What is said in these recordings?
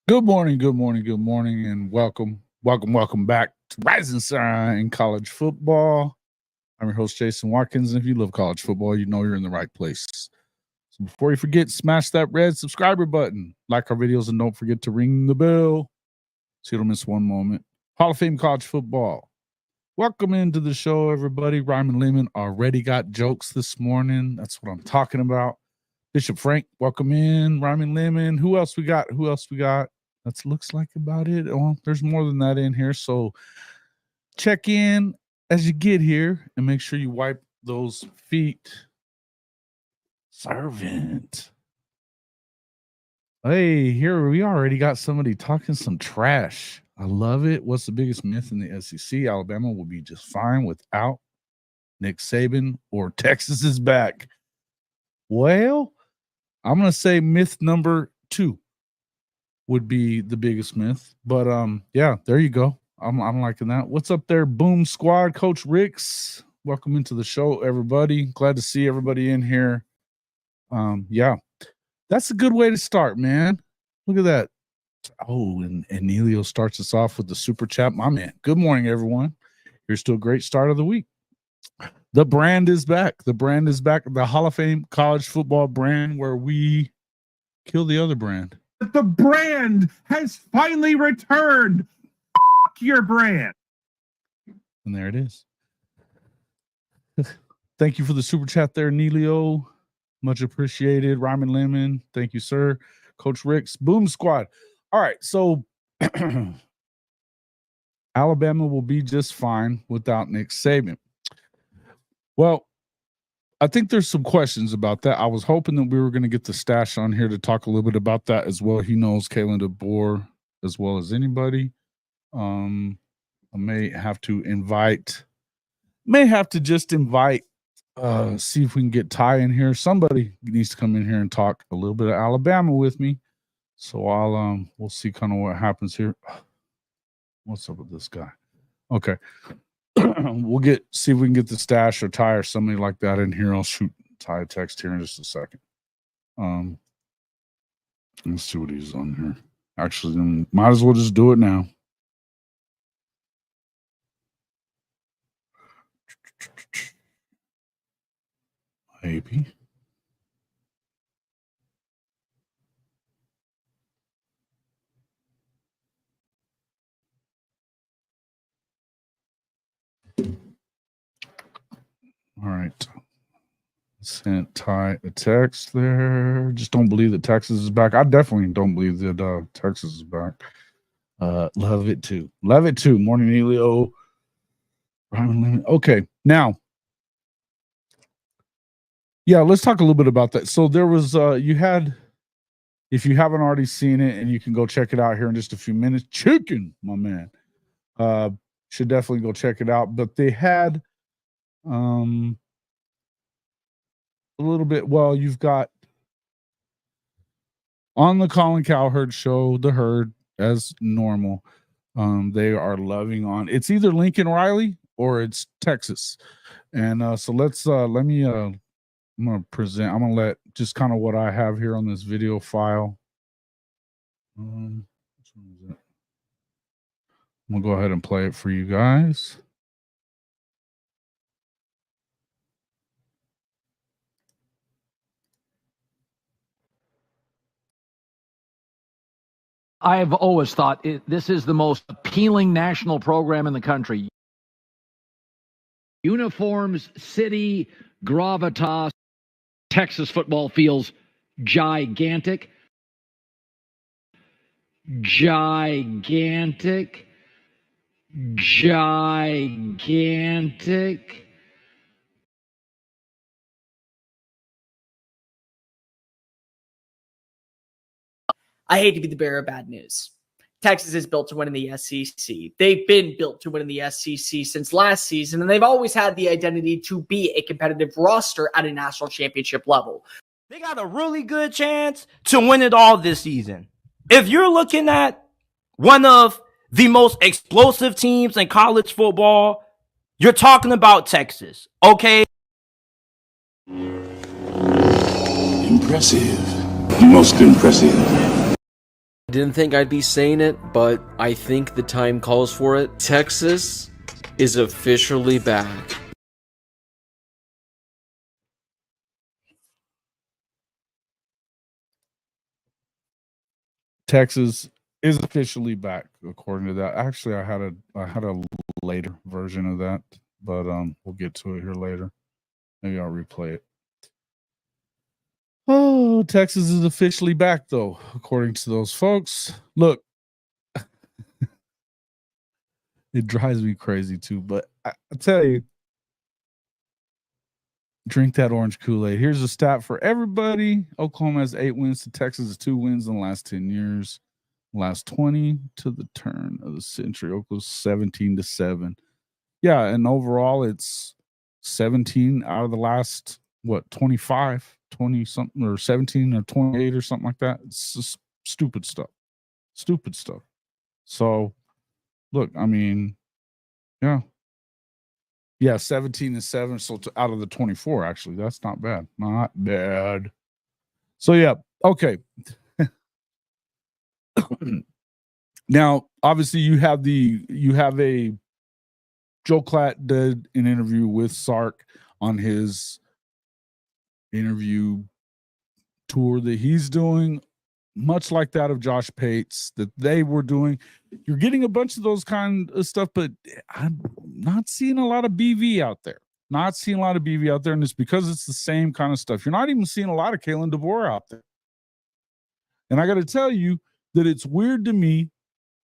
Good morning, and welcome back to Rising Sun in college football. I'm your host, Jason Watkins, and if you love college football, you know you're in the right place. So before you forget, smash that red subscriber button, like our videos, and don't forget to ring the bell so you don't miss one moment. Hall of Fame college football. Welcome into the show, everybody. Ryman Lehman already got jokes this morning. That's what I'm talking about. Bishop Frank, welcome in. Ryman Lehman. Who else we got? That looks like about it. Well, there's more than that in here. So check in as you get here and make sure you wipe those feet. Servant. Hey, here we already got somebody talking some trash. I love it. What's the biggest myth in the SEC? Alabama will be just fine without Nick Saban, or Texas is back. Well, I'm going to say myth number 2 would be the biggest myth. But yeah, there you go. I'm liking that. What's up there, Boom Squad? Coach Ricks, welcome into the show, everybody. Glad to see everybody in here. Yeah, that's a good way to start, man. Look at that. Oh, and Nelio starts us off with the super chat. My man, good morning, everyone. Here's to a great start of the week. The brand is back. The brand is back. The Hall of Fame college football brand, where we kill the other brand. The brand has finally returned. Your brand. And there it is. Thank you for the super chat there, Nelio. Much appreciated. Ryman Lemon, thank you, sir. Coach Ricks, Boom Squad. All right, so Alabama will be just fine without Nick Saban. Well, I think there's some questions about that. I was hoping that we were going to get the stash on here to talk a little bit about that as well. He knows Kalen DeBoer as well as anybody. I may have to just invite, see if we can get Ty in here. Somebody needs to come in here and talk a little bit of Alabama with me. So we'll see kind of what happens here. What's up with this guy? Okay. We'll see if we can get the stash or Ty or somebody like that in here. I'll shoot Ty a text here in just a second. Let's see what he's on here. Actually, might as well just do it now. Maybe. All right. Sent Ty a text there. Just don't believe that Texas is back. I definitely don't believe that Texas is back. Love it too. Love it too. Morning, Elio. Okay. Now, yeah, let's talk a little bit about that. So there was, if you haven't already seen it, and you can go check it out here in just a few minutes. Chicken, my man. Should definitely go check it out. But they had a little bit, well, you've got on the Colin Cowherd show, the Herd, as normal. They are loving on, it's either Lincoln Riley or it's Texas. And so let me I'm going to let just kind of what I have here on this video file. Which one is it? I'm going to go ahead and play it for you guys. I've always thought this is the most appealing national program in the country. Uniforms, city, gravitas. Texas football feels gigantic. Gigantic. Gigantic. I hate to be the bearer of bad news. Texas is built to win in the SEC. They've been built to win in the SEC since last season, and they've always had the identity to be a competitive roster at a national championship level. They got a really good chance to win it all this season. If you're looking at one of the most explosive teams in college football, you're talking about Texas, okay? Impressive. Most impressive. Didn't think I'd be saying it, but I think the time calls for it. Texas is officially back. Texas is officially back, according to that. Actually, I had a later version of that, but we'll get to it here later. Maybe I'll replay it. Oh, Texas is officially back, though, according to those folks. Look, it drives me crazy too, but I tell you, drink that orange Kool-Aid. Here's a stat for everybody. Oklahoma has 8 wins to Texas has 2 wins in the last 10 years. Last 20 to the turn of the century. Oklahoma's 17-7. Yeah, and overall it's 17 out of the last 25, 20 something, or 17 or 28 or something like that. It's just stupid stuff. Stupid stuff. So look, I mean, yeah. Yeah, 17-7. So out of the 24, actually. That's not bad. Not bad. So yeah, okay. Now, obviously, you have a Joe Klatt did an interview with Sark on his interview tour that he's doing, much like that of Josh Pates that they were doing. You're getting a bunch of those kind of stuff, but I'm not seeing a lot of BV out there. Not seeing a lot of BV out there, and it's because it's the same kind of stuff. You're not even seeing a lot of Kalen DeBoer out there. And I got to tell you that it's weird to me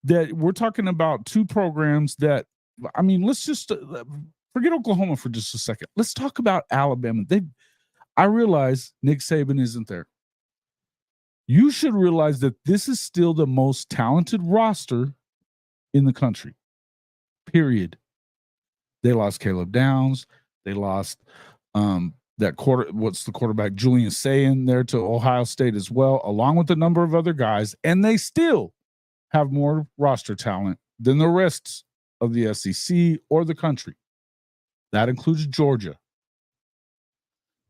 that we're talking about 2 programs that, I mean, let's just forget Oklahoma for just a second. Let's talk about Alabama. I realize Nick Saban isn't there. You should realize that this is still the most talented roster in the country, period. They lost Caleb Downs. They lost the quarterback, Julian Sayin there to Ohio State as well, along with a number of other guys, and they still have more roster talent than the rest of the SEC or the country. That includes Georgia.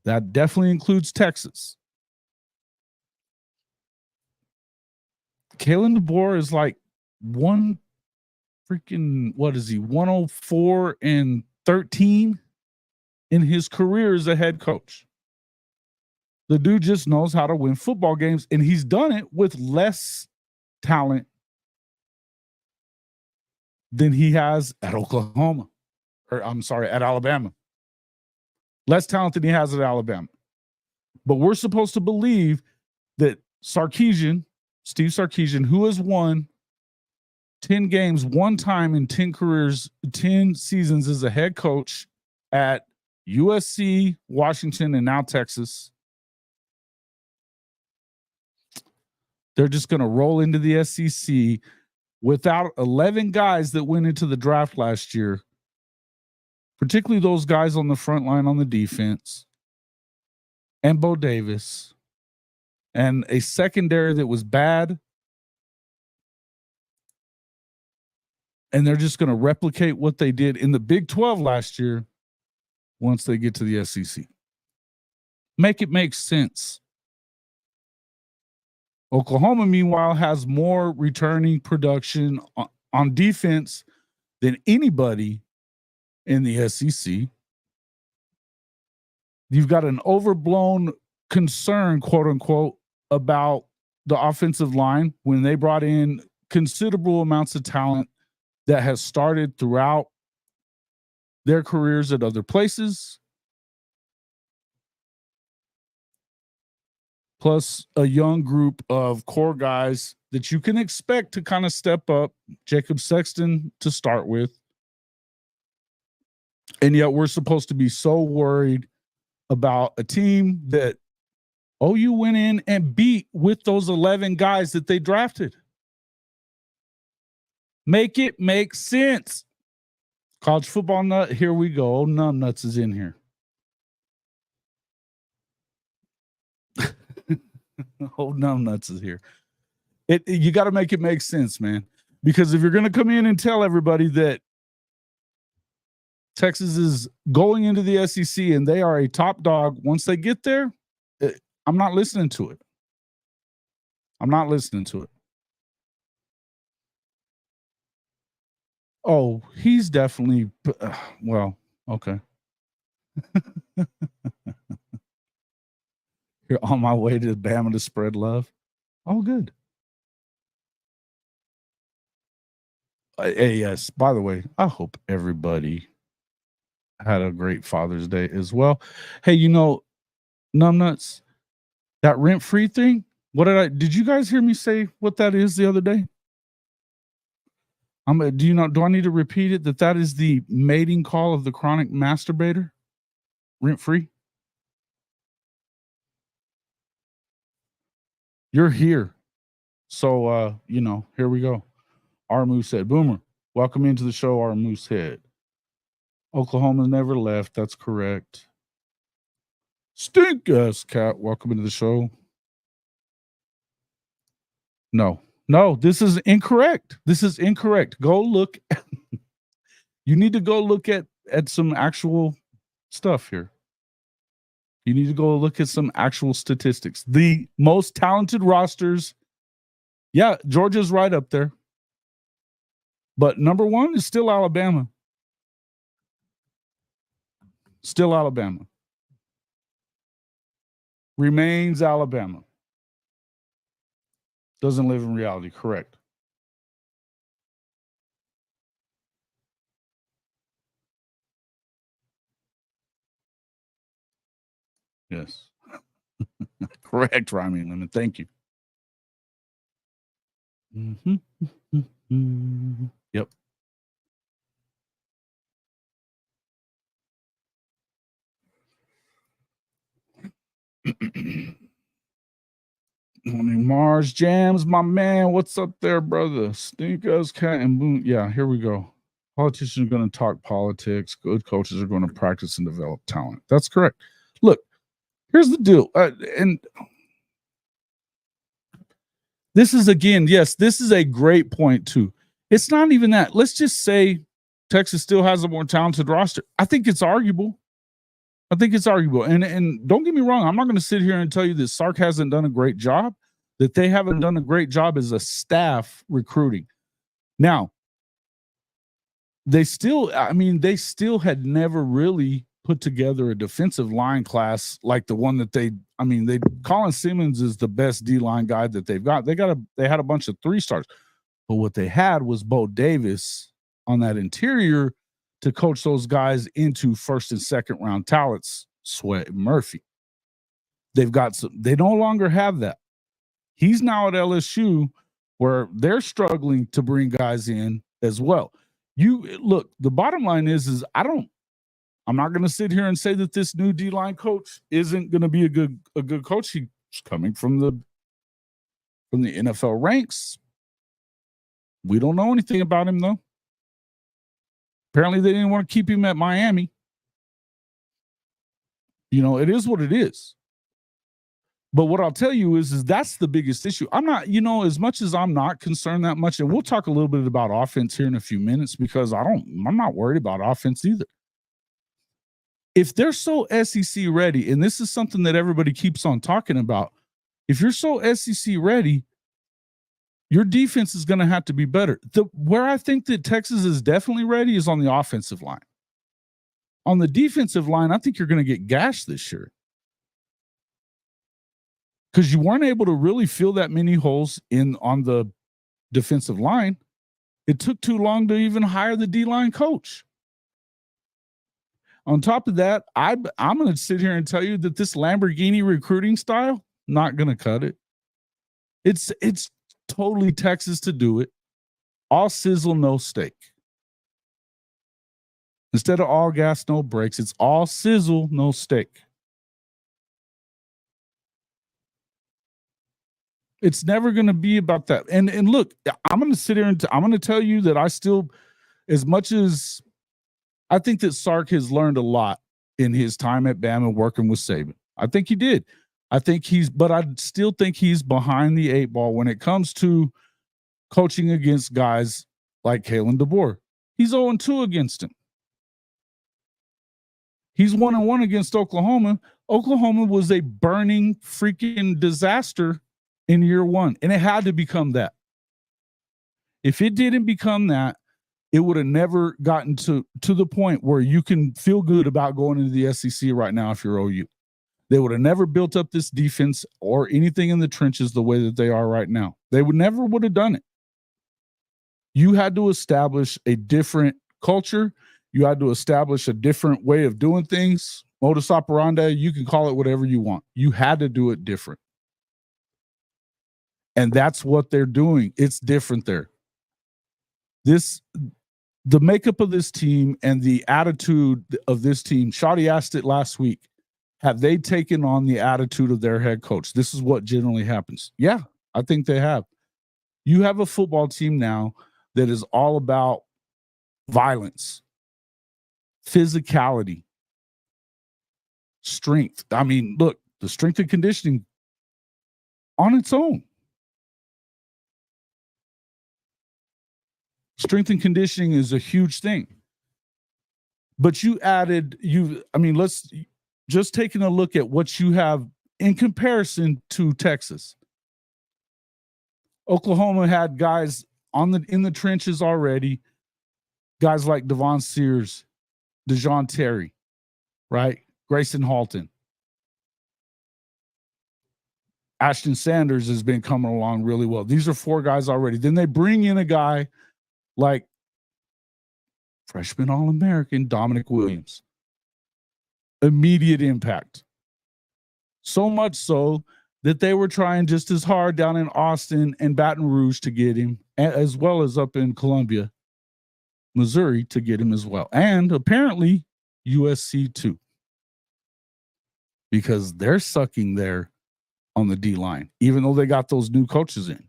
That definitely includes Texas. Kalen DeBoer is like 104-13 in his career as a head coach. The dude just knows how to win football games, and he's done it with less talent than he has at Oklahoma. At Alabama. Less talent than he has at Alabama. But we're supposed to believe that Steve Sarkisian, who has won 10 games one time in 10 careers, 10 seasons as a head coach at USC, Washington, and now Texas, they're just going to roll into the SEC without 11 guys that went into the draft last year, particularly those guys on the front line on the defense, and Bo Davis, and a secondary that was bad. And they're just going to replicate what they did in the Big 12 last year once they get to the SEC. Make it make sense. Oklahoma, meanwhile, has more returning production on defense than anybody in the SEC. You've got an overblown concern, quote unquote, about the offensive line when they brought in considerable amounts of talent that has started throughout their careers at other places, plus a young group of core guys that you can expect to kind of step up. Jacob Sexton to start with. And yet we're supposed to be so worried about a team that OU went in and beat with those 11 guys that they drafted. Make it make sense. College football nut, here we go. Old Numbnuts is in here. Old Numbnuts is here. You got to make it make sense, man. Because if you're going to come in and tell everybody that Texas is going into the SEC and they are a top dog once they get there, I'm not listening to it. I'm not listening to it. Oh, he's definitely well, okay. You're on my way to Bama to spread love. Oh, good. Hey, yes. By the way, I hope everybody had a great Father's Day as well. Hey, numbnuts, that rent-free thing. Did you guys hear me say what that is the other day? Do I need to repeat it? That is the mating call of the chronic masturbator? Rent-free? You're here. So, here we go. Our Moosehead. Boomer, welcome into the show, our Moosehead. Oklahoma never left. That's correct. Stink ass cat, welcome into the show. No, this is incorrect. Go look. You need to go look at some actual stuff here. You need to go look at some actual statistics. The most talented rosters. Yeah, Georgia's right up there. But number one is still Alabama. Still Alabama. Remains Alabama. Doesn't live in reality. Correct. Yes. Correct, rhyming limit. Thank you. Yep. Mars Jams, my man. What's up there, brother? Stink us cat and boom. Yeah, here we go. Politicians are going to talk politics. Good coaches are going to practice and develop talent. That's correct. Look, here's the deal. And this is, again, yes, this is a great point, too. It's not even that. Let's just say Texas still has a more talented roster. I think it's arguable. And don't get me wrong, I'm not going to sit here and tell you that Sark hasn't done a great job, that they haven't done a great job as a staff recruiting. Now, they still had never really put together a defensive line class like the one that Colin Simmons is the best D-line guy that they've got. They had a bunch of 3-stars, but what they had was Bo Davis on that interior to coach those guys into first and second round talents, Sweat and Murphy. They no longer have that. He's now at LSU where they're struggling to bring guys in as well. The bottom line is I'm not going to sit here and say that this new D-line coach isn't going to be a good coach. He's coming from the NFL ranks. We don't know anything about him though. Apparently they didn't want to keep him at Miami. It is what it is. But what I'll tell you is that's the biggest issue. I'm not, as much as I'm not concerned that much, and we'll talk a little bit about offense here in a few minutes because I'm not worried about offense either. If they're so SEC ready, and this is something that everybody keeps on talking about, if you're so SEC ready, your defense is going to have to be better. Where I think that Texas is definitely ready is on the offensive line. On the defensive line, I think you're going to get gashed this year because you weren't able to really fill that many holes on the defensive line. It took too long to even hire the D-line coach. On top of that, I'm going to sit here and tell you that this Lamborghini recruiting style, not going to cut it. It's totally Texas to do it. All sizzle, no steak. Instead of all gas, no brakes, it's all sizzle, no steak. It's never going to be about that. And look, I'm going to sit here and I'm going to tell you that I still, as much as I think that Sark has learned a lot in his time at Bama working with Saban. I think he did. But I still think he's behind the 8 ball when it comes to coaching against guys like Kalen DeBoer. He's 0-2 against him. He's 1-1 against Oklahoma. Oklahoma was a burning freaking disaster in year 1, and it had to become that. If it didn't become that, it would have never gotten to the point where you can feel good about going into the SEC right now if you're OU. They would have never built up this defense or anything in the trenches the way that they are right now. They would have done it. You had to establish a different culture. You had to establish a different way of doing things. Modus operandi, you can call it whatever you want. You had to do it different. And that's what they're doing. It's different there. The makeup of this team and the attitude of this team, Shawty asked it last week, have they taken on the attitude of their head coach? This is what generally happens. Yeah, I think they have. You have a football team now that is all about violence, physicality, strength. I mean, look, the strength and conditioning on its own. Strength and conditioning is a huge thing. But let's just taking a look at what you have in comparison to Texas. Oklahoma had guys in the trenches already, guys like Devon Sears, DeJoun Terry, right? Grayson Halton. Ashton Sanders has been coming along really well. These are 4 guys already. Then they bring in a guy like freshman All-American Dominic Williams. Immediate impact. So much so that they were trying just as hard down in Austin and Baton Rouge to get him, as well as up in Columbia, Missouri, to get him as well. And apparently USC too, because they're sucking there on the D-line, even though they got those new coaches in.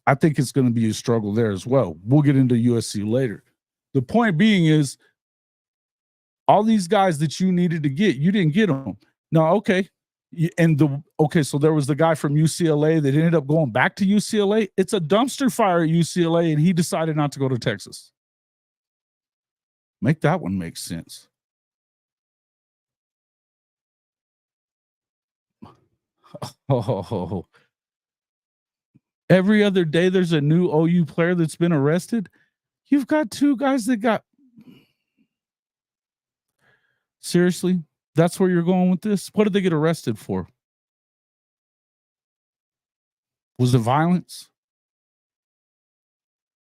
I think it's going to be a struggle there as well. We'll get into USC later. The point being is, all these guys that you needed to get, you didn't get them. No, okay. So there was the guy from UCLA that ended up going back to UCLA. It's a dumpster fire at UCLA, and he decided not to go to Texas. Make that one make sense. Oh. Every other day there's a new OU player that's been arrested. You've got 2 guys that got... Seriously? That's where you're going with this? What did they get arrested for? Was it violence?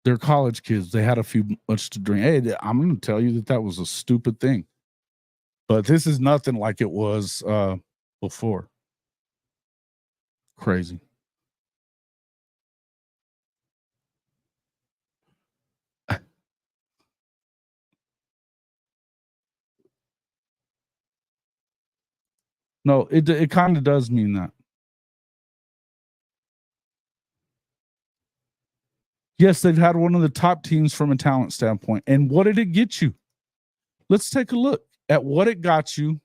They're college kids. They had a few much to drink. Hey, I'm going to tell you that was a stupid thing. But this is nothing like it was before. Crazy. No, it kind of does mean that. Yes, they've had one of the top teams from a talent standpoint. And what did it get you? Let's take a look at what it got you.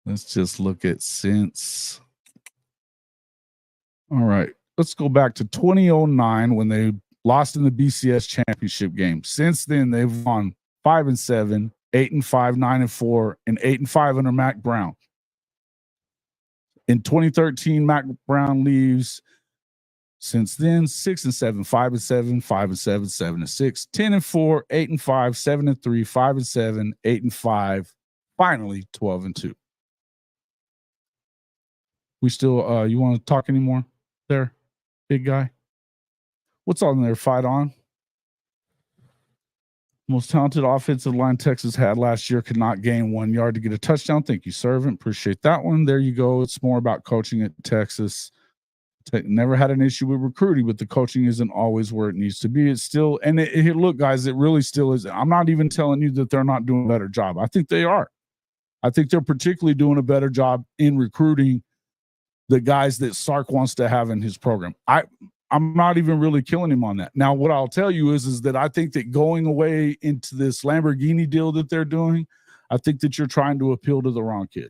Let's just look at since. All right. Let's go back to 2009 when they lost in the BCS championship game. Since then, they've won 5-7, 8-5, 9-4, and 8-5 under Mac Brown. In 2013, Mac Brown leaves. Since then, 6-7, 5-7, 5-7, 7-6, 10-4, 8-5, 7-3, 5-7, 8-5, finally 12-2. We still, you want to talk anymore there, big guy? What's on there? Fight on. Most talented offensive line Texas had last year could not gain 1 yard to get a touchdown. Thank you, Servant. Appreciate that one. There you go. It's more about coaching at Texas. Never had an issue with recruiting, but the coaching isn't always where it needs to be. It's still, and look, guys, it really still is. I'm not even telling you that they're not doing a better job. I think they are. I think they're particularly doing a better job in recruiting the guys that Sark wants to have in his program. I'm not even really killing him on that. Now, what I'll tell you is that I think that going away into this Lamborghini deal that they're doing, I think that you're trying to appeal to the wrong kid.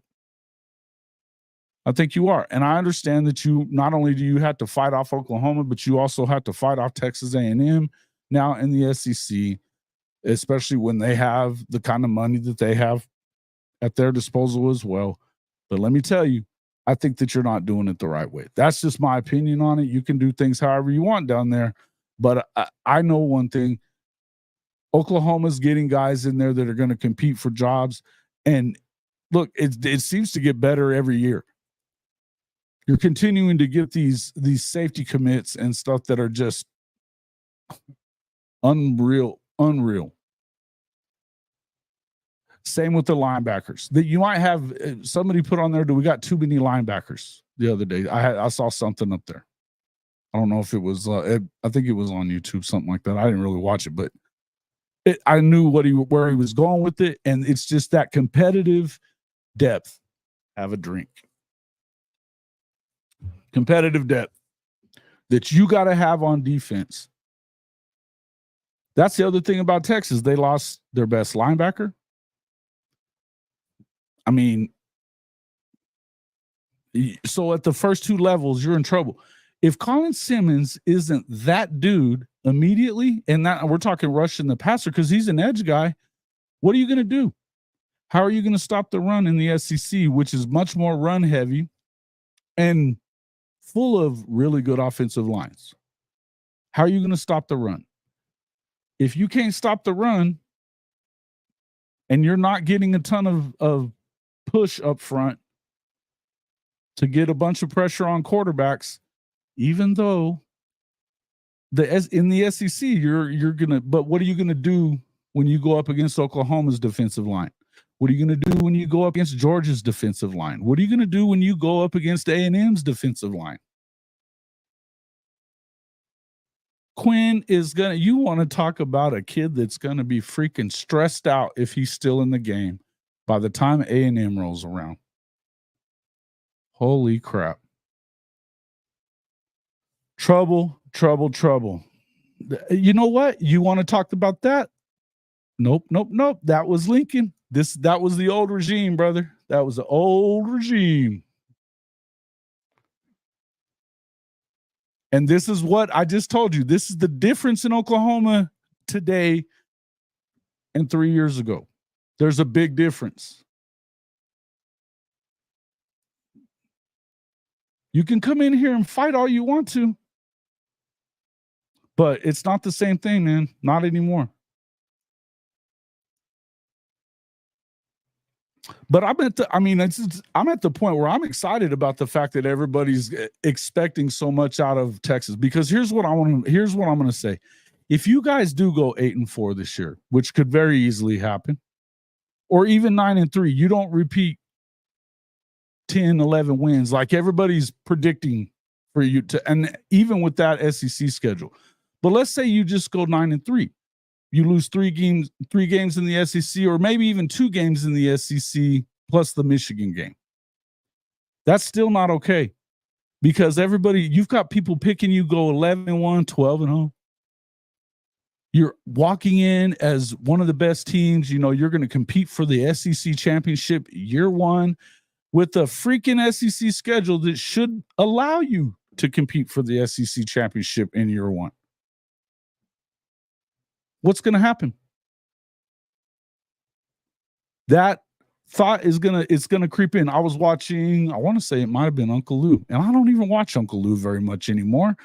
I think you are. And I understand that you not only do you have to fight off Oklahoma, but you also have to fight off Texas A&M now in the SEC, especially when they have the kind of money that they have at their disposal as well. But let me tell you, I think that you're not doing it the right way. That's just my opinion on it. You can do things however you want down there. But I know one thing. Oklahoma's getting guys in there that are going to compete for jobs. And look, it seems to get better every year. You're continuing to get these safety commits and stuff that are just unreal. Same with the linebackers. That you might have somebody put on there. Do we got too many linebackers? The other day, I saw something up there. I don't know if it was. I think it was on YouTube, something like that. I didn't really watch it, but I knew where he was going with it, and it's just that competitive depth. Have a drink. Competitive depth that you got to have on defense. That's the other thing about Texas. They lost their best linebacker. I mean, so at the first two levels, you're in trouble. If Colin Simmons isn't that dude immediately, and that we're talking rushing the passer because he's an edge guy, what are you going to do? How are you going to stop the run in the SEC, which is much more run heavy and full of really good offensive lines? How are you going to stop the run? If you can't stop the run and you're not getting a ton of push up front to get a bunch of pressure on quarterbacks, even though in the SEC, you're going to, but what are you going to do when you go up against Oklahoma's defensive line? What are you going to do when you go up against Georgia's defensive line? What are you going to do when you go up against A&M's defensive line? Quinn is going to, you want to talk about a kid that's going to be freaking stressed out if he's still in the game by the time A&M rolls around. Holy crap. Trouble. You know what? You want to talk about that? Nope. That was Lincoln. That was the old regime, brother. That was the old regime. And this is what I just told you. This is the difference in Oklahoma today and 3 years ago. There's a big difference. You can come in here and fight all you want to, but it's not the same thing, man. Not anymore. But I'm at the point where I'm excited about the fact that everybody's expecting so much out of Texas, because here's what I'm going to say. If you guys do go 8-4 this year, which could very easily happen, or even 9-3, you don't repeat 10, 11 wins like everybody's predicting for you to, and even with that SEC schedule. But let's say you just go 9-3. You lose three games in the SEC, or maybe even 2 games in the SEC plus the Michigan game. That's still not okay, because you've got people picking you go 11-1, 12-0. You're walking in as one of the best teams. You know, you're going to compete for the SEC championship year one with a freaking SEC schedule that should allow you to compete for the SEC championship in year one. What's going to happen? That thought it's going to creep in. I was watching, I want to say it might have been Uncle Lou, and I don't even watch Uncle Lou very much anymore.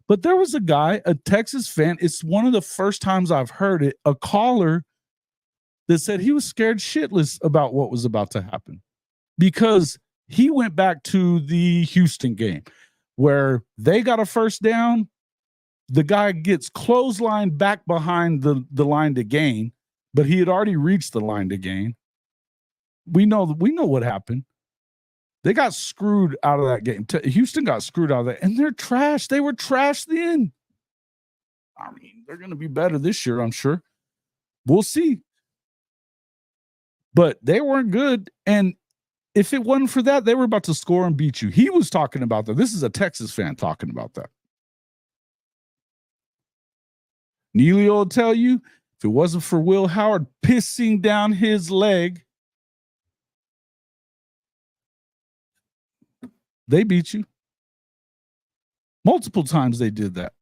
But there was a guy, a Texas fan. It's one of the first times I've heard it, a caller that said he was scared shitless about what was about to happen, because he went back to the Houston game where they got a first down. The guy gets clotheslined back behind the line to gain, but he had already reached the line to gain. We know what happened. They got screwed out of that game. Houston got screwed out of that, and they're trash. They were trash then. I mean, they're going to be better this year, I'm sure. We'll see. But they weren't good, and if it wasn't for that, they were about to score and beat you. He was talking about that. This is a Texas fan talking about that. Neely will tell you, if it wasn't for Will Howard pissing down his leg, They beat you. Multiple times they did that.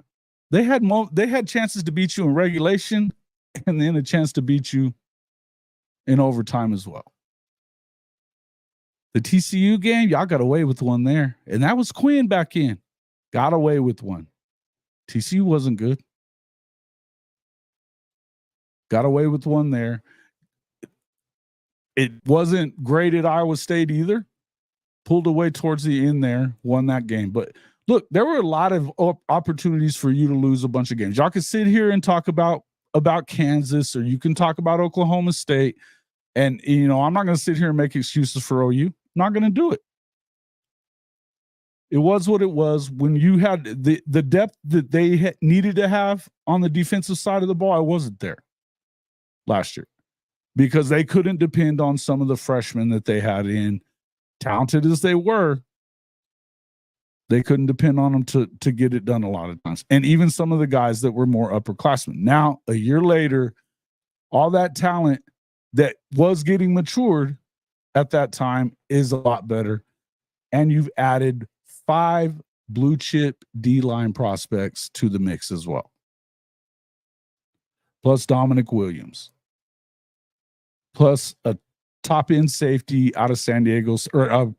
They had chances to beat you in regulation and then a chance to beat you in overtime as well. The TCU game, y'all got away with one there. And that was Quinn back in. Got away with one. TCU wasn't good. Got away with one there. It wasn't great at Iowa State either. Pulled away towards the end there, won that game. But look, there were a lot of opportunities for you to lose a bunch of games. Y'all can sit here and talk about Kansas, or you can talk about Oklahoma State. And, you know, I'm not going to sit here and make excuses for OU. I'm not going to do it. It was what it was. When you had the depth that they needed to have on the defensive side of the ball, I wasn't there last year because they couldn't depend on some of the freshmen that they had in. Talented as they were, they couldn't depend on them to get it done a lot of times. And even some of the guys that were more upperclassmen. Now, a year later, all that talent that was getting matured at that time is a lot better. And you've added 5 blue chip D-line prospects to the mix as well. Plus Dominic Williams. Plus a top end safety out of San Diego, or a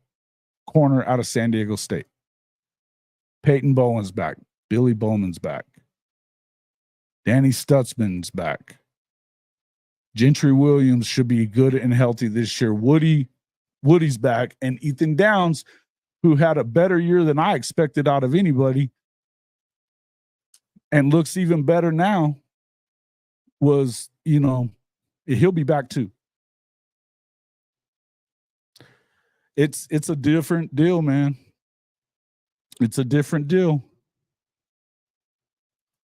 corner out of San Diego State. Peyton Bowen's back. Billy Bowman's back. Danny Stutzman's back. Gentry Williams should be good and healthy this year. Woody's back. And Ethan Downs, who had a better year than I expected out of anybody and looks even better now, was, you know, he'll be back too. It's a different deal, man. It's a different deal.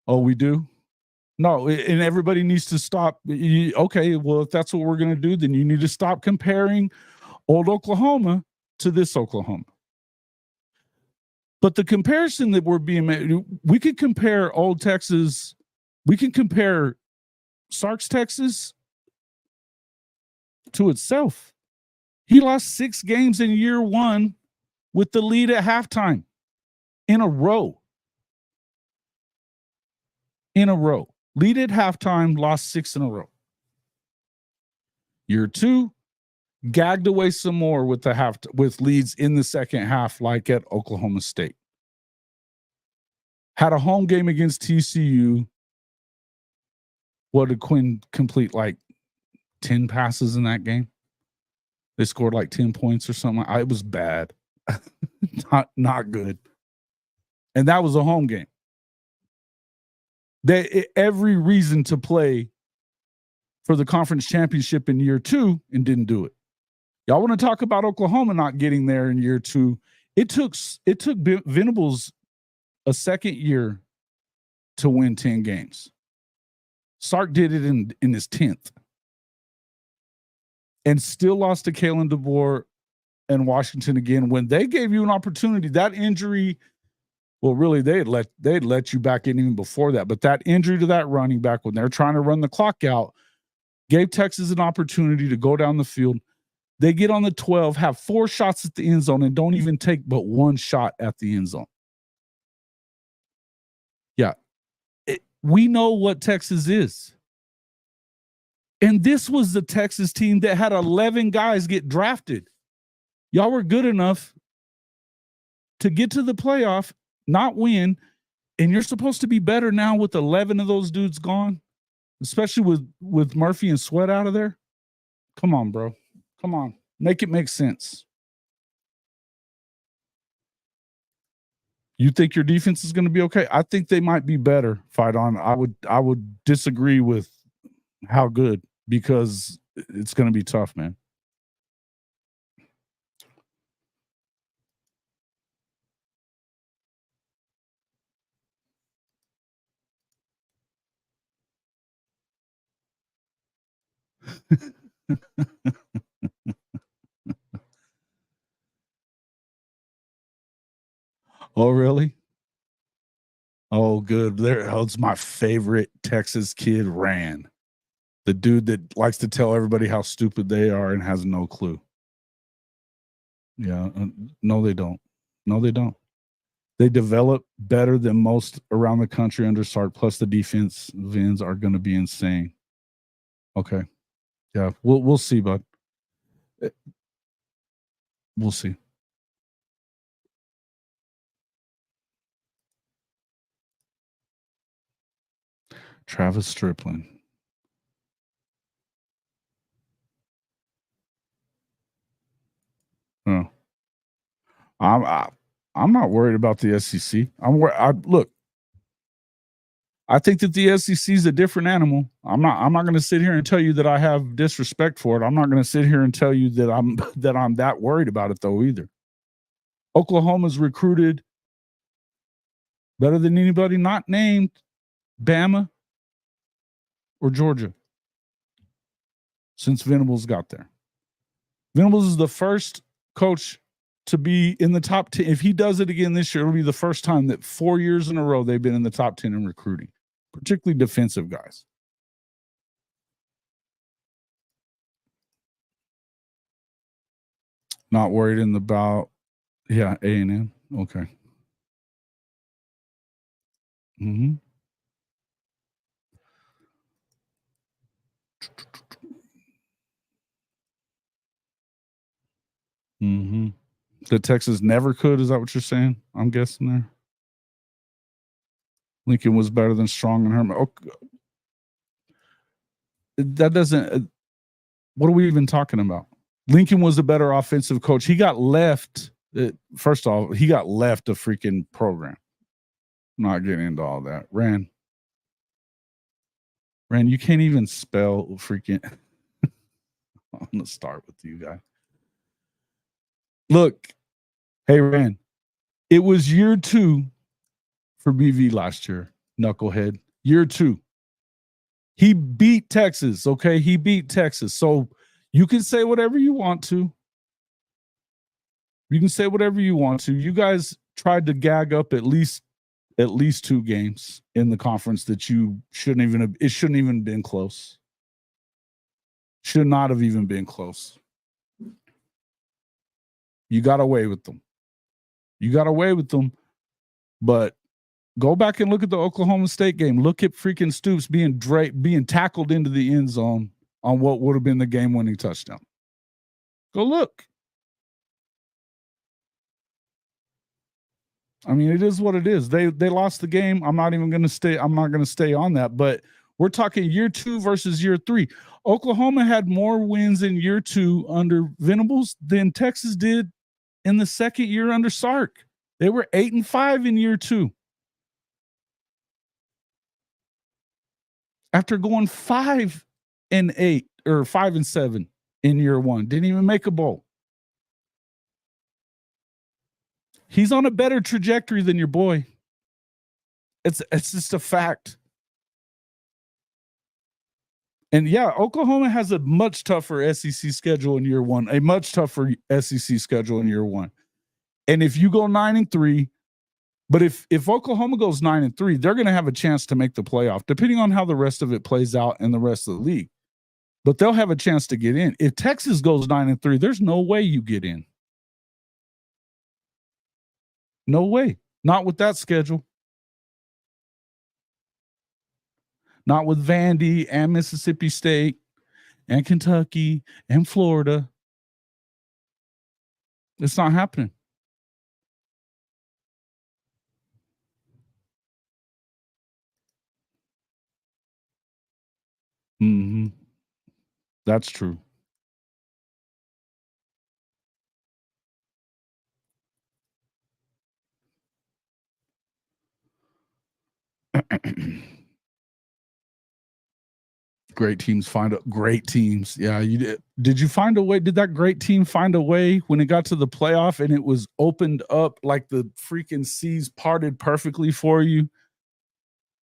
Oh, we do? No, and everybody needs to stop. Okay, well, if that's what we're going to do, then you need to stop comparing old Oklahoma to this Oklahoma. But the comparison that we're being made, we could compare old Texas, we can compare Sark's Texas to itself. He lost 6 games in year 1 with the lead at halftime in a row. In a row. Lead at halftime, lost 6 in a row. Year 2, gagged away some more with with leads in the second half, like at Oklahoma State. Had a home game against TCU. What did Quinn complete? Like 10 passes in that game? They scored like 10 points or something. It was bad. not good. And that was a home game. Every reason to play for the conference championship in year 2 and didn't do it. Y'all want to talk about Oklahoma not getting there in year 2? It took Venables a second year to win 10 games. Sark did it in his 10th. And still lost to Kalen DeBoer and Washington again when they gave you an opportunity. That injury, well, really, they'd let you back in even before that. But that injury to that running back when they're trying to run the clock out gave Texas an opportunity to go down the field. They get on the 12, have 4 shots at the end zone, and don't even take but 1 shot at the end zone. Yeah. We know what Texas is. And this was the Texas team that had 11 guys get drafted. Y'all were good enough to get to the playoff, not win, and you're supposed to be better now with 11 of those dudes gone, especially with Murphy and Sweat out of there. Come on, bro. Come on. Make it make sense. You think your defense is going to be okay? I think they might be better, Fight On. I would disagree with how good, because it's going to be tough, man. Oh, really? Oh, good. That's my favorite Texas kid, Ran. The dude that likes to tell everybody how stupid they are and has no clue. Yeah. No, they don't. No, they don't. They develop better than most around the country under Sark. Plus, the defense ends are going to be insane. Okay, yeah, we'll see, bud. We'll see. Travis Stripling. Oh, I'm not worried about the SEC. Look. I think that the SEC is a different animal. I'm not going to sit here and tell you that I have disrespect for it. I'm not going to sit here and tell you that I'm that worried about it though either. Oklahoma's recruited better than anybody not named Bama or Georgia since Venables got there. Venables is the first coach to be in the top 10. If he does it again this year, it'll be the first time that 4 years in a row they've been in the top 10 in recruiting, particularly defensive guys. Not worried about, A&M. Okay. Mm-hmm. Mm-hmm. That Texas never could, is that what you're saying? I'm guessing there. Lincoln was better than Strong and Herman. Okay. That doesn't. What are we even talking about? Lincoln was a better offensive coach. He got left. First off, he got left a freaking program. I'm not getting into all that. Rand, you can't even spell freaking. I'm gonna start with you guys. Look, hey Rand, it was year 2 for BV last year. Knucklehead, year 2. He beat Texas. Okay, he beat Texas. So you can say whatever you want to. You can say whatever you want to. You guys tried to gag up at least 2 games in the conference that you shouldn't even have. It shouldn't even been close. Should not have even been close. You got away with them. But go back and look at the Oklahoma State game. Look at freaking Stoops being tackled into the end zone on what would have been the game-winning touchdown. Go look. I mean, it is what it is. They lost the game. I'm not going to stay on that, but we're talking year 2 versus year 3. Oklahoma had more wins in year 2 under Venables than Texas did in the second year under Sark. They were 8-5 in year 2. After going 5-8 or 5-7 in year 1, didn't even make a bowl. He's on a better trajectory than your boy. It's just a fact. And yeah, Oklahoma has a much tougher SEC schedule in year 1, a much tougher SEC schedule in year 1. And if you go 9-3, but if Oklahoma goes 9-3, they're going to have a chance to make the playoff, depending on how the rest of it plays out in the rest of the league. But they'll have a chance to get in. If Texas goes 9-3, there's no way you get in. No way. Not with that schedule. Not with Vandy and Mississippi State and Kentucky and Florida. It's not happening. Mm-hmm. That's true. Great teams find great teams. Yeah, you did. Did you find a way? Did that great team find a way when it got to the playoff and it was opened up like the freaking seas parted perfectly for you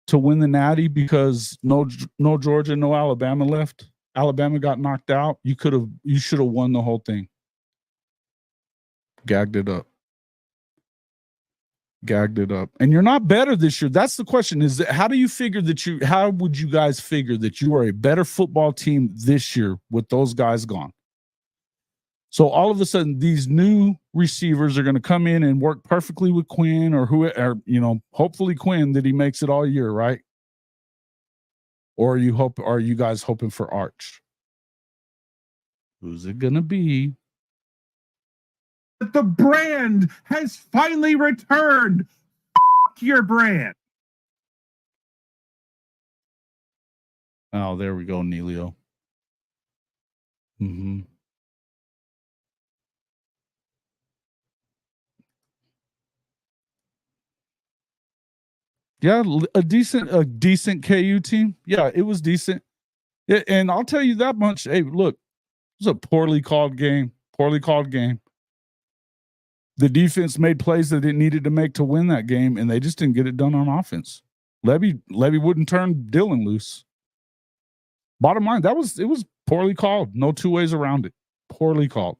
to win the Natty because no Georgia, no Alabama left? Alabama got knocked out. You should have won the whole thing. Gagged it up. And you're not better this year. That's the question. How would you guys figure that you are a better football team this year with those guys gone? So all of a sudden, these new receivers are going to come in and work perfectly with Quinn or hopefully Quinn, that he makes it all year, right? Or are you guys hoping for Arch? Who's it going to be? The brand has finally returned. Your brand. Oh, there we go, Neilio. Mm-hmm. Yeah, a decent KU team. Yeah, it was decent. And I'll tell you that much. Hey, look, it was a poorly called game. The defense made plays that it needed to make to win that game, and they just didn't get it done on offense. Levy wouldn't turn Dillon loose. Bottom line, it was poorly called. No two ways around it. Poorly called.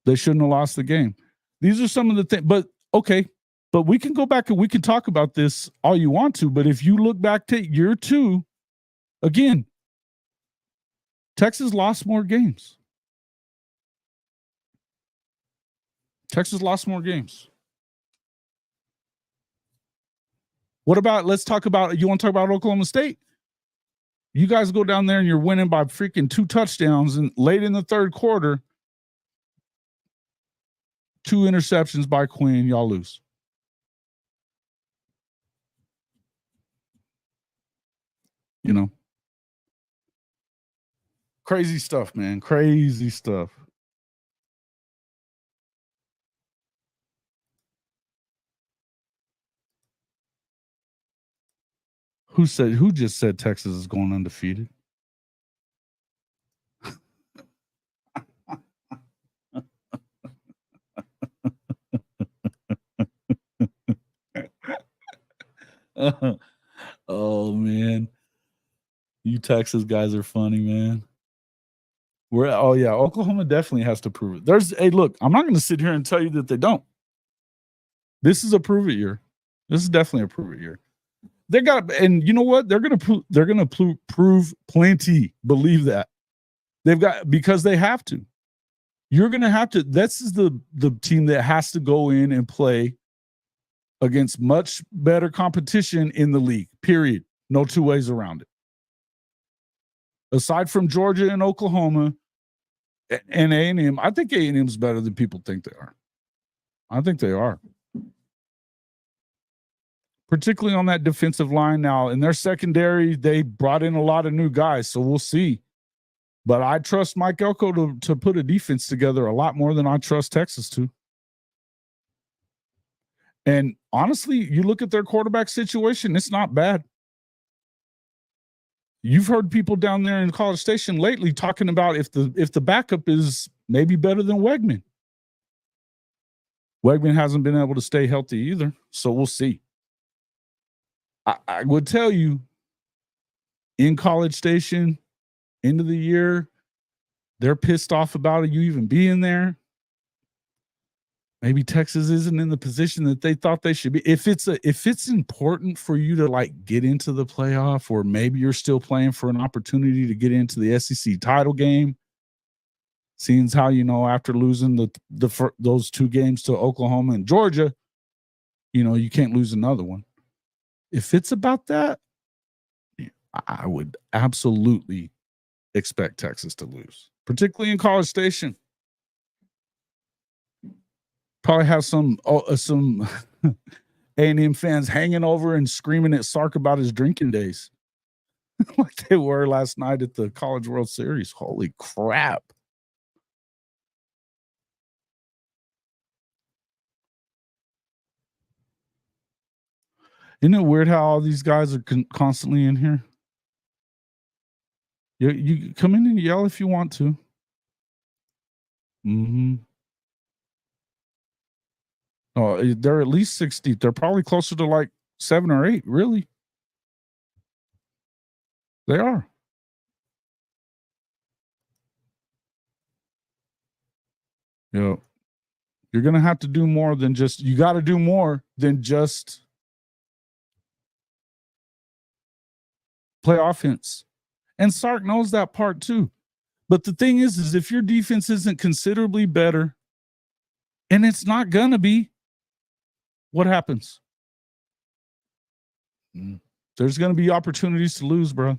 They shouldn't have lost the game. These are some of the things, but okay. But we can go back and we can talk about this all you want to. But if you look back to year 2, again, Texas lost more games. What about, let's talk about, you want to talk about Oklahoma State? You guys go down there and you're winning by freaking 2 touchdowns, and late in the third quarter, 2 interceptions by Quinn, y'all lose. You know, crazy stuff, man. Crazy stuff. Who just said Texas is going undefeated? Oh man. You Texas guys are funny, man. Oklahoma definitely has to prove it. Hey, look, I'm not going to sit here and tell you that they don't. This is a prove it year. This is definitely a prove it year. And you know what? They're going to prove plenty. Believe that. Because they have to. You're going to have to. This is the team that has to go in and play against much better competition in the league. Period. No two ways around it. Aside from Georgia and Oklahoma and A&M, I think A&M is better than people think they are. I think they are. Particularly on that defensive line now. In their secondary, they brought in a lot of new guys, so we'll see. But I trust Mike Elko to put a defense together a lot more than I trust Texas to. And honestly, you look at their quarterback situation, it's not bad. You've heard people down there in College Station lately talking about if the backup is maybe better than Wegman. Wegman hasn't been able to stay healthy either, so we'll see. I would tell you, in College Station, end of the year, they're pissed off about you even being there. Maybe Texas isn't in the position that they thought they should be. If it's important for you to like get into the playoff, or maybe you're still playing for an opportunity to get into the SEC title game, seeing how, after losing those 2 games to Oklahoma and Georgia, you can't lose another one. If it's about that, I would absolutely expect Texas to lose, particularly in College Station. Probably have some A&M fans hanging over and screaming at Sark about his drinking days like they were last night at the College World Series. Holy crap. Isn't it weird how all these guys are constantly in here? You come in and yell if you want to. Mm-hmm. Oh, they're at least 60. They're probably closer to like 7 or 8, really. They are. You're going to have to do more than just, you got to do more than just play offense. And Sark knows that part too. But the thing is if your defense isn't considerably better, and it's not gonna be, what happens? There's gonna be opportunities to lose, bro.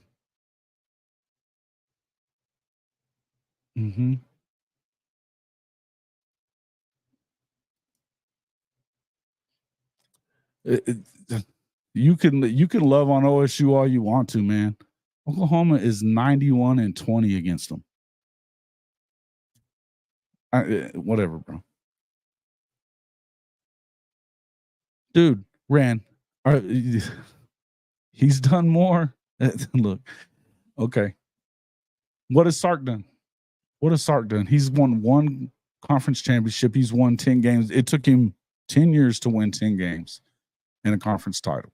Mm-hmm. You can love on OSU all you want to, man. Oklahoma is 91-20 against them. Whatever, bro. Dude, Ran. He's done more. Look, okay. What has Sark done? He's won one conference championship. He's won 10 games. It took him 10 years to win 10 games and a conference title.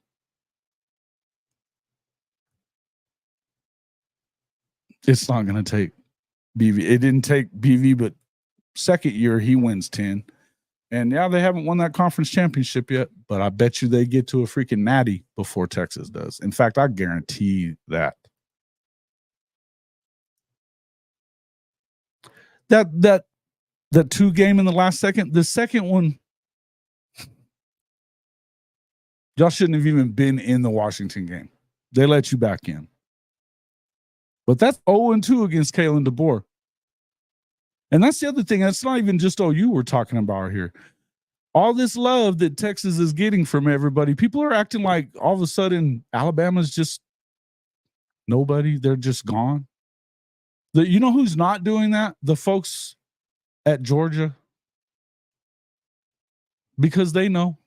It's not going to take BV. It didn't take BV, but second year he wins 10. And yeah, they haven't won that conference championship yet, but I bet you they get to a freaking natty before Texas does. In fact, I guarantee that. That 2 game in the last second, the second one, y'all shouldn't have even been in the Washington game. They let you back in. But that's 0-2 against Kalen DeBoer. And that's the other thing. That's not even just OU we're talking about here. All this love that Texas is getting from everybody, people are acting like all of a sudden Alabama's just nobody. They're just gone. You know who's not doing that? The folks at Georgia. Because they know.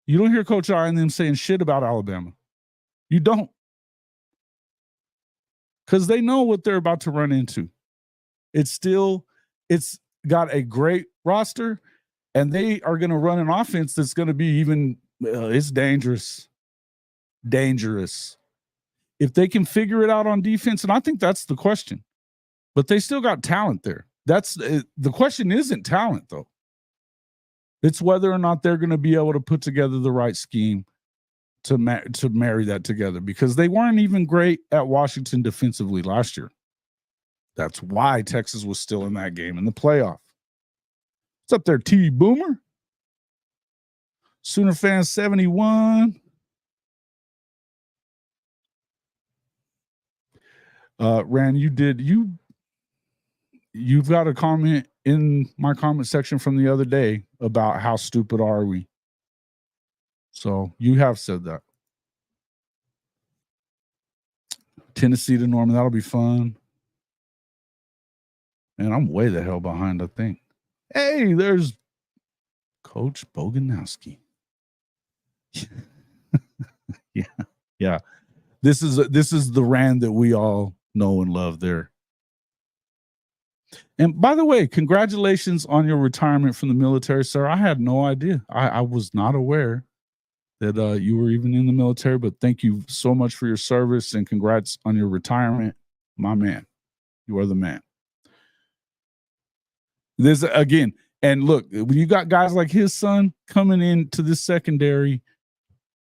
You don't hear Coach I and them saying shit about Alabama. You don't. Because they know what they're about to run into. It's got a great roster, and they are going to run an offense that's going to be even, it's dangerous. Dangerous. If they can figure it out on defense, and I think that's the question. But they still got talent there. That's the question isn't talent, though. It's whether or not they're going to be able to put together the right scheme to marry that together, because they weren't even great at Washington defensively last year. That's why Texas was still in that game in the playoff. What's up there, T Boomer? Sooner Fan 71. Ran, you've got a comment in my comment section from the other day about how stupid are we. So you have said that. Tennessee to Norman, that'll be fun. And I'm way the hell behind, I think. Hey, there's Coach Boganowski. Yeah. This is the Rand that we all know and love there. And by the way, congratulations on your retirement from the military, sir. I had no idea. I was not aware that you were even in the military, but thank you so much for your service and congrats on your retirement. My man, you are the man. This again, and look, when you got guys like his son coming into this secondary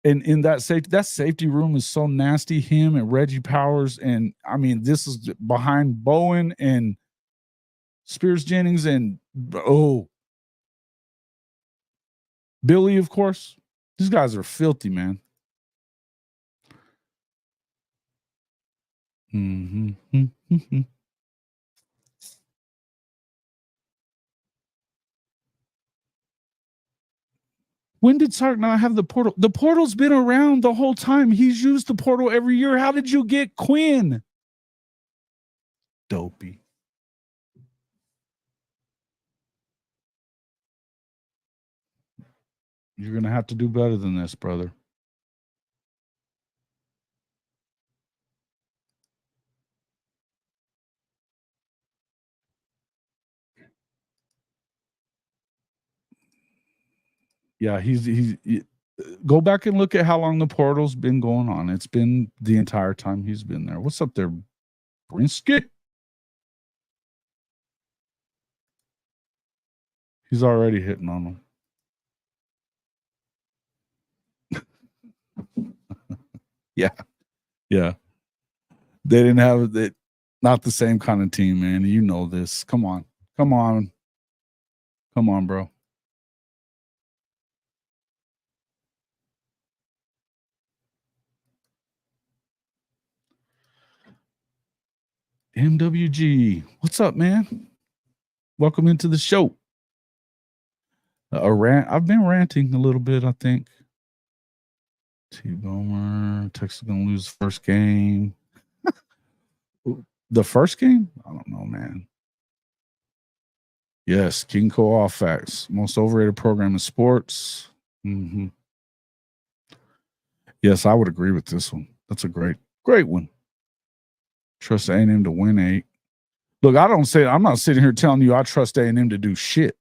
and in that safety room is so nasty, him and Reggie Powers. And I mean, this is behind Bowen and Spears Jennings and Billy, of course. These guys are filthy, man. Mm-hmm. When did Sark not have the portal? The portal's been around the whole time. He's used the portal every year. How did you get Quinn? Dopey. You're going to have to do better than this, brother. Yeah, he's go back and look at how long the portal's been going on. It's been the entire time he's been there. What's up there, Brinsky? He's already hitting on him. Yeah. They didn't have it. Not the same kind of team, man. You know this. Come on, bro. MWG, what's up, man? Welcome into the show. I've been ranting a little bit, I think. T-Bomer, Texas gonna lose the first game. The first game? I don't know, man. Yes, King Co. All facts. Most overrated program in sports. Mm-hmm. Yes, I would agree with this one. That's a great one. Trust A&M to win 8. Look, I'm not sitting here telling you I trust A&M to do shit.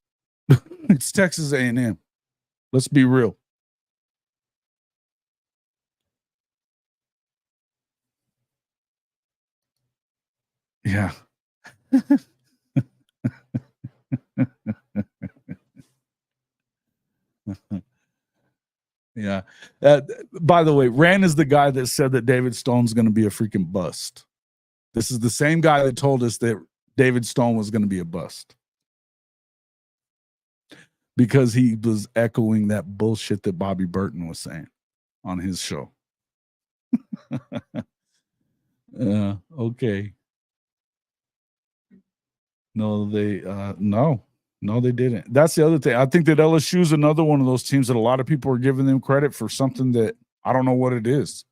It's Texas A&M. Let's be real. Yeah. Yeah. By the way, Rand is the guy that said that David Stone's going to be a freaking bust. This is the same guy that told us that David Stone was going to be a bust. Because he was echoing that bullshit that Bobby Burton was saying on his show. Okay. No, they they didn't. That's the other thing. I think that LSU is another one of those teams that a lot of people are giving them credit for something that I don't know what it is.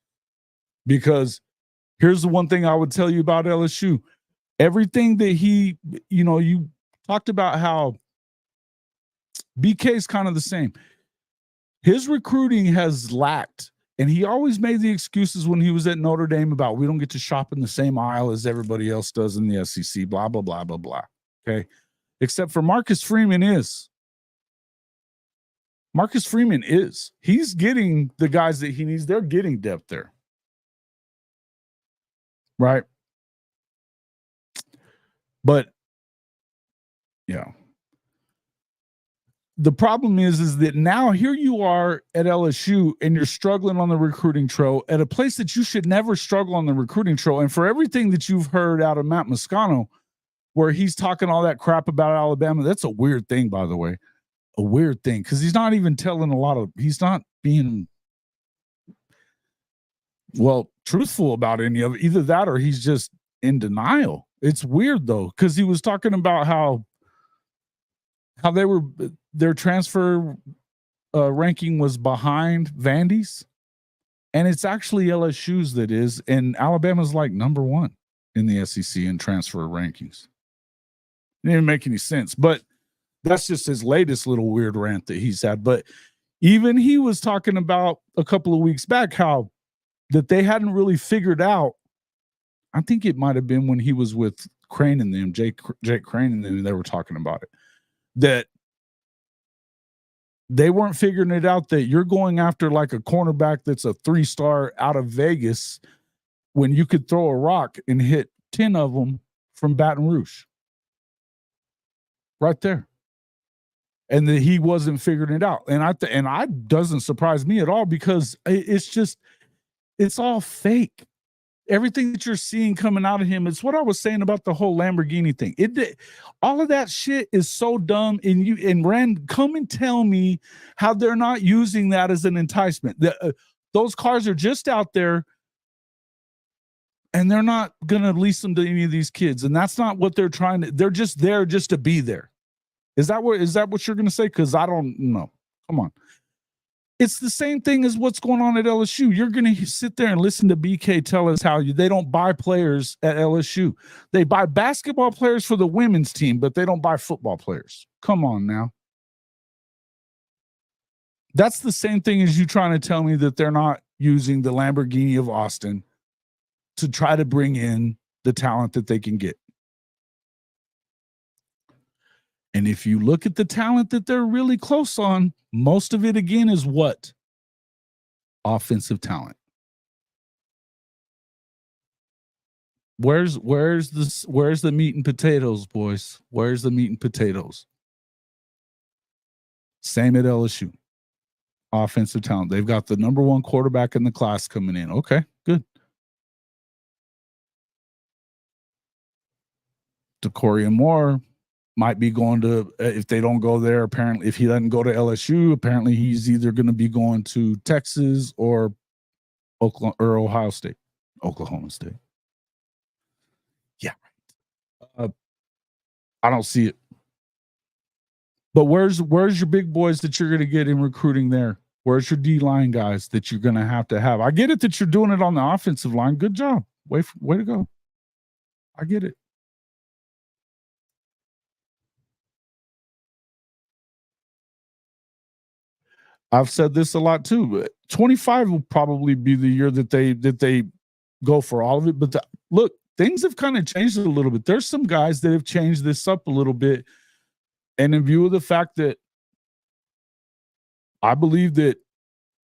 Because here's the one thing I would tell you about LSU. Everything that you talked about how BK is kind of the same. His recruiting has lacked, and he always made the excuses when he was at Notre Dame about we don't get to shop in the same aisle as everybody else does in the SEC, blah, blah, blah, blah, blah. Okay. Except for Marcus Freeman is. Marcus Freeman is. He's getting the guys that he needs. They're getting depth there. Right? But, yeah. The problem is that now here you are at LSU and you're struggling on the recruiting trail at a place that you should never struggle on the recruiting trail. And for everything that you've heard out of Matt Moscano, where he's talking all that crap about Alabama, that's a weird thing, by the way. A weird thing, because he's not even telling he's not being, truthful about any of it. Either that or he's just in denial. It's weird, though, because he was talking about how their transfer ranking was behind Vandy's, and it's actually LSU's that is, and Alabama's like number 1 in the SEC in transfer rankings. It didn't make any sense, but that's just his latest little weird rant that he's had. But even he was talking about a couple of weeks back how that they hadn't really figured out. I think it might have been when he was with Crane and them, Jake Crane and them, they were talking about it, that they weren't figuring it out that you're going after like a cornerback that's a 3-star out of Vegas when you could throw a rock and hit 10 of them from Baton Rouge. Right there. And that he wasn't figuring it out. And I doesn't surprise me at all, because it's all fake. Everything that you're seeing coming out of him, it's what I was saying about the whole Lamborghini thing. All of that shit is so dumb. And Rand, come and tell me how they're not using that as an enticement. Those cars are just out there, and they're not going to lease them to any of these kids. And that's not what they're trying to. They're just there just to be there. Is that what you're going to say? Because I don't know. Come on. It's the same thing as what's going on at LSU. You're going to sit there and listen to BK tell us how they don't buy players at LSU. They buy basketball players for the women's team, but they don't buy football players. Come on now. That's the same thing as you trying to tell me that they're not using the Lamborghini of Austin to try to bring in the talent that they can get. And if you look at the talent that they're really close on, most of it, again, is what? Offensive talent. Where's the meat and potatoes, boys? Where's the meat and potatoes? Same at LSU. Offensive talent. They've got the number 1 quarterback in the class coming in. Okay, good. Decoria Moore might be going to, if they don't go there, apparently, if he doesn't go to LSU, apparently he's either going to be going to Texas or Ohio State, Oklahoma State. Yeah. I don't see it. But where's your big boys that you're going to get in recruiting there? Where's your D-line guys that you're going to have? I get it that you're doing it on the offensive line. Good job. Way to go. I get it. I've said this a lot too, but 25 will probably be the year that they go for all of it. But look, things have kind of changed a little bit. There's some guys that have changed this up a little bit. And in view of the fact that I believe that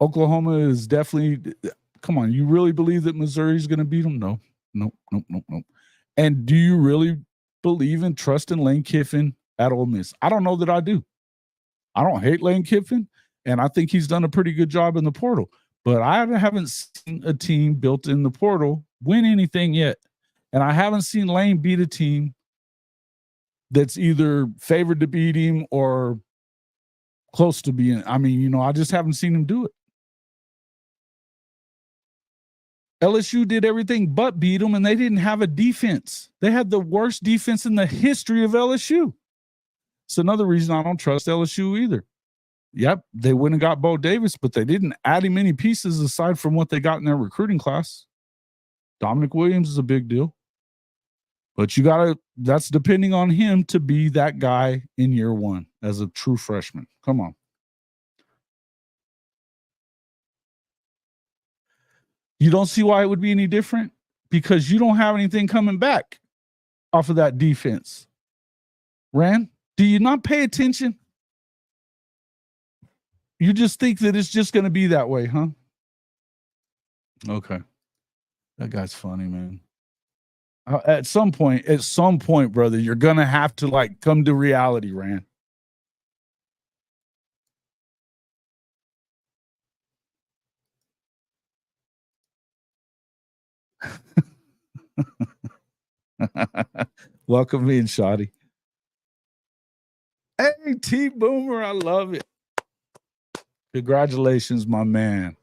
Oklahoma is definitely, come on, you really believe that Missouri is going to beat them? No. And do you really believe and trust in Lane Kiffin at Ole Miss? I don't know that I do. I don't hate Lane Kiffin, and I think he's done a pretty good job in the portal. But I haven't seen a team built in the portal win anything yet. And I haven't seen Lane beat a team that's either favored to beat him or close to being. I mean, I just haven't seen him do it. LSU did everything but beat them, and they didn't have a defense. They had the worst defense in the history of LSU. It's another reason I don't trust LSU either. Yep, they went and got Bo Davis, but they didn't add him any pieces aside from what they got in their recruiting class. Dominic Williams is a big deal. But that's depending on him to be that guy in year one as a true freshman. Come on. You don't see why it would be any different? Because you don't have anything coming back off of that defense. Rand, do you not pay attention? You just think that it's just going to be that way, huh? Okay. That guy's funny, man. At some point, brother, you're going to have to come to reality, Rand. Welcome in, Shotty. Hey, T Boomer, I love it. Congratulations, my man.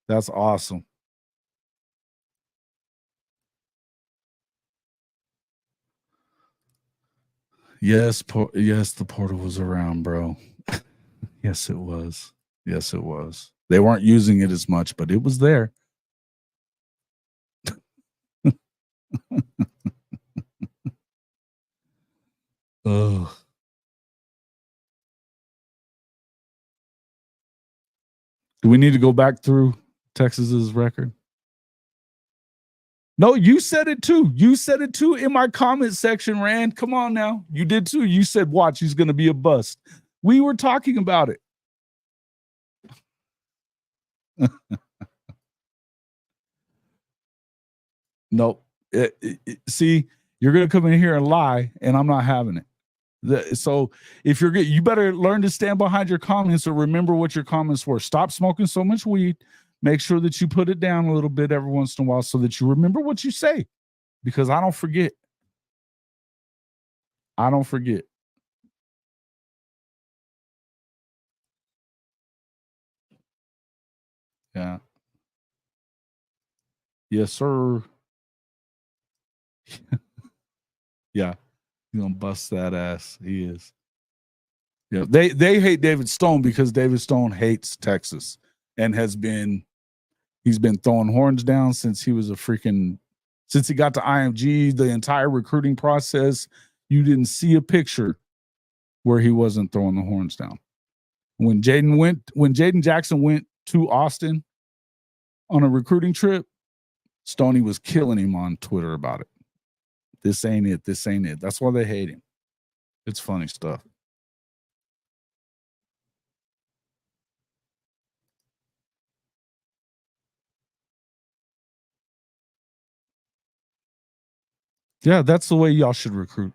That's awesome. Yes, the portal was around, bro. Yes, it was. They weren't using it as much, but it was there. Oh. Do we need to go back through Texas's record? No, you said it too. You said it too in my comment section, Rand. Come on now. You did too. You said, watch, he's going to be a bust. We were talking about it. Nope. See, you're going to come in here and lie, and I'm not having it. So if you're good, you better learn to stand behind your comments or remember what your comments were. Stop smoking so much weed. Make sure that you put it down a little bit every once in a while so that you remember what you say, because I don't forget. Yeah. Yes, sir. Yeah. He's going to bust that ass. He is. Yeah. They hate David Stone because David Stone hates Texas and he's been throwing horns down since he was since he got to IMG, the entire recruiting process. You didn't see a picture where he wasn't throwing the horns down. When Jaden Jackson went to Austin on a recruiting trip, Stoney was killing him on Twitter about it. This ain't it. That's why they hate him. It's funny stuff. Yeah, that's the way y'all should recruit.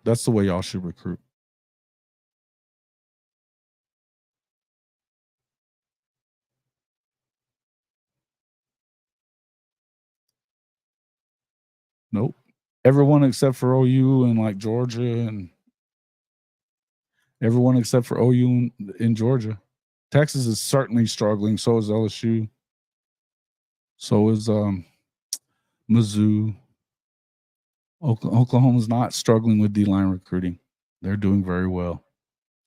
Nope. Everyone except for OU and like Georgia, and everyone except for OU in Georgia. Texas is certainly struggling. So is LSU. So is Mizzou. Oklahoma's not struggling with D-line recruiting. They're doing very well.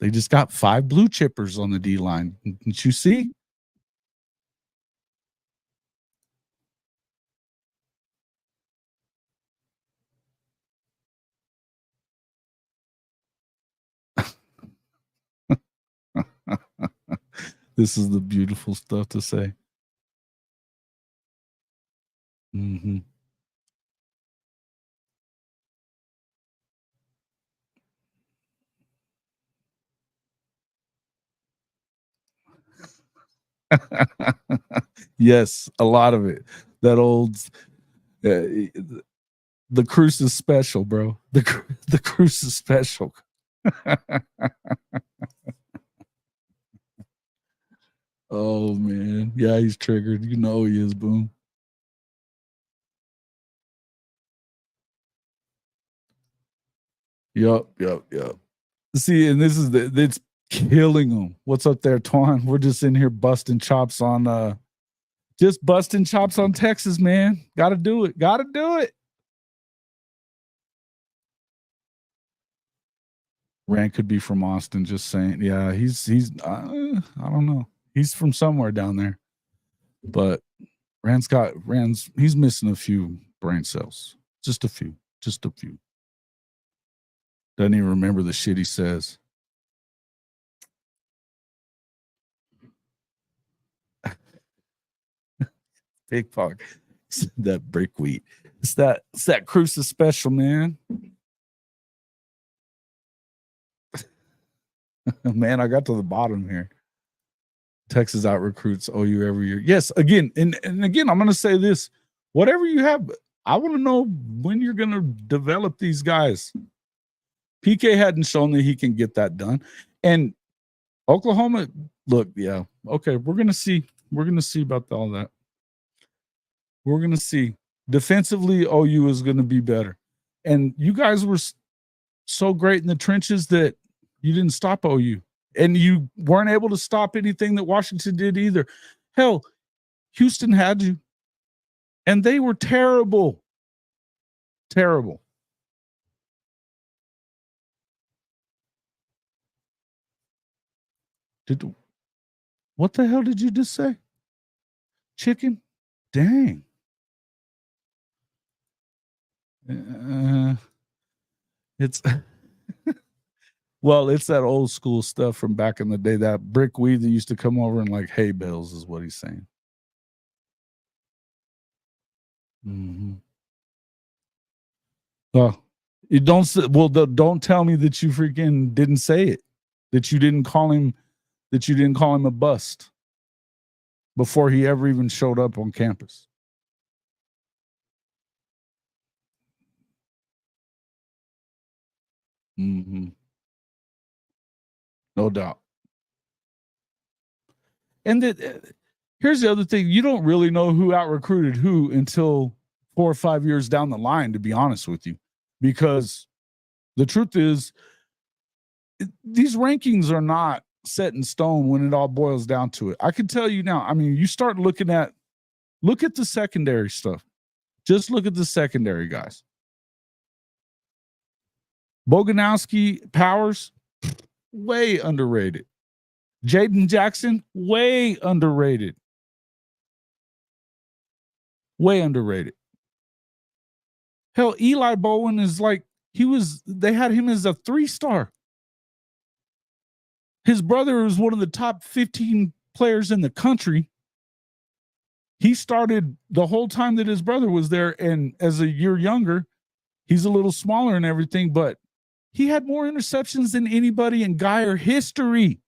They just got 5 blue chippers on the D-line. Didn't you see? This is the beautiful stuff to say. Mm-hmm. Yes, a lot of it. That old, the Cruise is special, bro. The Cruise is special. Oh man, yeah, he's triggered. You know he is. Boom. Yup. See, and this is it's killing them. What's up there, Twan? We're just in here busting chops on Texas, man. Gotta do it. Rand could be from Austin, just saying. Yeah, he's I don't know. He's from somewhere down there. But he's missing a few brain cells. Just a few. Doesn't even remember the shit he says. Big Pog. That brick wheat. It's that Crucis special, man. Man, I got to the bottom here. Texas out recruits OU every year. Yes, again, and again, I'm gonna say this. Whatever you have, I want to know when you're gonna develop these guys. PK hadn't shown that he can get that done. And Oklahoma, look, yeah, okay, we're gonna see. We're gonna see about all that. We're gonna see. Defensively, OU is gonna be better. And you guys were so great in the trenches that you didn't stop OU. And you weren't able to stop anything that Washington did either. Hell, Houston had you. And they were terrible. Terrible. What the hell did you just say? Chicken? Dang. It's well, it's that old school stuff from back in the day. That brick weed that used to come over in like hay bales is what he's saying. Mm-hmm. Well, don't tell me that you freaking didn't say it. That you didn't call him a bust before he ever even showed up on campus. Mm-hmm. No doubt. And here's the other thing. You don't really know who out-recruited who until 4 or 5 years down the line, to be honest with you. Because the truth is, these rankings are not set in stone when it all boils down to it. I can tell you now, I mean, you start look at the secondary stuff. Just look at the secondary guys. Boganowski, Powers, way underrated. Jaden Jackson, way underrated. Way underrated. Hell, Eli Bowen is like, they had him as a 3-star. His brother was one of the top 15 players in the country. He started the whole time that his brother was there, and as a year younger, he's a little smaller and everything, but he had more interceptions than anybody in Geyer history.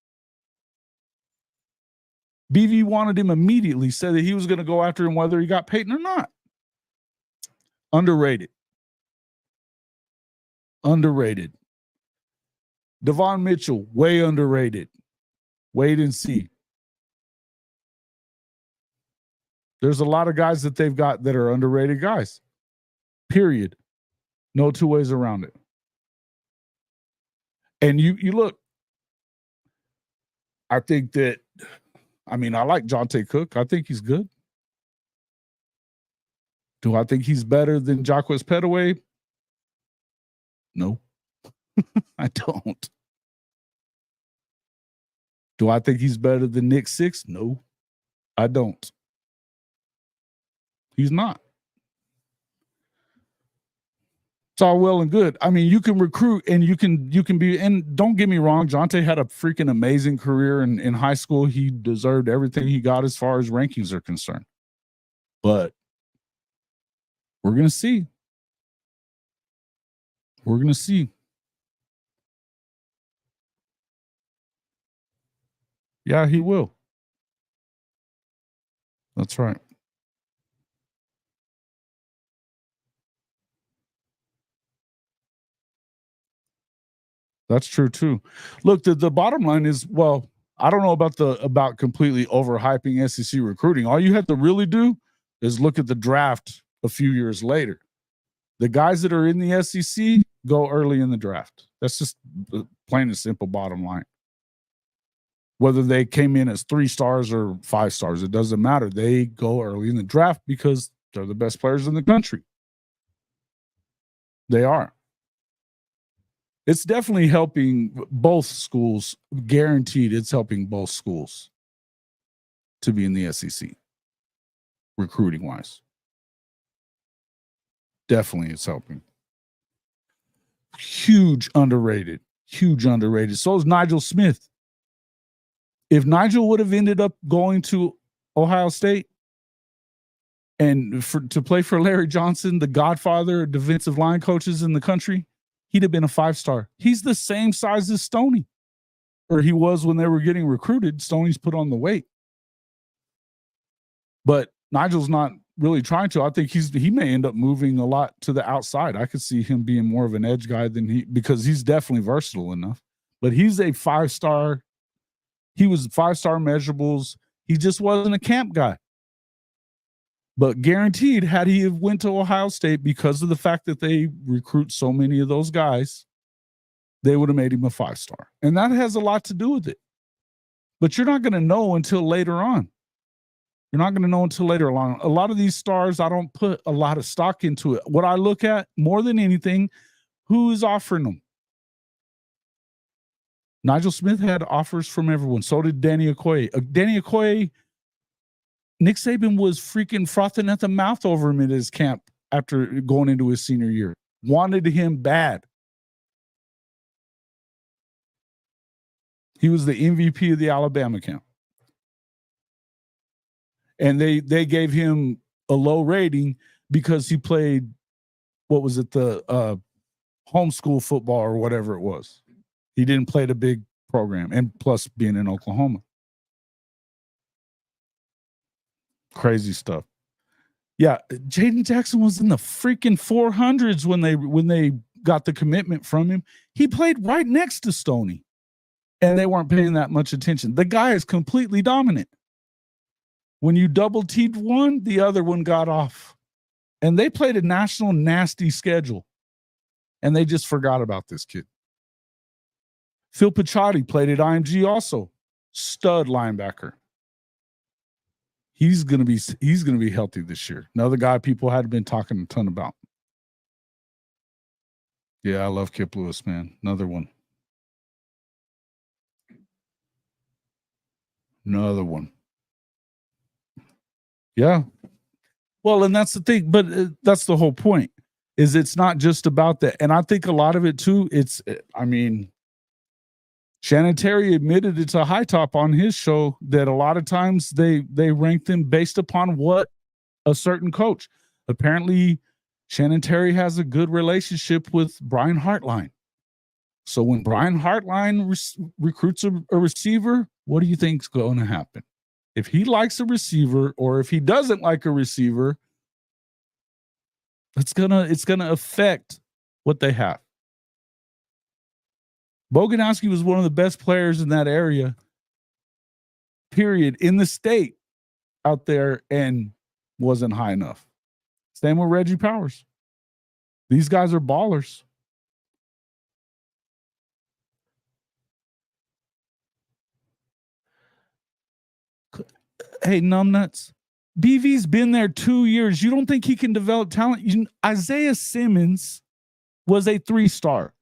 BV wanted him immediately, said that he was going to go after him whether he got Peyton or not. Underrated. Devon Mitchell, way underrated. Wait and see. There's a lot of guys that they've got that are underrated guys. Period. No two ways around it. And you look, I think that, I like Jonte Cook. I think he's good. Do I think he's better than Jacquez Petaway? No, I don't. Do I think he's better than Nick Six? No, I don't. He's not. It's all well and good. You can recruit and you can be, and don't get me wrong, Jonte had a freaking amazing career in high school. He deserved everything he got as far as rankings are concerned. But we're going to see. We're going to see. Yeah, he will. That's right. That's true too. Look, the bottom line is, well, I don't know about completely overhyping SEC recruiting. All you have to really do is look at the draft a few years later. The guys that are in the SEC go early in the draft. That's just the plain and simple bottom line. Whether they came in as 3 stars or 5 stars, it doesn't matter. They go early in the draft because they're the best players in the country. They are. It's definitely helping both schools. Guaranteed it's helping both schools to be in the SEC, recruiting-wise. Definitely it's helping. Huge underrated. So is Nigel Smith. If Nigel would have ended up going to Ohio State and to play for Larry Johnson, the godfather of defensive line coaches in the country, he'd have been a 5-star. He's the same size as Stoney. Or he was when they were getting recruited. Stoney's put on the weight. But Nigel's not really trying to. I think he may end up moving a lot to the outside. I could see him being more of an edge guy because he's definitely versatile enough. But he's a 5-star. He was 5-star measurables. He just wasn't a camp guy. But guaranteed, had he went to Ohio State, because of the fact that they recruit so many of those guys, they would have made him a 5-star. And that has a lot to do with it. But you're not going to know until later on. You're not going to know until later on. A lot of these stars, I don't put a lot of stock into it. What I look at more than anything, who is offering them? Nigel Smith had offers from everyone. So did Danny Okoye. Danny Okoye, Nick Saban was freaking frothing at the mouth over him at his camp after going into his senior year. Wanted him bad. He was the MVP of the Alabama camp. And they gave him a low rating because he played, what was it, the homeschool football or whatever it was. He didn't play the big program, and plus being in Oklahoma. Crazy stuff. Yeah, Jaden Jackson was in the freaking 400s when they got the commitment from him. He played right next to Stoney, and they weren't paying that much attention. The guy is completely dominant. When you double-teamed one, the other one got off. And they played a national nasty schedule, and they just forgot about this kid. Phil Picciotti played at IMG also. Stud linebacker. He's gonna be healthy this year. Another guy people had been talking a ton about. Yeah, I love Kip Lewis, man. Another one. Yeah. Well, and that's the thing, but that's the whole point. Is it's not just about that. And I think a lot of it too, Shannon Terry admitted it's a high top on his show that a lot of times they rank them based upon what a certain coach. Apparently, Shannon Terry has a good relationship with Brian Hartline. So when Brian Hartline recruits a receiver, what do you think's going to happen? If he likes a receiver or if he doesn't like a receiver, it's gonna affect what they have. Boganowski was one of the best players in that area, period, in the state out there, and wasn't high enough. Same with Reggie Powers. These guys are ballers. Hey, numbnuts. BV's been there 2 years. You don't think he can develop talent? Isaiah Simmons was a 3-star.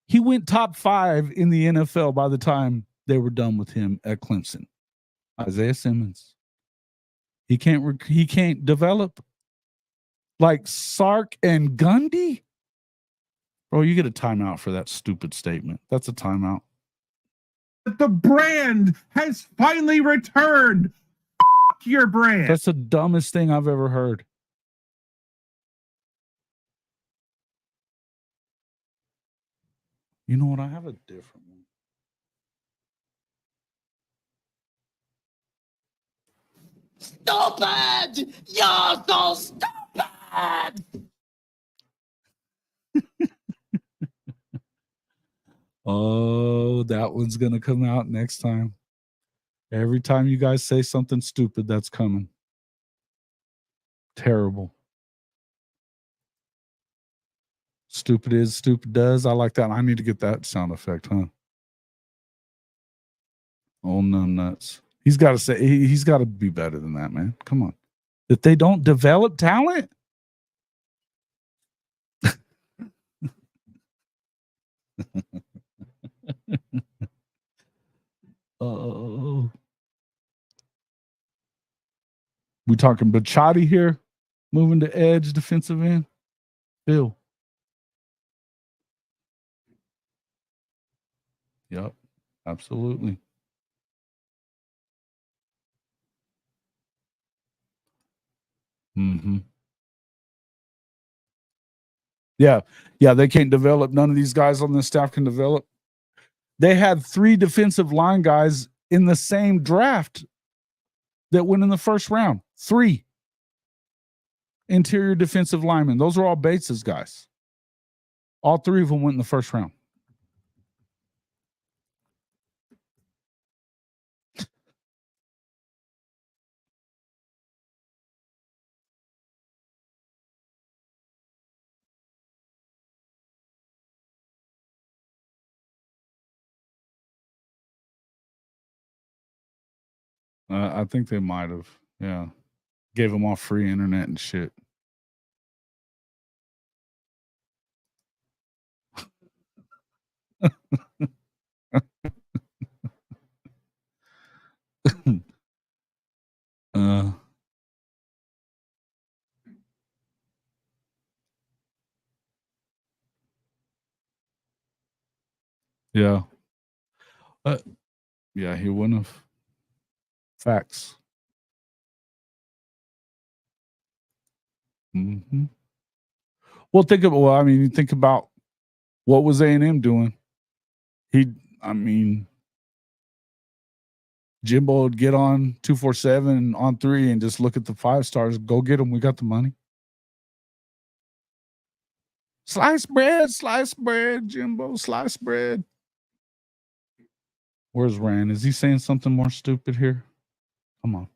He went top 5 in the NFL by the time they were done with him at Clemson. Isaiah Simmons. He can't develop like Sark and Gundy. Bro, you get a timeout for that stupid statement. That's a timeout. The brand has finally returned. Your brand. That's the dumbest thing I've ever heard. You know what? I have a different one. Stupid! You're so stupid! Oh, that one's going to come out next time. Every time you guys say something stupid, that's coming. Terrible. Stupid is, stupid does. I like that. I need to get that sound effect, huh? Oh, numbnuts. He's got to say, he's got to be better than that, man. Come on. That they don't develop talent? Oh. We talking Bachotti here, moving to edge, defensive end. Bill. Yep, absolutely. Mm-hmm. Yeah, they can't develop. None of these guys on the staff can develop. They had 3 defensive line guys in the same draft that went in the first round. 3 interior defensive linemen. Those are all Bates's guys. All 3 of them went in the first round. I think they might have. Yeah. Gave them all free internet and shit. Yeah. Yeah, he wouldn't have. Facts. Mm-hmm. Well, you think about what was A&M doing. Jimbo would get on 247 on 3 and just look at the 5 stars. Go get them. We got the money. Slice bread, Jimbo, slice bread. Where's Rand? Is he saying something more stupid here? Come on.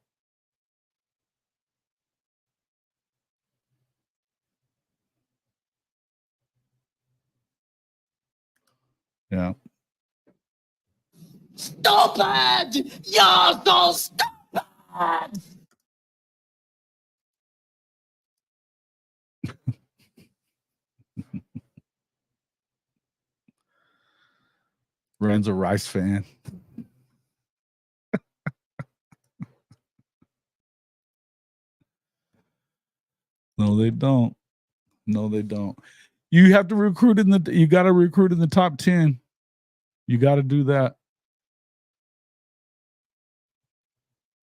Yeah. Stupid! You're so stupid! Rand's a Rice fan. No, they don't. You have to recruit you got to recruit in the top 10. You got to do that.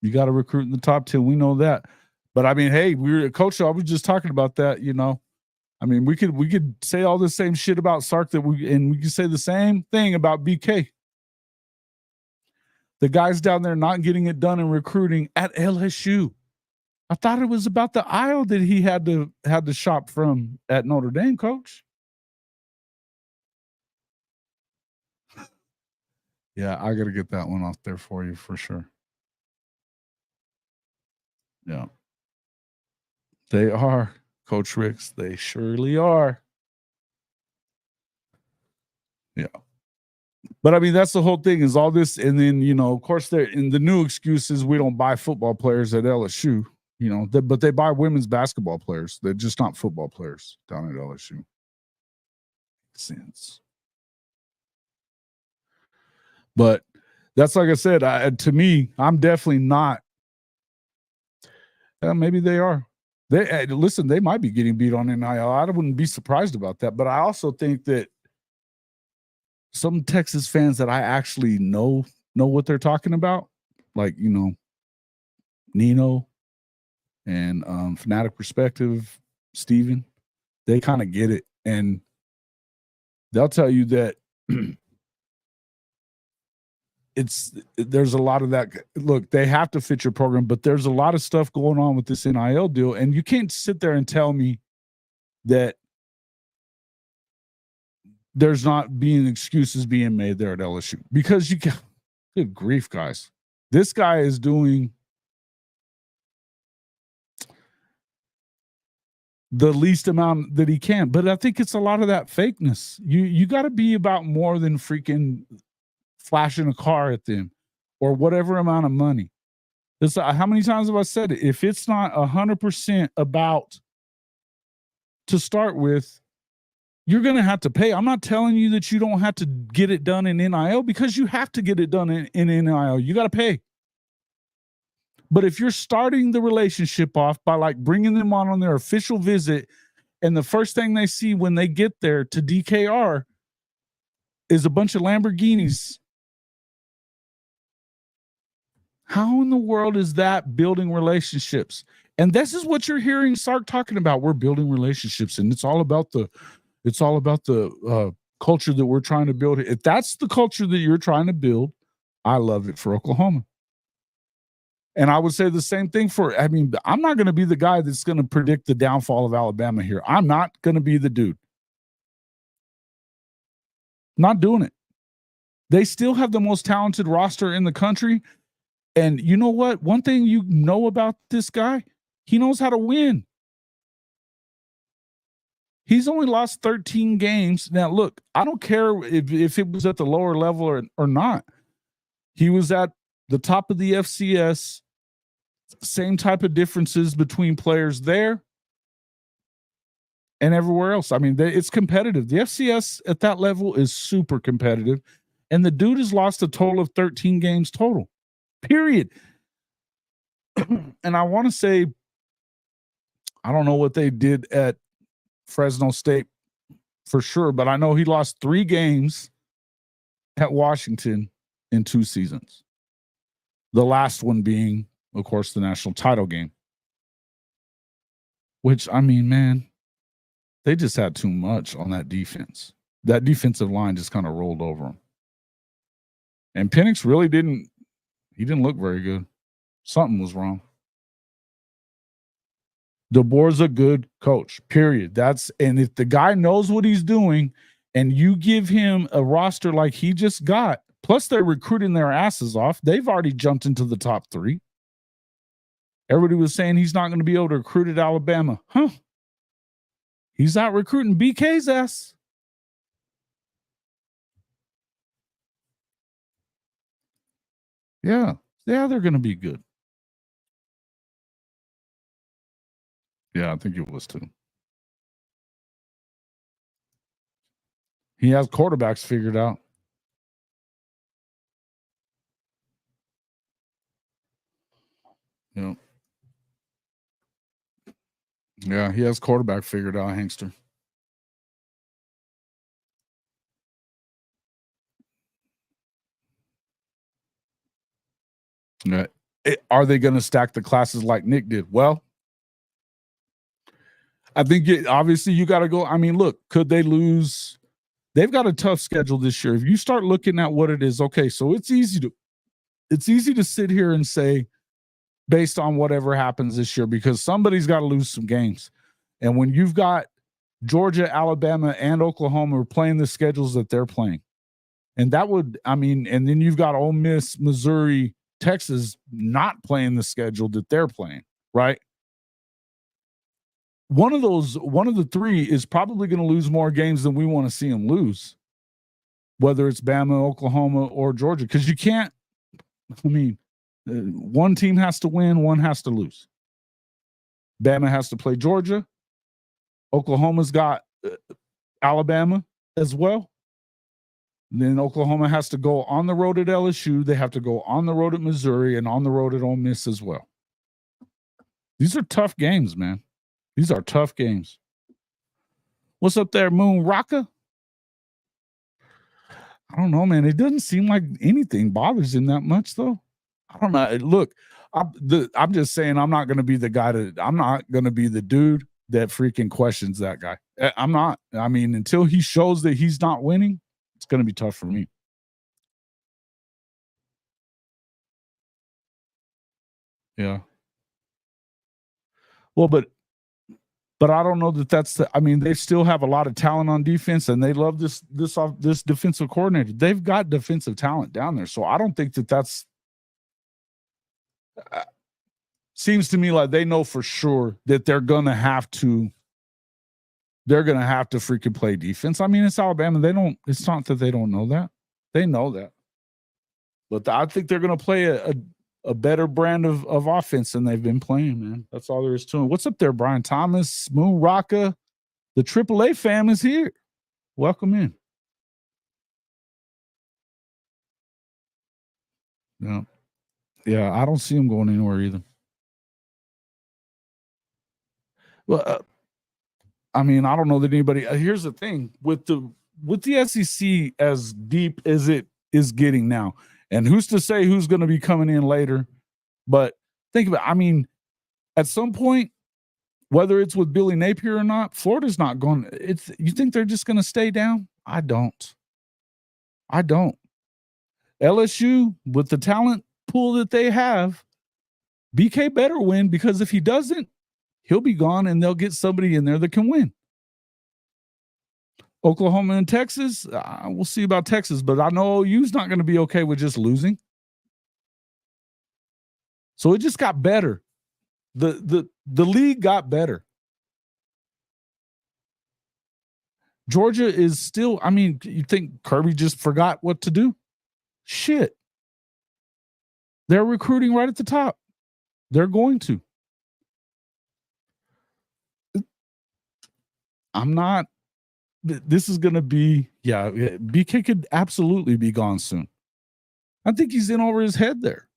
You got to recruit in the top 10. We know that. But I mean, hey, Coach, I was just talking about that, I mean, we could say all the same shit about Sark and we could say the same thing about BK. The guys down there not getting it done in recruiting at LSU. I thought it was about the aisle that he had to shop from at Notre Dame, Coach. Yeah, I got to get that one off there for you for sure. Yeah. They are. Coach Ricks. They surely are. Yeah. But I mean, that's the whole thing is all this. And then, you know, of course, they're in the new excuses. We don't buy football players at LSU, you know, but they buy women's basketball players. They're just not football players down at LSU. Makes sense. But that's like I said, to me, I'm definitely not. Maybe they are. Listen, they might be getting beat on NIL. I wouldn't be surprised about that. But I also think that some Texas fans that I actually know what they're talking about, like, you know, Nino and Fanatic Perspective, Steven, they kind of get it. And they'll tell you that there's a lot of that. Look, they have to fit your program, but there's a lot of stuff going on with this NIL deal. And you can't sit there and tell me that there's not being excuses being made there at LSU, because you can. Good grief, guys. This guy is doing the least amount that he can. But I think it's a lot of that fakeness. You got to be about more than freaking flashing a car at them or whatever amount of money. It's, how many times have I said it? If it's not 100% about to start with, you're going to have to pay. I'm not telling you that you don't have to get it done in NIL, because you have to get it done in NIL. You got to pay. But if you're starting the relationship off by like bringing them on their official visit, and the first thing they see when they get there to DKR is a bunch of Lamborghinis, how in the world is that building relationships? And this is what you're hearing Sark talking about. We're building relationships, and it's all about the culture that we're trying to build. If that's the culture that you're trying to build, I love it for Oklahoma. And I would say the same thing I'm not going to be the guy that's going to predict the downfall of Alabama here. I'm not going to be the dude. Not doing it. They still have the most talented roster in the country. And you know what? One thing you know about this guy, he knows how to win. He's only lost 13 games. Now, look, I don't care if it was at the lower level or not. He was at the top of the FCS. Same type of differences between players there and everywhere else. I mean, it's competitive. The FCS at that level is super competitive. And the dude has lost a total of 13 games total. Period. And I want to say, I don't know what they did at Fresno State for sure, but I know he lost 3 games at Washington in 2 seasons. The last one being, of course, the national title game. Which, I mean, man, they just had too much on that defense. That defensive line just kind of rolled over them. And Penix really didn't look very good. Something was wrong. DeBoer's a good coach, period. And if the guy knows what he's doing and you give him a roster like he just got, plus they're recruiting their asses off, they've already jumped into the top 3. Everybody was saying he's not going to be able to recruit at Alabama. Huh? He's out recruiting BK's ass. Yeah, they're going to be good. Yeah, I think it was too. He has quarterbacks figured out. Yeah. Yeah, he has quarterback figured out, Hankster. Yeah. Are they going to stack the classes like Nick did? Well, I think obviously you got to go. I mean, look, could they lose? They've got a tough schedule this year. If you start looking at what it is, okay, so it's easy to sit here and say, based on whatever happens this year, because somebody's got to lose some games. And when you've got Georgia, Alabama, and Oklahoma playing the schedules that they're playing, and that would, I mean, and then you've got Ole Miss, Missouri, Texas not playing the schedule that they're playing, right? one of the three is probably going to lose more games than we want to see them lose, whether it's Bama, Oklahoma, or Georgia. Because you can't, I mean, one team has to win, one has to lose. Bama has to play Georgia. Oklahoma's got Alabama as well. Then Oklahoma has to go on the road at LSU. They have to go on the road at Missouri and on the road at Ole Miss as well. These are tough games, man. These are tough games. What's up there, Moon Rocka? I don't know, man. It doesn't seem like anything bothers him that much, though. I don't know. Look, I'm just saying I'm not going to be the guy I'm not going to be the dude that freaking questions that guy. I'm not. I mean, until he shows that he's not winning, it's going to be tough for me. Yeah. Well, but I don't know that that's I mean, they still have a lot of talent on defense, and they love this defensive coordinator. They've got defensive talent down there, so I don't think that that's. Seems to me like they know for sure that they're gonna have to freaking play defense. I mean, it's Alabama. It's not that they don't know that. They know that. But I think they're gonna play a better brand of offense than they've been playing, man. That's all there is to it. What's up there, Brian Thomas, Moon Rocka? The AAA fam is here. Welcome in. Yeah, I don't see them going anywhere either. Well, I mean, I don't know that anybody. Here's the thing with the SEC as deep as it is getting now, and who's to say who's going to be coming in later? But think about it. I mean, at some point, whether it's with Billy Napier or not, Florida's not going. You think they're just going to stay down? I don't. LSU with the talent pool that they have, BK better win, because if he doesn't, he'll be gone and they'll get somebody in there that can win. Oklahoma and Texas, we'll see about Texas, but I know OU's not going to be okay with just losing. So it just got better. The league got better. Georgia is still, I mean, you think Kirby just forgot what to do? Shit. They're recruiting right at the top. They're going to. I'm not. This is going to be, yeah, BK could absolutely be gone soon. I think he's in over his head there.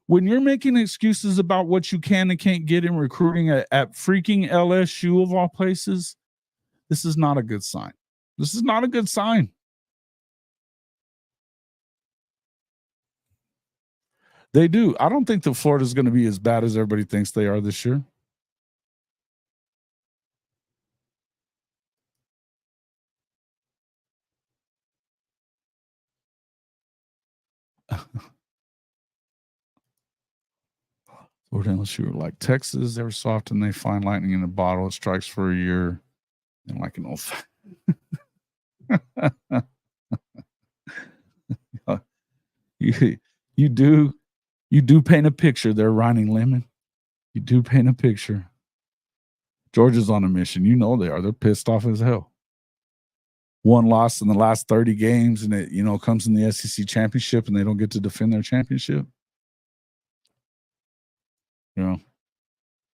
When you're making excuses about what you can and can't get in recruiting at freaking LSU of all places, this is not a good sign. This is not a good sign. They do. I don't think that Florida's going to be as bad as everybody thinks they are this year. Florida, unless you were like Texas, every so often they find lightning in a bottle. It strikes for a year, and like an old. You do paint a picture there, Ronnie Lemon. You do paint a picture. Georgia's on a mission. You know they are. They're pissed off as hell. One loss in the last 30 games, and it comes in the SEC championship, and they don't get to defend their championship.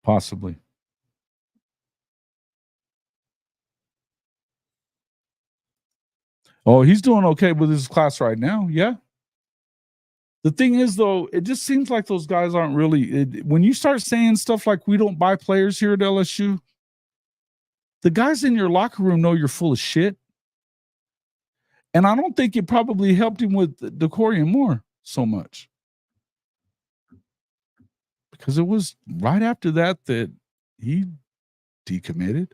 Possibly. Oh, he's doing okay with his class right now. Yeah. The thing is, though, it just seems like those guys aren't really. When you start saying stuff like we don't buy players here at LSU, the guys in your locker room know you're full of shit. And I don't think it probably helped him with DeCorian Moore so much. Because it was right after that he decommitted.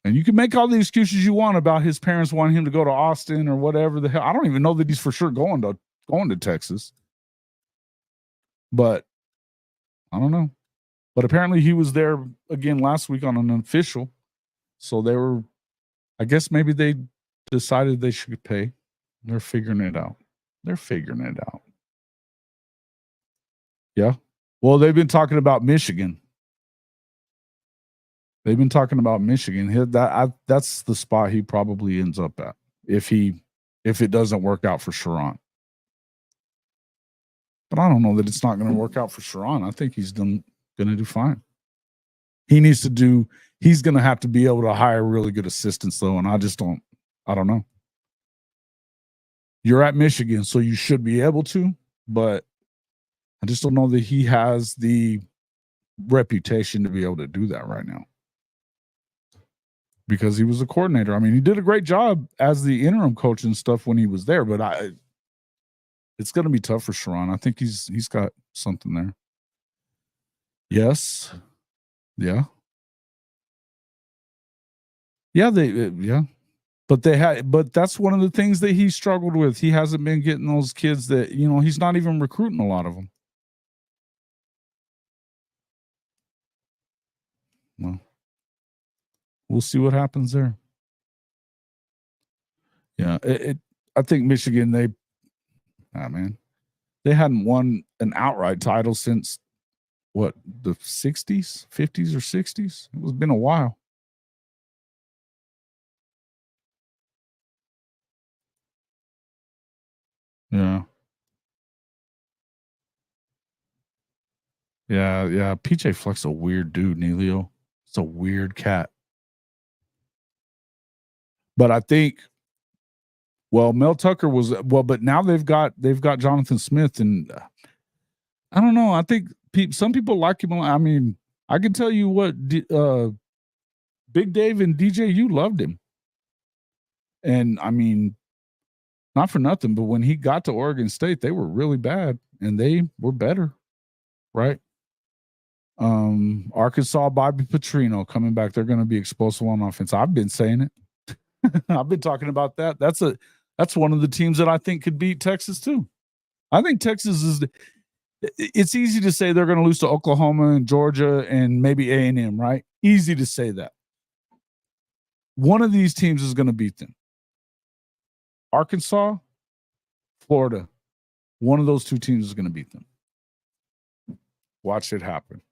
And you can make all the excuses you want about his parents wanting him to go to Austin or whatever the hell. I don't even know that he's for sure going to Texas. But I don't know. But apparently he was there again last week on an official. So they were, I guess maybe they decided they should pay. They're figuring it out. Yeah. Well, they've been talking about Michigan. They've been talking about Michigan. That's the spot he probably ends up at if it doesn't work out for Sharon. But I don't know that it's not going to work out for Sharon. I think he's going to do fine. He's going to have to be able to hire really good assistants though, and I don't know. You're at Michigan, so you should be able to, but I just don't know that he has the reputation to be able to do that right now. Because he was a coordinator. I mean, he did a great job as the interim coach and stuff when he was there, but it's going to be tough for Sharon. I think he's got something there. Yes. Yeah. Yeah, But that's one of the things that he struggled with. He hasn't been getting those kids that, he's not even recruiting a lot of them. Well, we'll see what happens there. Yeah, I think Michigan, they hadn't won an outright title since what, the 60s, 50s or 60s? It's been a while. Yeah. Yeah. PJ Fleck's a weird dude, Neilio. It's a weird cat. But I think, Mel Tucker was but now they've got Jonathan Smith, and I don't know. I think some people like him. I mean, I can tell you what, Big Dave and DJU loved him, and I mean, not for nothing, but when he got to Oregon State, they were really bad, and they were better, right? Arkansas, Bobby Petrino coming back. They're going to be explosive on offense. I've been saying it. I've been talking about that. That's one of the teams that I think could beat Texas too. I think Texas it's easy to say they're going to lose to Oklahoma and Georgia and maybe A&M, right? Easy to say that. One of these teams is going to beat them. Arkansas, Florida. One of those two teams is going to beat them. Watch it happen.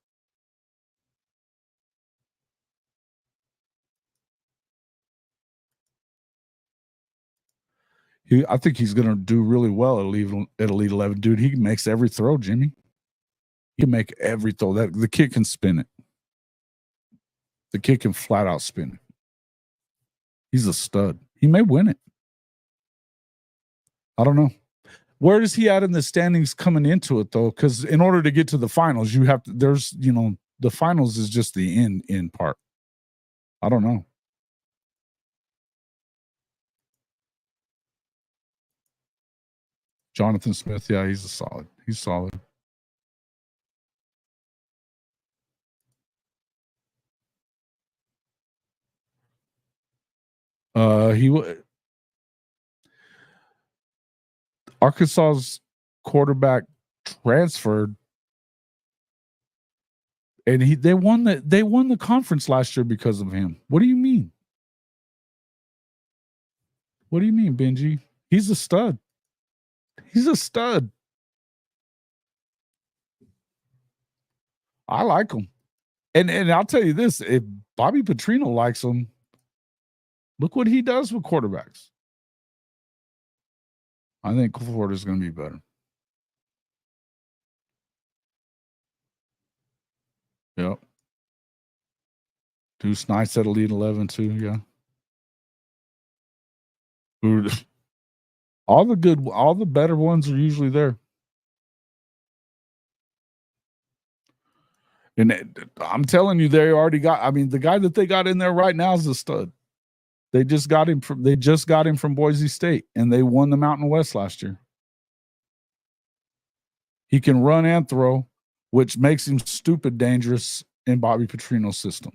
I think he's going to do really well at Elite 11. Dude, he makes every throw, Jimmy. He can make every throw. The kid can spin it. The kid can flat out spin it. He's a stud. He may win it. I don't know. Where is he at in the standings coming into it, though? Because in order to get to the finals, you have to, the finals is just the end part. I don't know. Jonathan Smith, yeah, he's solid. Arkansas's quarterback transferred, and they won the conference last year because of him. What do you mean? What do you mean, Benji? He's a stud. I like him. And I'll tell you this, if Bobby Petrino likes him, look what he does with quarterbacks. I think Florida's going to be better. Yep. Deuce Nice at Elite 11 too, yeah. All the better ones are usually there. And I'm telling you, they already got, the guy that they got in there right now is a stud. They just got him from Boise State, and they won the Mountain West last year. He can run and throw, which makes him stupid dangerous in Bobby Petrino's system.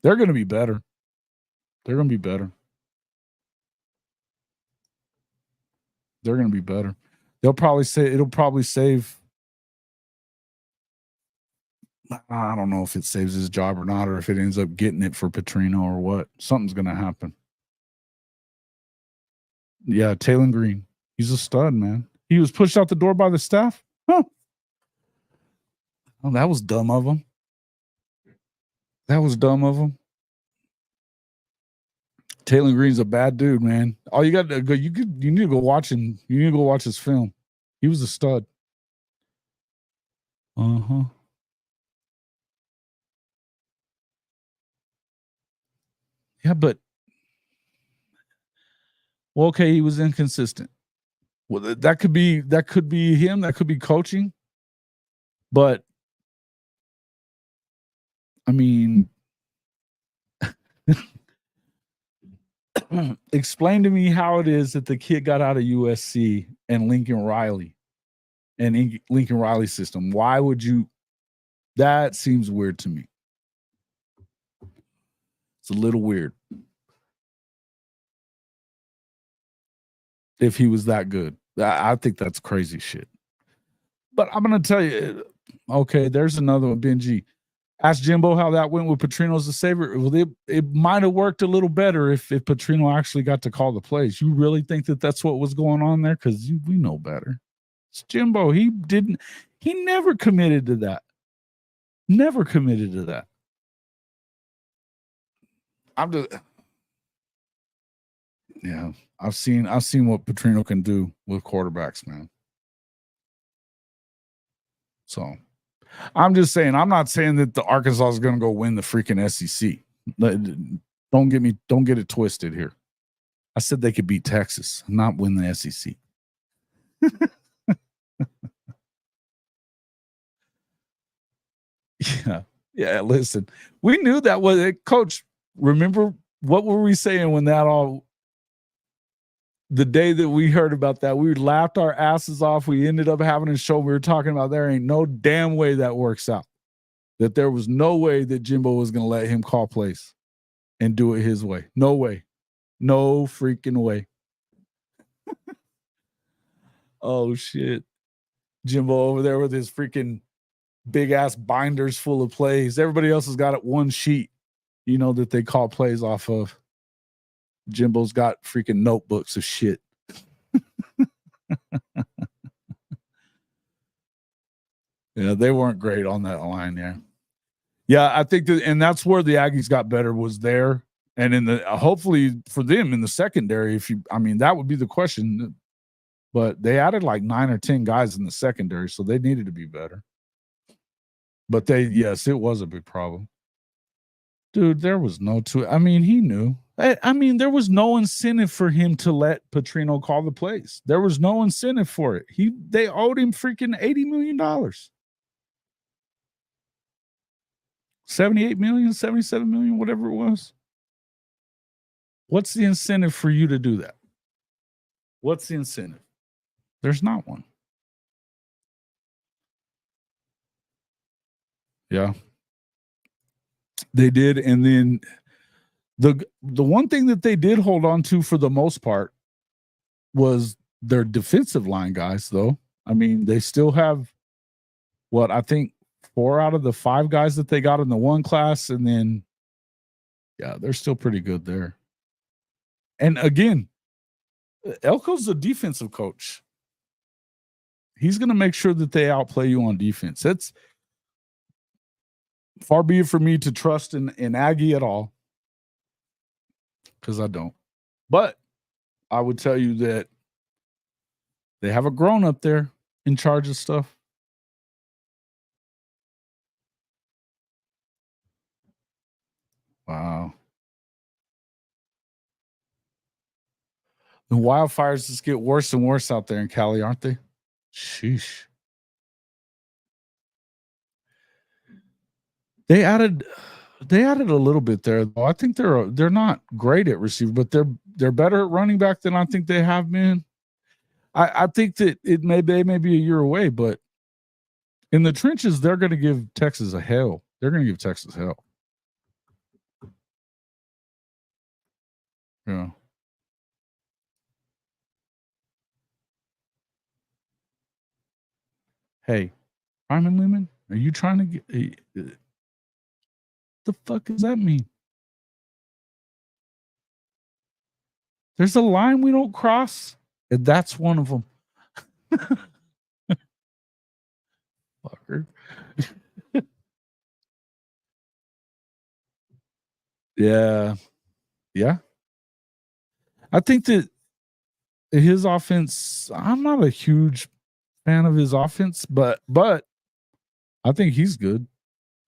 They're going to be better. They'll probably say it'll probably save. I don't know if it saves his job or not, or if it ends up getting it for Petrino or what. Something's going to happen. Yeah, Taylor Green. He's a stud, man. He was pushed out the door by the staff. Huh. Oh, that was dumb of him. That was dumb of him. Taylor Green's a bad dude, man. All you got to go, you need to go watch him. You need to go watch his film. He was a stud. Uh-huh. Yeah, but well, okay, he was inconsistent. Well, that could be him, that could be coaching. But I mean, explain to me how it is that the kid got out of USC and Lincoln Riley's system. Why would you? That seems weird to me. It's a little weird. If he was that good, I think that's crazy shit. But I'm going to tell you, okay, there's another one, Benji. Ask Jimbo how that went with Petrino as the savior. Well, it might have worked a little better if Petrino actually got to call the plays. You really think that that's what was going on there? Because we know better. It's Jimbo. He never committed to that. Never committed to that. Yeah, I've seen what Petrino can do with quarterbacks, man. So I'm just saying, I'm not saying that the Arkansas is going to go win the freaking SEC. Don't get it twisted here. I said they could beat Texas, not win the SEC. Yeah. Listen, we knew that was it, Coach. Remember what were we saying when that all? The day that we heard about that, we laughed our asses off. We ended up having a show. We were talking about there ain't no damn way that works out. That there was no way that Jimbo was going to let him call plays and do it his way. No way. No freaking way. Oh, shit. Jimbo over there with his freaking big-ass binders full of plays. Everybody else has got it one sheet, that they call plays off of. Jimbo's got freaking notebooks of shit. Yeah, they weren't great on that line. Yeah. I think that, and that's where the Aggies got better was there. And in the, hopefully for them in the secondary, that would be the question, but they added like 9 or 10 guys in the secondary. So they needed to be better, but yes, it was a big problem. Dude, there was no he knew. There was no incentive for him to let Petrino call the plays. There was no incentive for it. They owed him freaking $80 million. 78 million, 77 million, whatever it was. What's the incentive for you to do that? What's the incentive? There's not one. Yeah. They did, and then the one thing that they did hold on to for the most part was their defensive line guys, though. They still have I think 4 out of the 5 guys that they got in the one class, and then they're still pretty good there. And again, Elko's a defensive coach. He's going to make sure that they outplay you on defense. That's far be it for me to trust in Aggie at all, because I don't. But I would tell you that they have a grown up there in charge of stuff. Wow. The wildfires just get worse and worse out there in Cali, aren't they? Sheesh. They added a little bit there, though. I think they're not great at receiver, but they're better at running back than I think they have been. I think that they may be a year away, but in the trenches, they're going to give Texas a hell. They're going to give Texas hell. Yeah. Hey, Hyman Lehman, are you trying to get the fuck does that mean? There's a line we don't cross, and that's one of them. Fucker. Yeah. I think that his offense, I'm not a huge fan of his offense, but I think he's good.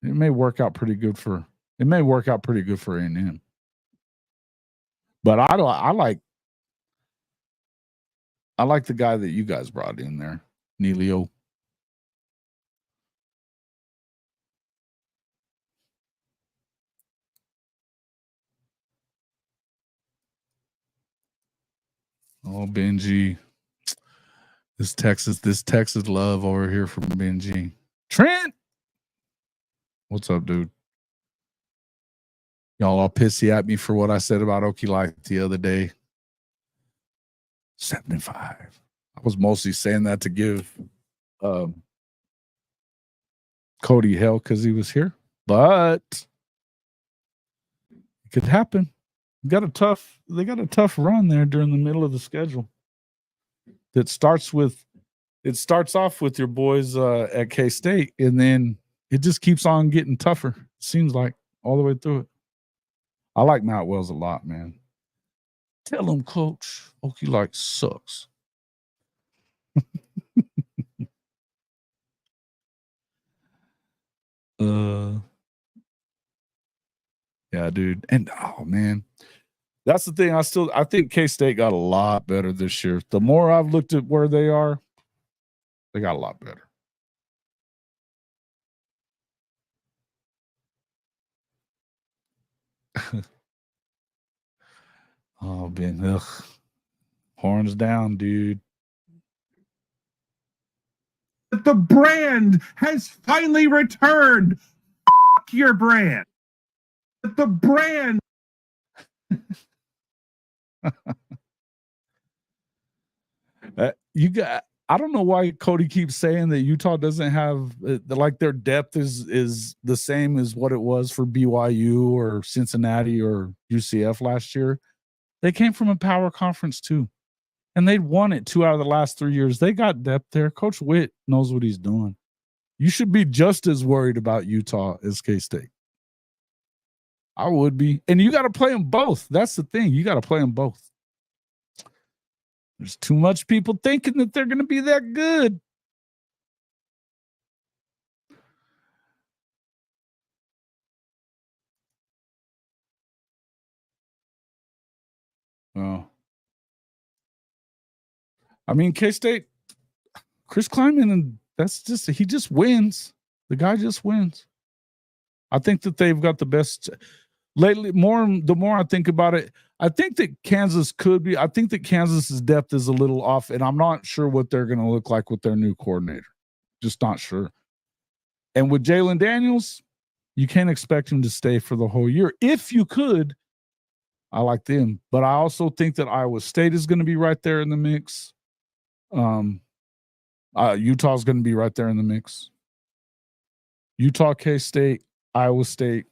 It may work out pretty good for A&M. But I like the guy that you guys brought in there, Neilio. Oh, Benji. This Texas love over here from Benji. Trent. What's up, dude? Y'all all pissy at me for what I said about Okie Light the other day. 75. I was mostly saying that to give Cody hell because he was here, but it could happen. They got a tough run there during the middle of the schedule. It starts off with your boys at K-State, and then it just keeps on getting tougher. Seems like all the way through it. I like Matt Wells a lot, man. Tell him, Coach, Okie Light sucks. Yeah, dude. And oh man, that's the thing. I think K-State got a lot better this year. The more I've looked at where they are, they got a lot better. Oh, Ben, ugh. Horns down, dude. The brand has finally returned. F your brand. The brand. I don't know why Cody keeps saying that Utah doesn't have like their depth is the same as what it was for BYU or Cincinnati or UCF last year. They came from a power conference too, and they'd won it 2 out of the last 3 years. They got depth there. Coach Witt knows what he's doing. You should be just as worried about Utah as K-State. I would be, and you got to play them both. That's the thing. You got to play them both. There's too much people thinking that they're going to be that good. Oh. I mean, K-State, Chris Klieman, and he just wins. The guy just wins. I think that they've got the best lately. The more I think about it, I think that Kansas could be. I think that Kansas's depth is a little off, and I'm not sure what they're going to look like with their new coordinator. Just not sure. And with Jalen Daniels, you can't expect him to stay for the whole year. If you could, I like them. But I also think that Iowa State is going to be right there in the mix. Utah's going to be right there in the mix. Utah, K-State, Iowa State.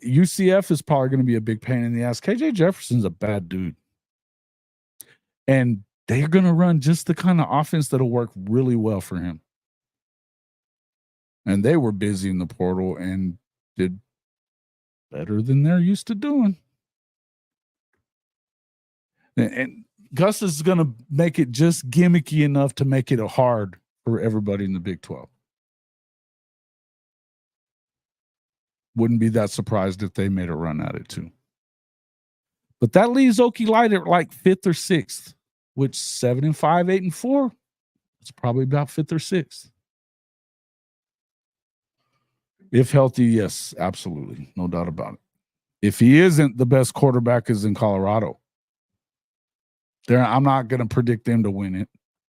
UCF is probably going to be a big pain in the ass. KJ Jefferson's a bad dude. And they're going to run just the kind of offense that'll work really well for him. And they were busy in the portal and did better than they're used to doing. And Gus is going to make it just gimmicky enough to make it hard for everybody in the Big 12. Wouldn't be that surprised if they made a run at it too. But that leaves Okie Light at like 5th or 6th, which 7-5, 8-4, it's probably about 5th or 6th. If healthy, yes, absolutely. No doubt about it. If he isn't, the best quarterback is in Colorado. I'm not going to predict them to win it,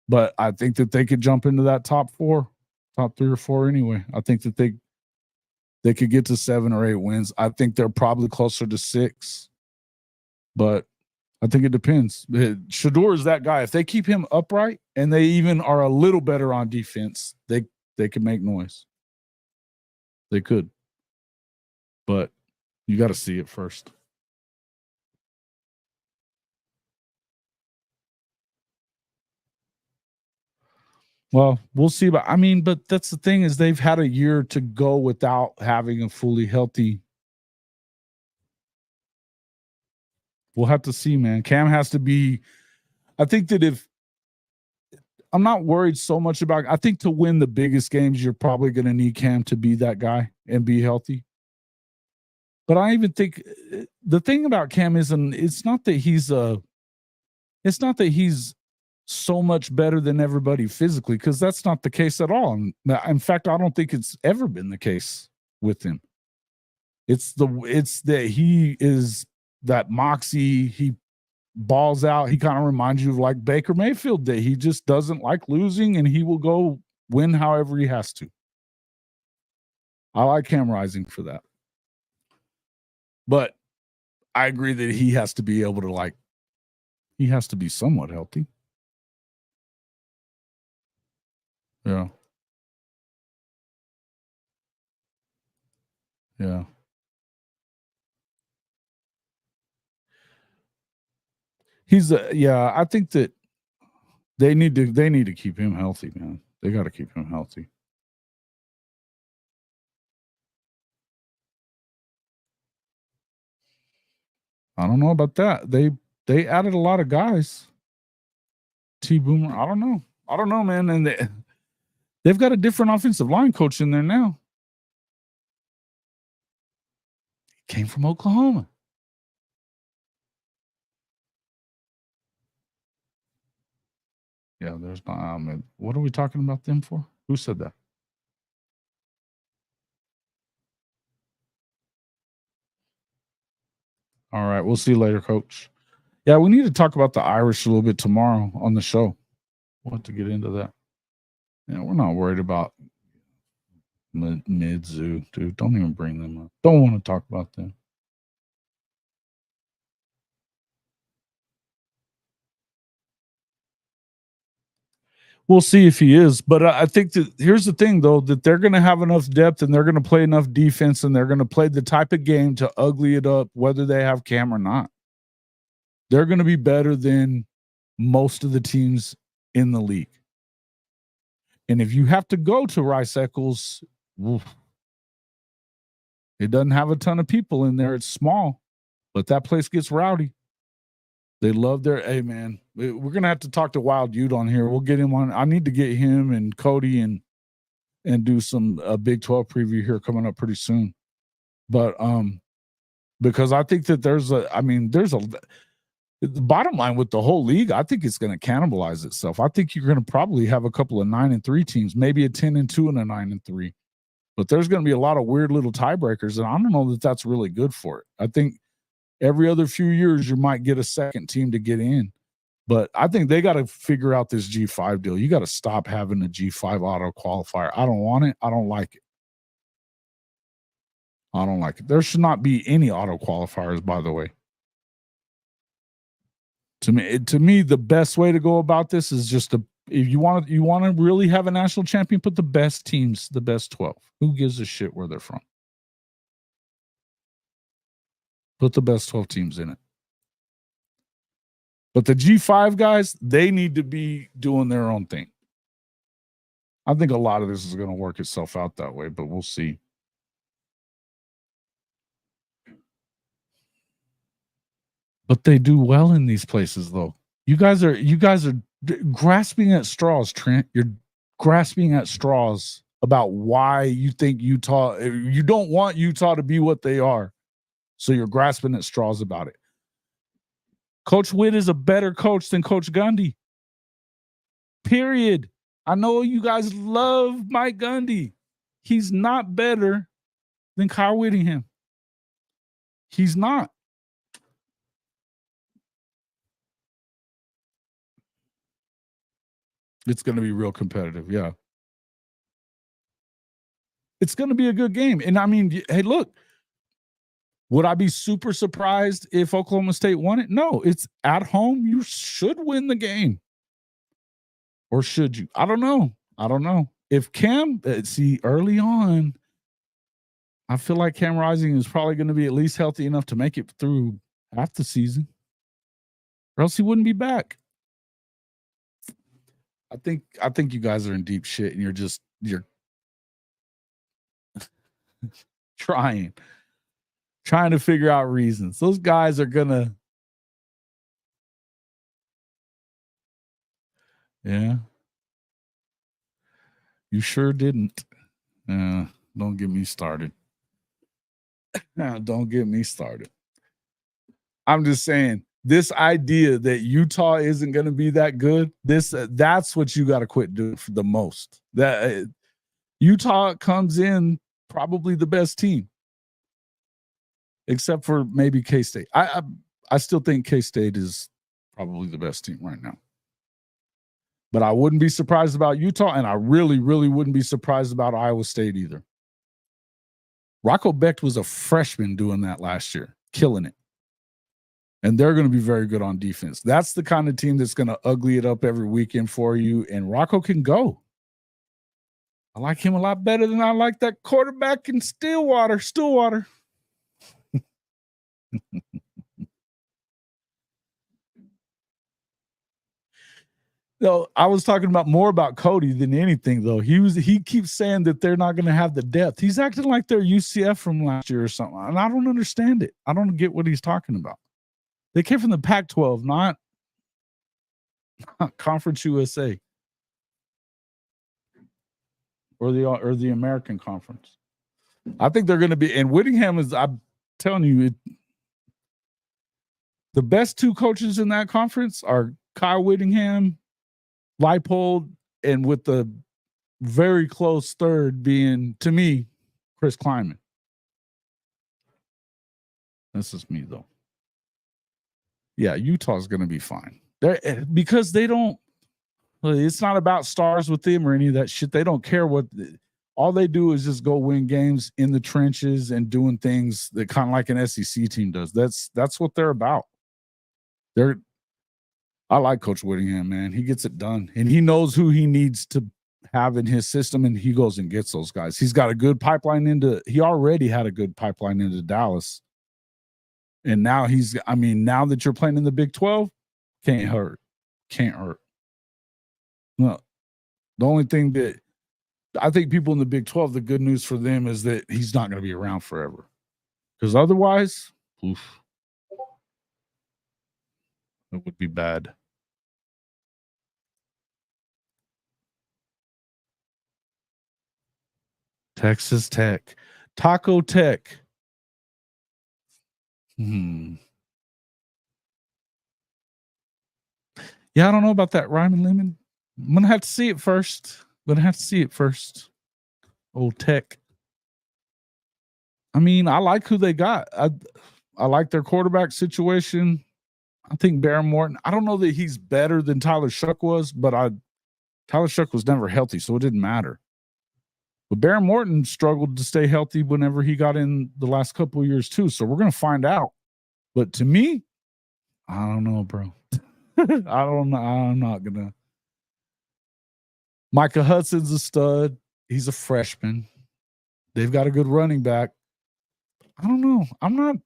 but I think that they could jump into that top 3 or 4 anyway. I think that they could get to 7 or 8 wins. I think they're probably closer to 6, but I think it depends. Shedeur is that guy. If they keep him upright and they even are a little better on defense, they can make noise. They could, but you got to see it first. Well, we'll see. But that's the thing is they've had a year to go without having a fully healthy We'll have to see, man. Cam has to be. I think that if I'm not worried so much about, I think to win the biggest games, you're probably going to need Cam to be that guy and be healthy. But I even think the thing about Cam isn't, it's not that he's so much better than everybody physically, because that's not the case at all. In fact, I don't think it's ever been the case with him. It's that he is that moxie. He balls out. He kind of reminds you of like Baker Mayfield, that he just doesn't like losing and he will go win however he has to. I like Cam Rising for that. But I agree that he has to be able to he has to be somewhat healthy. Yeah. Yeah. I think that they need to keep him healthy, man. They got to keep him healthy. I don't know about that. They added a lot of guys. T Boomer, I don't know, man. And they've got a different offensive line coach in there now. He came from Oklahoma. Yeah, there's not. What are we talking about them for? Who said that? All right, we'll see you later, Coach. Yeah, we need to talk about the Irish a little bit tomorrow on the show. We'll have to get into that. Yeah, we're not worried about Mizzou, dude. Don't even bring them up. Don't want to talk about them. We'll see if he is. But I think that here's the thing, though, that they're going to have enough depth and they're going to play enough defense and they're going to play the type of game to ugly it up, whether they have Cam or not. They're going to be better than most of the teams in the league. And if you have to go to Rice Eccles, it doesn't have a ton of people in there. It's small, but that place gets rowdy. They love their, hey, man, we're going to have to talk to Wild Ute on here. We'll get him on. I need to get him and Cody and do some Big 12 preview here coming up pretty soon. But because I think that the bottom line with the whole league, I think it's going to cannibalize itself. I think you're going to probably have a couple of 9-3 teams, maybe a 10-2 and a 9-3. But there's going to be a lot of weird little tiebreakers, and I don't know that that's really good for it. I think every other few years you might get a second team to get in. But I think they got to figure out this G5 deal. You got to stop having a G5 auto qualifier. I don't want it. I don't like it. I don't like it. There should not be any auto qualifiers, by the way. To me, the best way to go about this is just if you want to really have a national champion, put the best teams, the best 12. Who gives a shit where they're from? Put the best 12 teams in it. But the G5 guys, they need to be doing their own thing. I think a lot of this is going to work itself out that way, but we'll see. But they do well in these places, though. You guys are grasping at straws, Trent. You're grasping at straws about why you think Utah. You don't want Utah to be what they are, so you're grasping at straws about it. Coach Witt is a better coach than Coach Gundy. Period. I know you guys love Mike Gundy. He's not better than Kyle Whittingham. He's not. It's going to be real competitive, yeah. It's going to be a good game. And I mean, hey, look, would I be super surprised if Oklahoma State won it? No, it's at home. You should win the game. Or should you? I don't know. If Cam, early on, I feel like Cam Rising is probably going to be at least healthy enough to make it through half the season. Or else he wouldn't be back. I think you guys are in deep shit and you're trying to figure out reasons. Those guys are gonna Yeah. You sure didn't. Don't get me started. Don't get me started. I'm just saying, this idea that Utah isn't going to be that good, that's what you got to quit doing for the most. That Utah comes in probably the best team, except for maybe K-State. I still think K-State is probably the best team right now. But I wouldn't be surprised about Utah, and I really, really wouldn't be surprised about Iowa State either. Rocco Becht was a freshman doing that last year, killing it. And they're going to be very good on defense. That's the kind of team that's going to ugly it up every weekend for you, and Rocco can go. I like him a lot better than I like that quarterback in Stillwater. No, I was talking about more about Cody than anything, though. He keeps saying that they're not going to have the depth. He's acting like they're UCF from last year or something, and I don't understand it. I don't get what he's talking about. They came from the Pac-12, not Conference USA or the American Conference. I think they're going to be, and Whittingham is. I'm telling you, the best two coaches in that conference are Kyle Whittingham, Leipold, and with the very close third being, to me, Chris Kleiman. This is me, though. Yeah, Utah's going to be fine. Because they don't, it's not about stars with them or any of that shit. They don't care what, all they do is just go win games in the trenches and doing things that kind of like an SEC team does. That's what they're about. I like Coach Whittingham, man. He gets it done, and he knows who he needs to have in his system, and he goes and gets those guys. He's got a good pipeline he already had a good pipeline into Dallas. And now now that you're playing in the Big 12, can't hurt. No, the only thing that I think people in the Big 12, the good news for them is that he's not going to be around forever. Because otherwise, it would be bad. Texas Tech. Taco Tech. Yeah, I don't know about that Ryman Lemon. I'm going to have to see it first. Old Tech. I mean, I like who they got. I like their quarterback situation. I think Baron Morton, I don't know that he's better than Tyler Shuck was, but Tyler Shuck was never healthy, so it didn't matter. But Baron Morton struggled to stay healthy whenever he got in the last couple of years too, so we're going to find out. But to me, I don't know, bro. I don't know. I'm not going to. Micah Hudson's a stud. He's a freshman. They've got a good running back. I don't know. I'm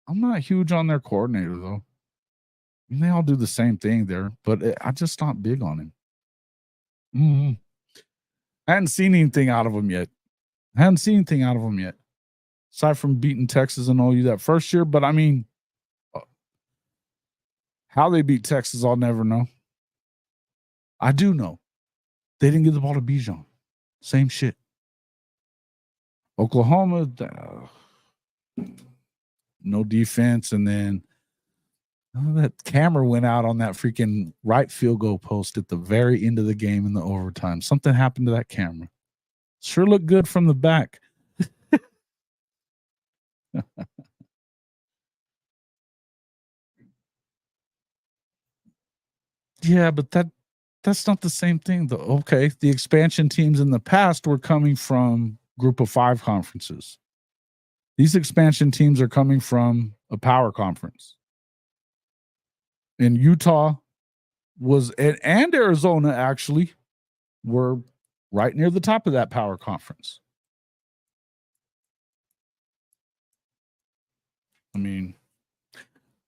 not huge on their coordinator, though. I mean, they all do the same thing there, but I just not big on him. I hadn't seen anything out of him yet. Aside from beating Texas and OU that first year, but I mean, how they beat Texas, I'll never know. I do know. They didn't give the ball to Bijan. Same shit. Oklahoma, no defense, and then that camera went out on that freaking right field goal post at the very end of the game in the overtime. Something happened to that camera. Sure looked good from the back. Yeah, but that's not the same thing, though. Okay, the expansion teams in the past were coming from Group of 5 conferences. These expansion teams are coming from a power conference. And Utah and Arizona actually were right near the top of that power conference. I mean,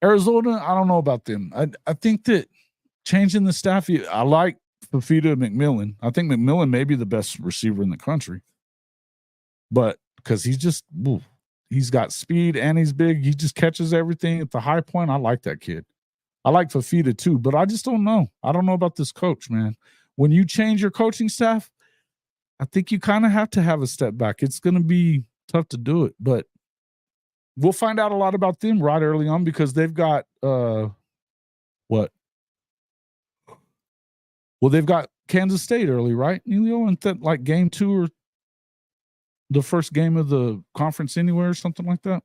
Arizona, I don't know about them. I think that changing the staff, I like Fafita and McMillan. I think McMillan may be the best receiver in the country. But because he's got speed and he's big, he just catches everything at the high point. I like that kid. I like Fafita too, but I just don't know. I don't know about this coach, man. when you change your coaching staff, I think you kind of have to have a step back. It's going to be tough to do it, but we'll find out a lot about them right early on because they've got what? Well, they've got Kansas State early, right, Emilio? And like game 2 or the first game of the conference anywhere or something like that.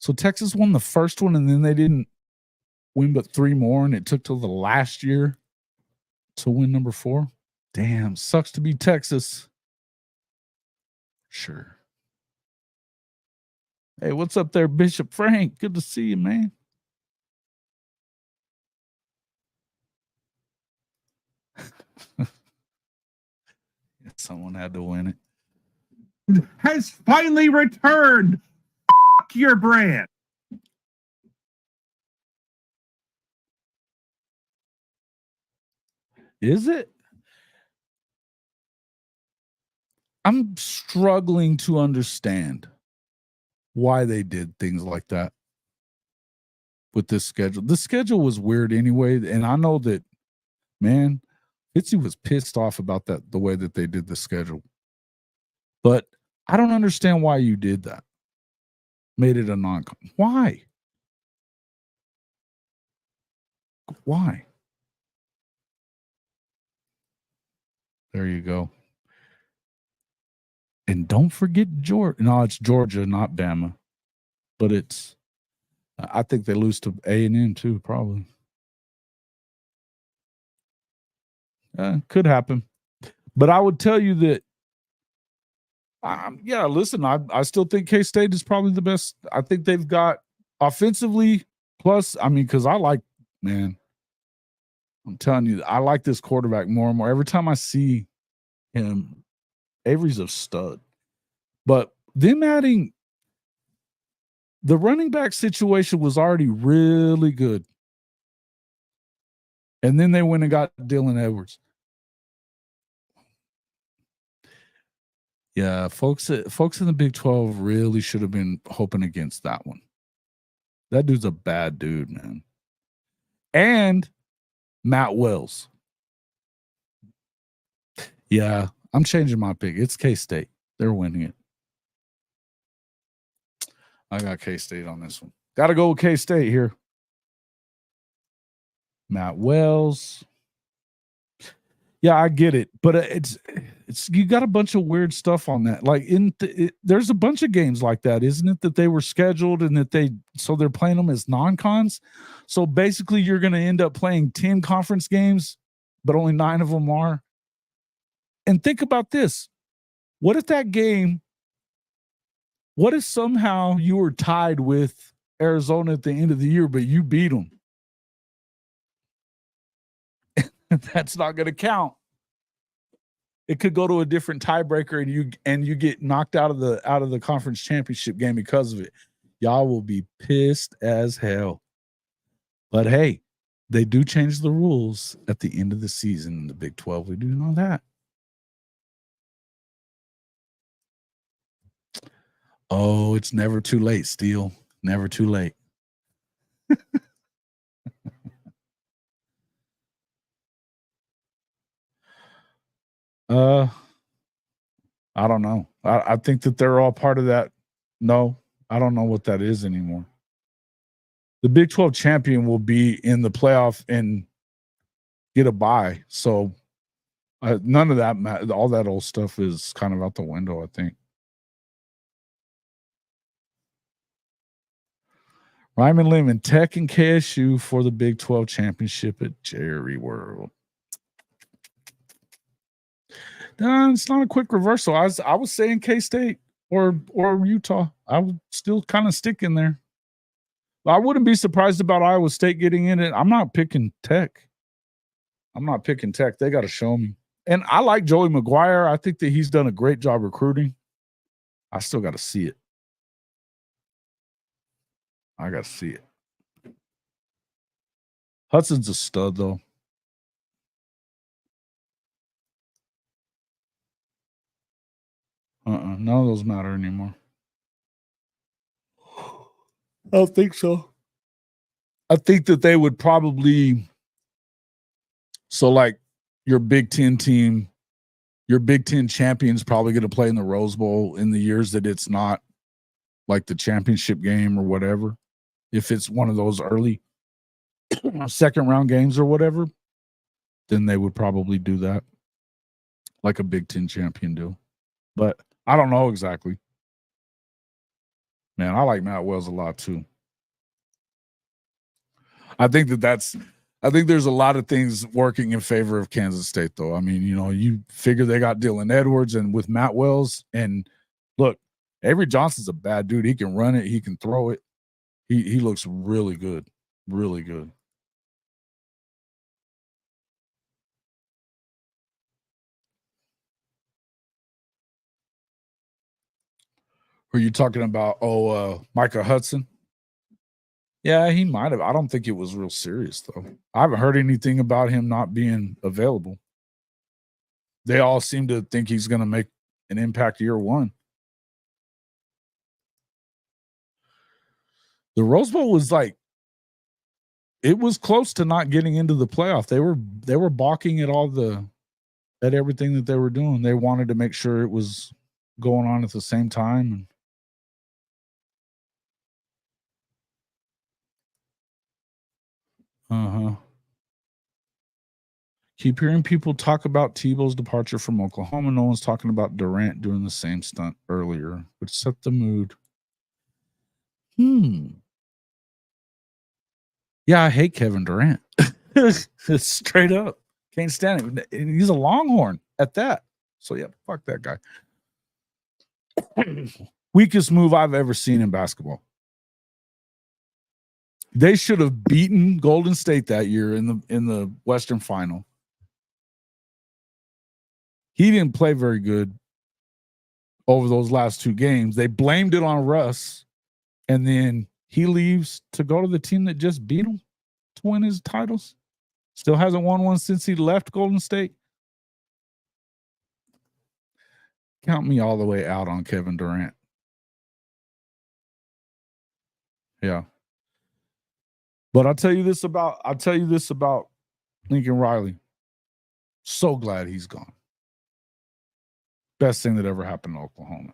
So Texas won the first one, and then they didn't win but 3 more, and it took till the last year to win number 4. Damn, sucks to be Texas. Sure. Hey, what's up there, Bishop Frank? Good to see you, man. Someone had to win it. Has finally returned. Fuck your brand. Is it? I'm struggling to understand why they did things like that with this schedule. The schedule was weird anyway, and I know that, man, Fitzy was pissed off about that, the way that they did the schedule. But I don't understand why you did that. Made it a non-con. Why? Why? There you go. And don't forget Georgia. No, it's Georgia, not Bama. But it's, I think they lose to A&M too, probably. Could happen. But I would tell you that, yeah, listen, I still think K-State is probably the best. I think they've got offensively, plus, I mean, because man, I'm telling you, I like this quarterback more and more. Every time I see him, Avery's a stud. But them adding, the running back situation was already really good. And then they went and got Dylan Edwards. Yeah, folks in the Big 12 really should have been hoping against that one. That dude's a bad dude, man. And Matt Wells. Yeah, I'm changing my pick. It's K-State. They're winning it. I got K-State on this one. Got to go with K-State here. Matt Wells. Yeah, I get it, but it's you got a bunch of weird stuff on that. Like there's a bunch of games like that, isn't it? That they were scheduled and that they're playing them as non-cons. So basically, you're going to end up playing 10 conference games, but only 9 of them are. And think about this: what if somehow you were tied with Arizona at the end of the year, but you beat them? That's not going to count. It could go to a different tiebreaker, and you get knocked out of the conference championship game because of it. Y'all will be pissed as hell. But hey, they do change the rules at the end of the season in the Big 12. We do know that. Oh, it's never too late, Steele. Never too late. I don't know. I think that they're all part of that. No, I don't know what that is anymore. The Big 12 champion will be in the playoff and get a bye. So none of that, all that old stuff is kind of out the window, I think. Ryman Lemon, Tech and KSU for the Big 12 championship at Jerry World. It's not a quick reversal. I was saying K-State or Utah. I would still kind of stick in there. I wouldn't be surprised about Iowa State getting in it. I'm not picking Tech. They got to show me. And I like Joey McGuire. I think that he's done a great job recruiting. I still got to see it. I got to see it. Hudson's a stud, though. None of those matter anymore. I don't think so. I think that they would probably, so like your Big Ten team, your Big Ten champion's probably going to play in the Rose Bowl in the years that it's not like the championship game or whatever. If it's one of those early second round games or whatever, then they would probably do that like a Big Ten champion do. But I don't know exactly. Man, I like Matt Wells a lot too. I think there's a lot of things working in favor of Kansas State, though. I mean, you figure they got Dylan Edwards and with Matt Wells, and look, Avery Johnson's a bad dude. He can run it. He can throw it. He looks really good. Really good. Were you talking about, Micah Hudson? Yeah, he might have. I don't think it was real serious, though. I haven't heard anything about him not being available. They all seem to think he's going to make an impact year one. The Rose Bowl was it was close to not getting into the playoff. They were balking at at everything that they were doing. They wanted to make sure it was going on at the same time. Keep hearing people talk about Tebow's departure from Oklahoma. No one's talking about Durant doing the same stunt earlier, which set the mood. Yeah, I hate Kevin Durant. Straight up. Can't stand him. And he's a Longhorn at that. So, yeah, fuck that guy. Weakest move I've ever seen in basketball. They should have beaten Golden State that year in the Western Final. He didn't play very good over those last two games. They blamed it on Russ, and then he leaves to go to the team that just beat him to win his titles. Still hasn't won one since he left Golden State. Count me all the way out on Kevin Durant. Yeah. But I'll tell you this about Lincoln Riley. So glad he's gone. Best thing that ever happened to Oklahoma.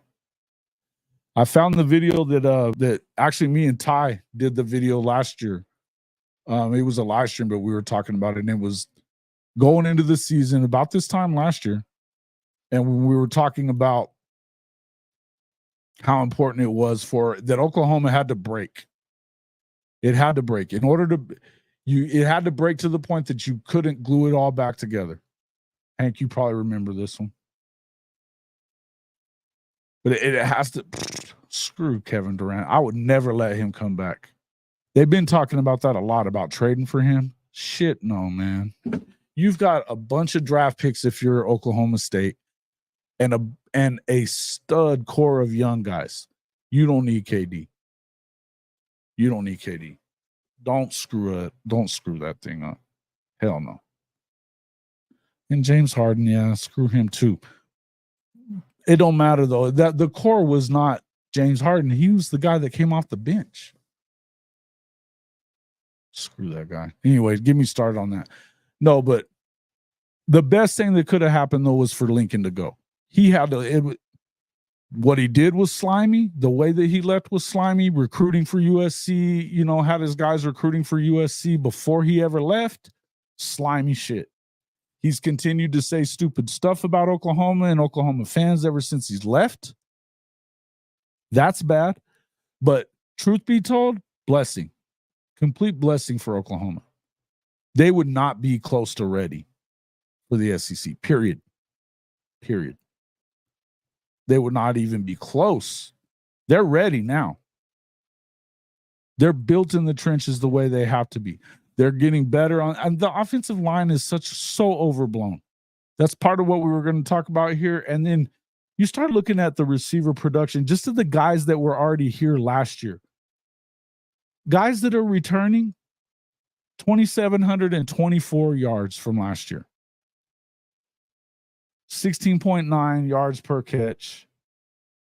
I found the video that actually me and Ty did the video last year. It was a live stream, but we were talking about it, and it was going into the season about this time last year. And when we were talking about how important it was that Oklahoma had to break. It had to break in order to it had to break to the point that you couldn't glue it all back together. Hank, you probably remember this one. But it has to screw Kevin Durant. I would never let him come back. They've been talking about that a lot, about trading for him. Shit, no, man. You've got a bunch of draft picks if you're Oklahoma State and a stud core of young guys. You don't need KD. You don't need KD. Don't screw that thing up. Hell no. And James Harden, yeah, screw him too. It don't matter though. That the core was not James Harden. He was the guy that came off the bench. Screw that guy. Anyway, get me started on that. No, but the best thing that could have happened though was for Lincoln to go. He had to. What he did was slimy. The way that he left was slimy. Recruiting for USC, had his guys recruiting for USC before he ever left. Slimy shit. He's continued to say stupid stuff about Oklahoma and Oklahoma fans ever since he's left. That's bad. But truth be told, blessing. Complete blessing for Oklahoma. They would not be close to ready for the SEC, period. They would not even be close. They're ready now. They're built in the trenches the way they have to be. They're getting better and the offensive line is so overblown. That's part of what we were going to talk about here. And then you start looking at the receiver production, just of the guys that were already here last year. Guys that are returning 2,724 yards from last year. 16.9 yards per catch.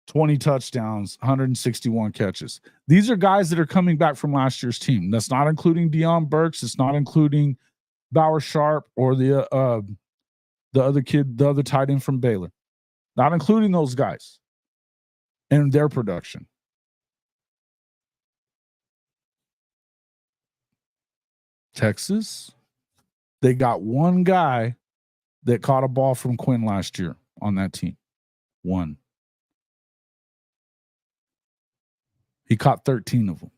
20 touchdowns, 161 catches. These are guys that are coming back from last year's team. That's not including Deion Burks. It's not including Bauer Sharp or the other kid, the other tight end from Baylor. Not including those guys and their production. Texas, they got one guy that caught a ball from Quinn last year on that team. One. He caught 13 of them.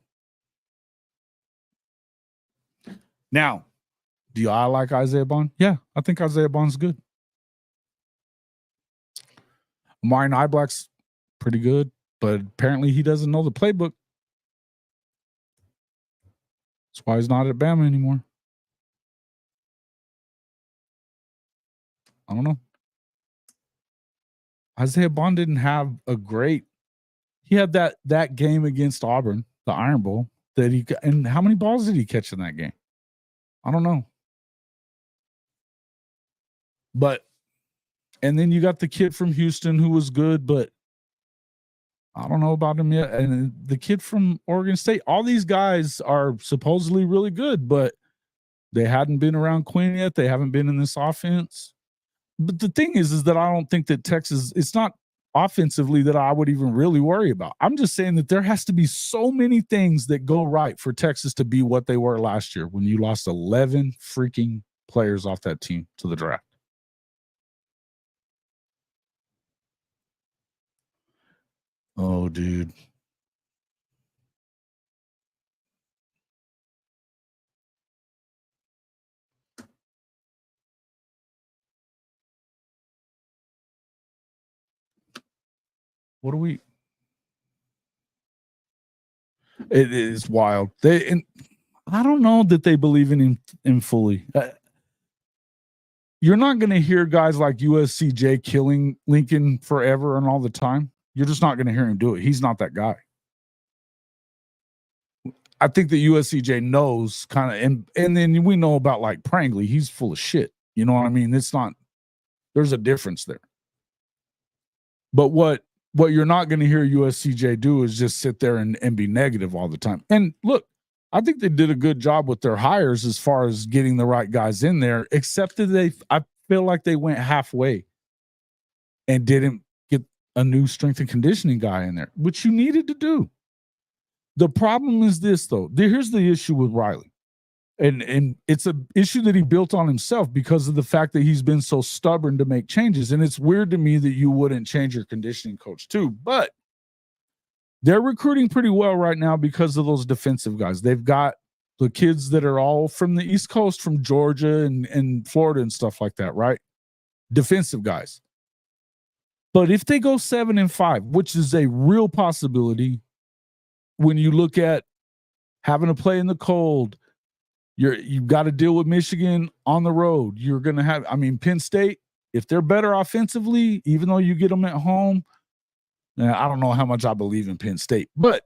Now, do I like Isaiah Bond? Yeah, I think Isaiah Bond's good. Amari Niblack's pretty good, but apparently he doesn't know the playbook. That's why he's not at Bama anymore. I don't know. Isaiah Bond didn't have a great. He had that game against Auburn, the Iron Bowl, that he and how many balls did he catch in that game? I don't know. But and then you got the kid from Houston who was good, but I don't know about him yet. And the kid from Oregon State, all these guys are supposedly really good, but they hadn't been around Quinn yet. They haven't been in this offense. But the thing is that I don't think that Texas, it's not offensively that I would even really worry about. I'm just saying that there has to be so many things that go right for Texas to be what they were last year when you lost 11 freaking players off that team to the draft. Oh, dude. What do we? It is wild. I don't know that they believe in him fully. You're not going to hear guys like USCJ killing Lincoln forever and all the time. You're just not going to hear him do it. He's not that guy. I think that USCJ knows kind of, and then we know about like Prangley. He's full of shit. You know what I mean? It's not. There's a difference there. But what you're not going to hear USCJ do is just sit there and be negative all the time. And look, I think they did a good job with their hires as far as getting the right guys in there, except that I feel like they went halfway and didn't get a new strength and conditioning guy in there, which you needed to do. The problem is this, though. Here's the issue with Riley. And it's an issue that he built on himself because of the fact that he's been so stubborn to make changes. And it's weird to me that you wouldn't change your conditioning coach too. But they're recruiting pretty well right now because of those defensive guys. They've got the kids that are all from the East Coast, from Georgia and Florida and stuff like that, right? Defensive guys. But if they go 7-5, which is a real possibility when you look at having to play in the cold, you've got to deal with Michigan on the road. You're going to have, Penn State, if they're better offensively, even though you get them at home, I don't know how much I believe in Penn State, but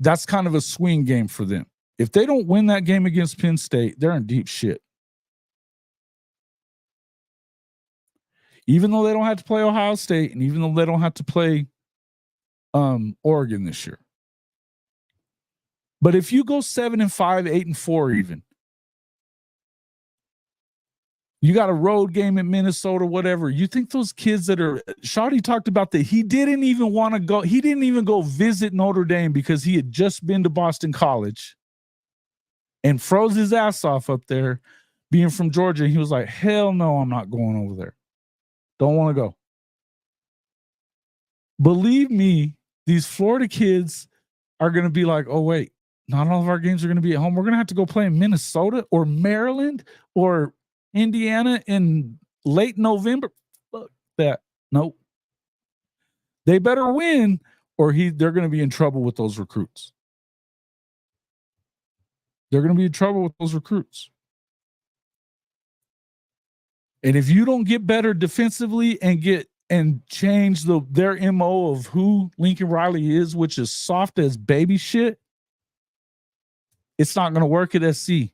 that's kind of a swing game for them. If they don't win that game against Penn State, they're in deep shit. Even though they don't have to play Ohio State and even though they don't have to play Oregon this year. But if you go 7-5, 8-4 even, you got a road game in Minnesota, whatever. You think those kids that are – Shawty talked about that he didn't even want to go – he didn't even go visit Notre Dame because he had just been to Boston College and froze his ass off up there being from Georgia. He was like, hell no, I'm not going over there. Don't want to go. Believe me, these Florida kids are going to be like, oh, wait. Not all of our games are going to be at home. We're going to have to go play in Minnesota or Maryland or Indiana in late November. Fuck that. Nope. They better win or they're going to be in trouble with those recruits. They're going to be in trouble with those recruits. And if you don't get better defensively and change their MO of who Lincoln Riley is, which is soft as baby shit, it's not going to work at SC.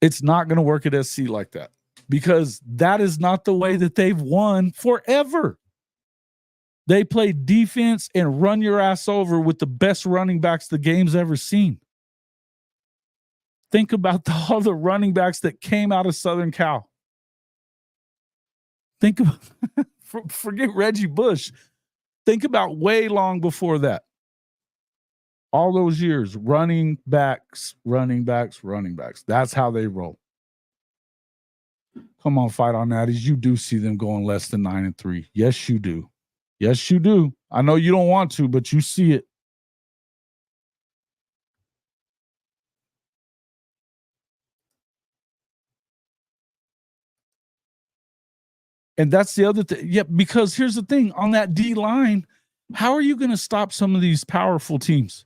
It's not going to work at SC like that. because that is not the way that they've won forever. They play defense and run your ass over with the best running backs the game's ever seen. Think about all the running backs that came out of Southern Cal. Think about, forget Reggie Bush. Think about way long before that. All those years, running backs. That's how they roll. Come on, Fight on Natties. You do see them going less than 9-3. Yes, you do. Yes, you do. I know you don't want to, but you see it. And that's the other thing. Yeah, because here's the thing. On that D line, how are you going to stop some of these powerful teams?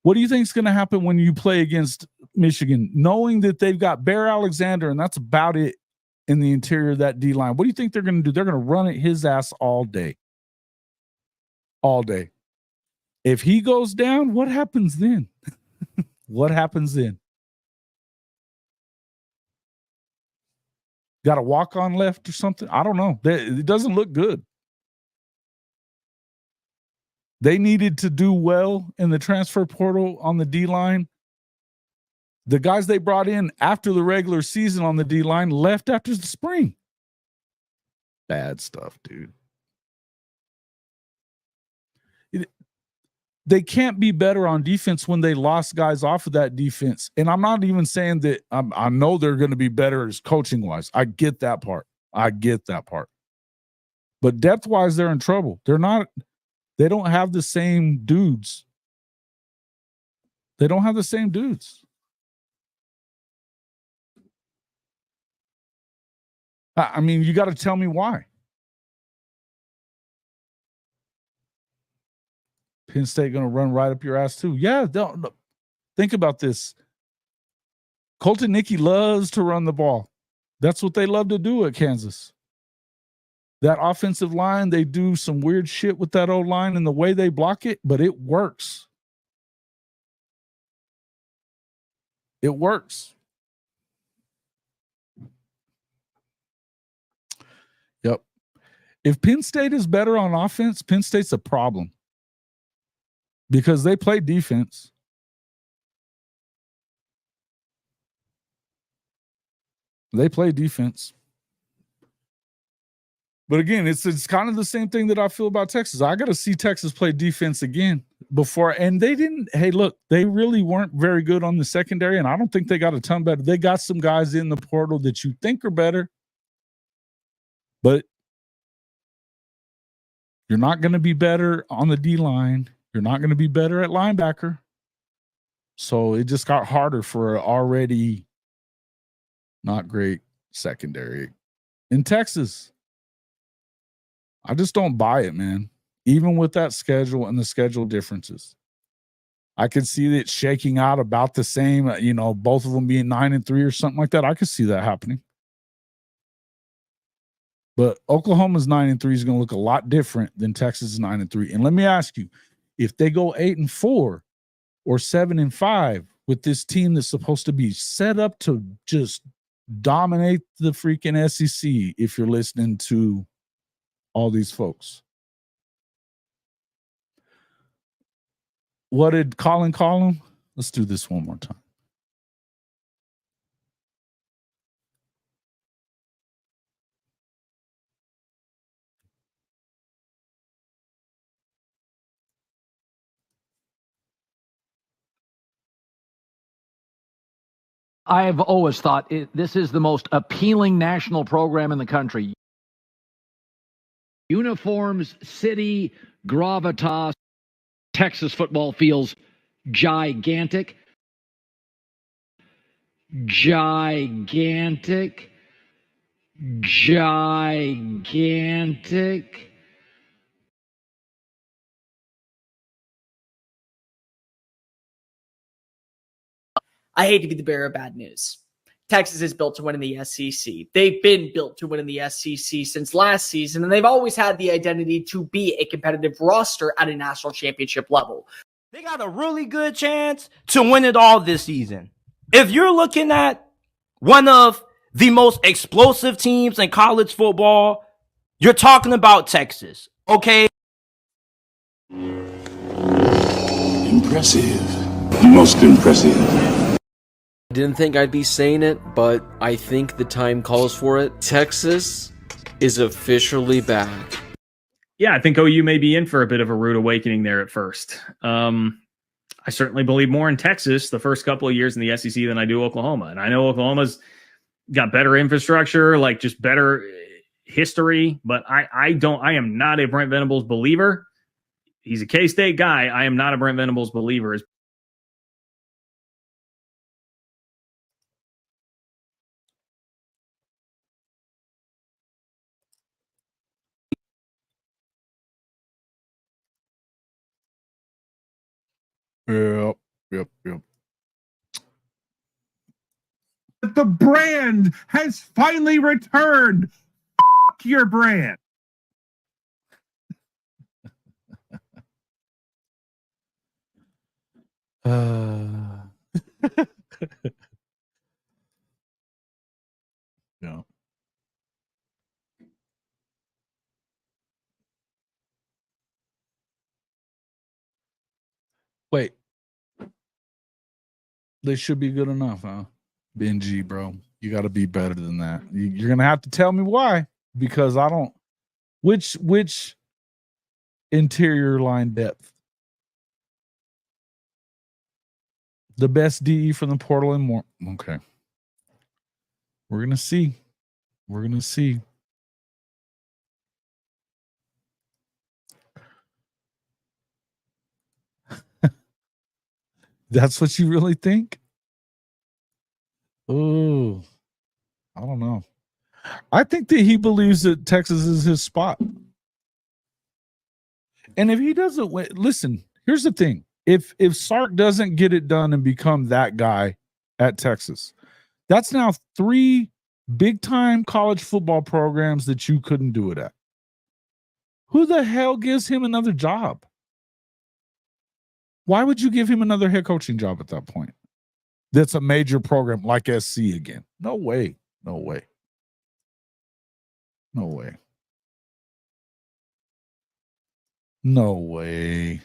What do you think is going to happen when you play against Michigan, knowing that they've got Bear Alexander and that's about it in the interior of that D line? What do you think they're going to do? They're going to run at his ass all day. All day. If he goes down, what happens then? What happens then? Got a walk-on left or something? I don't know. It doesn't look good. They needed to do well in the transfer portal on the D-line. The guys they brought in after the regular season on the D-line left after the spring. Bad stuff, dude. They can't be better on defense when they lost guys off of that defense. And I'm not even saying that I know they're going to be better as coaching-wise. I get that part. But depth-wise, they're in trouble. They don't have the same dudes. I mean, you got to tell me why. Penn State going to run right up your ass too. Yeah, don't think about this. Colton Nickey loves to run the ball. That's what they love to do at Kansas. That offensive line, they do some weird shit with that old line and the way they block it, but it works. It works. Yep. If Penn State is better on offense, Penn State's a problem. Because they play defense. But again, it's kind of the same thing that I feel about Texas. I got to see Texas play defense again before. And they didn't. Hey, look, they really weren't very good on the secondary. And I don't think they got a ton better. They got some guys in the portal that you think are better. But you're not going to be better on the D-line. You're not going to be better at linebacker. So it just got harder for an already not great secondary in Texas. I just don't buy it, man. Even with that schedule and the schedule differences. I could see it shaking out about the same, both of them being 9-3 or something like that. I could see that happening. But Oklahoma's 9-3 is going to look a lot different than Texas' 9-3. And let me ask you, if they go 8-4 or 7-5 with this team that's supposed to be set up to just dominate the freaking SEC, if you're listening to all these folks. What did Colin call him? Let's do this one more time. I've always thought this is the most appealing national program in the country. Uniforms, city, gravitas. Texas football feels gigantic. Gigantic. I hate to be the bearer of bad news. Texas is built to win in the SEC. They've been built to win in the SEC since last season, and they've always had the identity to be a competitive roster at a national championship level. They got a really good chance to win it all this season. If you're looking at one of the most explosive teams in college football, you're talking about Texas, okay? Impressive. Most impressive. I didn't think I'd be saying it, but I think the time calls for it. Texas is officially back. Yeah, I think OU may be in for a bit of a rude awakening there at first. I certainly believe more in Texas the first couple of years in the SEC than I do Oklahoma. And I know Oklahoma's got better infrastructure, like just better history, but I am not a Brent Venables believer. He's a K-State guy. I am not a Brent Venables believer. Yep. The brand has finally returned. Your brand. Yeah. Wait. They should be good enough, huh? Benji, bro. You got to be better than that. You're going to have to tell me why, because I don't. Which interior line depth? The best DE from the portal and more. Okay. We're going to see. We're going to see. That's what you really think? Oh, I don't know. I think that he believes that Texas is his spot. And if he doesn't win, listen, here's the thing. If Sark doesn't get it done and become that guy at Texas, that's now 3 big-time college football programs that you couldn't do it at. Who the hell gives him another job? Why would you give him another head coaching job at that point? That's a major program like SC again. No way. No way. No way. No way.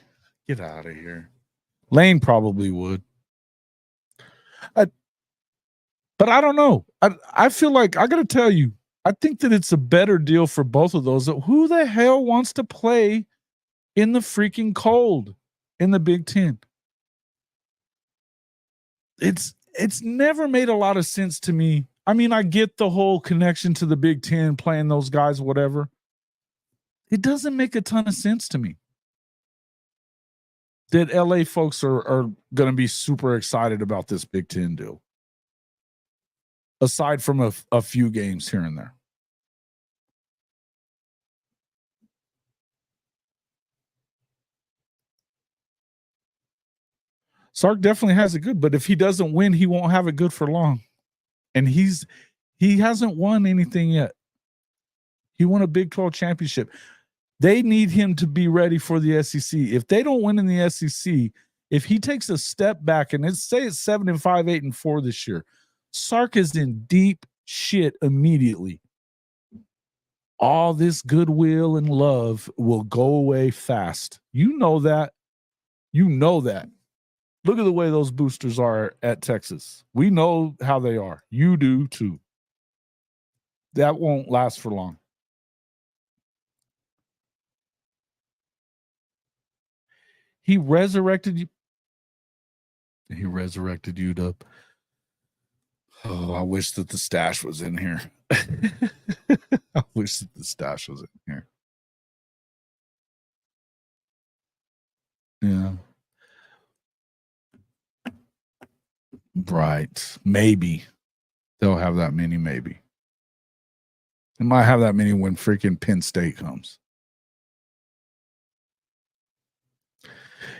Get out of here. Lane probably would. But I don't know. I feel like, I got to tell you, I think that it's a better deal for both of those. Who the hell wants to play in the freaking cold in the Big Ten? It's never made a lot of sense to me. I mean, I get the whole connection to the Big Ten, playing those guys, whatever. It doesn't make a ton of sense to me that LA folks are going to be super excited about this Big Ten deal, aside from a few games here and there. Sark definitely has it good, but if he doesn't win, he won't have it good for long. And he hasn't won anything yet. He won a Big 12 championship. They need him to be ready for the SEC. If they don't win in the SEC, if he takes a step back, and it's 7-5, 8-4 this year, Sark is in deep shit immediately. All this goodwill and love will go away fast. You know that. You know that. Look at the way those boosters are at Texas. We know how they are. You do too. That won't last for long. He resurrected you. He resurrected you, Dub. Oh, I wish that the stash was in here. I wish that the stash was in here. Yeah. Right. Maybe. They'll have that many, maybe. They might have that many when freaking Penn State comes.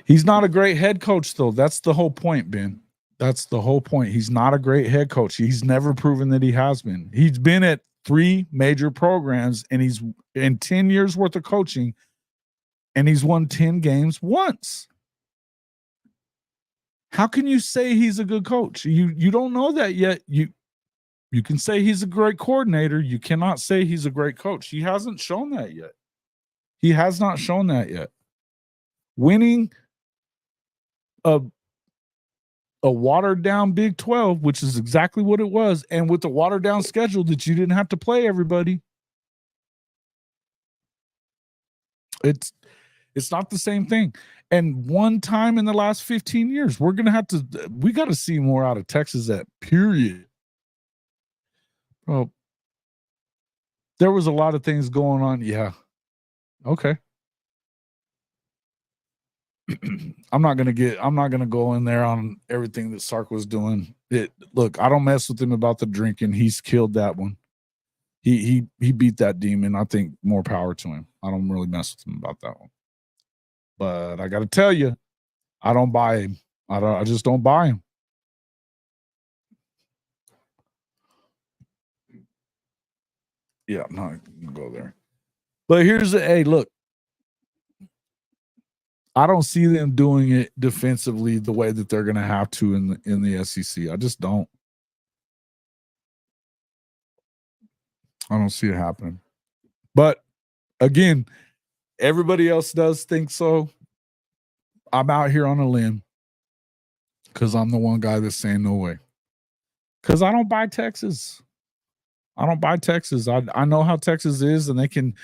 He's not a great head coach, though. That's the whole point, Ben. That's the whole point. He's not a great head coach. He's never proven that he has been. He's been at 3 major programs, and he's in 10 years worth of coaching, and he's won 10 games once. How can you say he's a good coach? You don't know that yet. You can say he's a great coordinator. You cannot say he's a great coach. He hasn't shown that yet. He has not shown that yet. Winning a watered down Big 12, which is exactly what it was, and with the watered down schedule that you didn't have to play everybody. It's not the same thing. And one time in the last 15 years, we got to see more out of Texas at period. Well, there was a lot of things going on. Yeah. Okay. I'm not gonna go in there on everything that Sark was doing. Look, I don't mess with him about the drinking. He's killed that one. He beat that demon. I think more power to him. I don't really mess with him about that one. But I got to tell you, I don't buy him. I just don't buy him. Yeah, I'm not gonna go there. But hey, look. I don't see them doing it defensively the way that they're going to have to in the SEC. I just don't. I don't see it happening. But again, everybody else does think so. I'm out here on a limb because I'm the one guy that's saying no way. Because I don't buy Texas. I don't buy Texas. I know how Texas is, and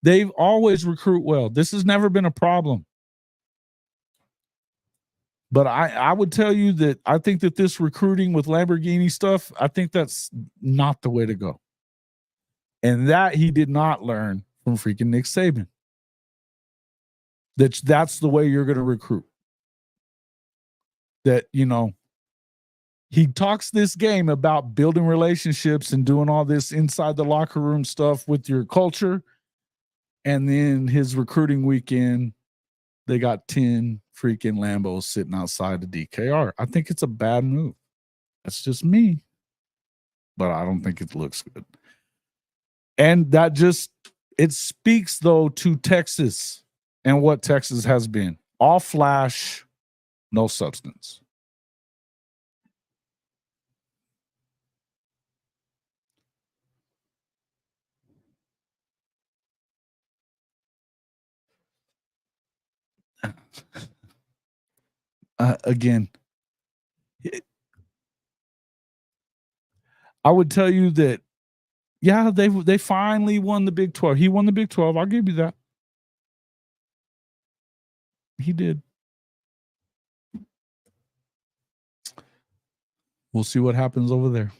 they've always recruit well. This has never been a problem. But I would tell you that I think that this recruiting with Lamborghini stuff, I think that's not the way to go. And that he did not learn from freaking Nick Saban. That's the way you're going to recruit. That, he talks this game about building relationships and doing all this inside the locker room stuff with your culture. And then his recruiting weekend, they got 10 freaking Lambos sitting outside the DKR. I think it's a bad move. That's just me. But I don't think it looks good. And it speaks, though, to Texas and what Texas has been. All flash, no substance. Again, I would tell you that, yeah, they finally won the Big 12. He won the Big 12. I'll give you that. He did. We'll see what happens over there.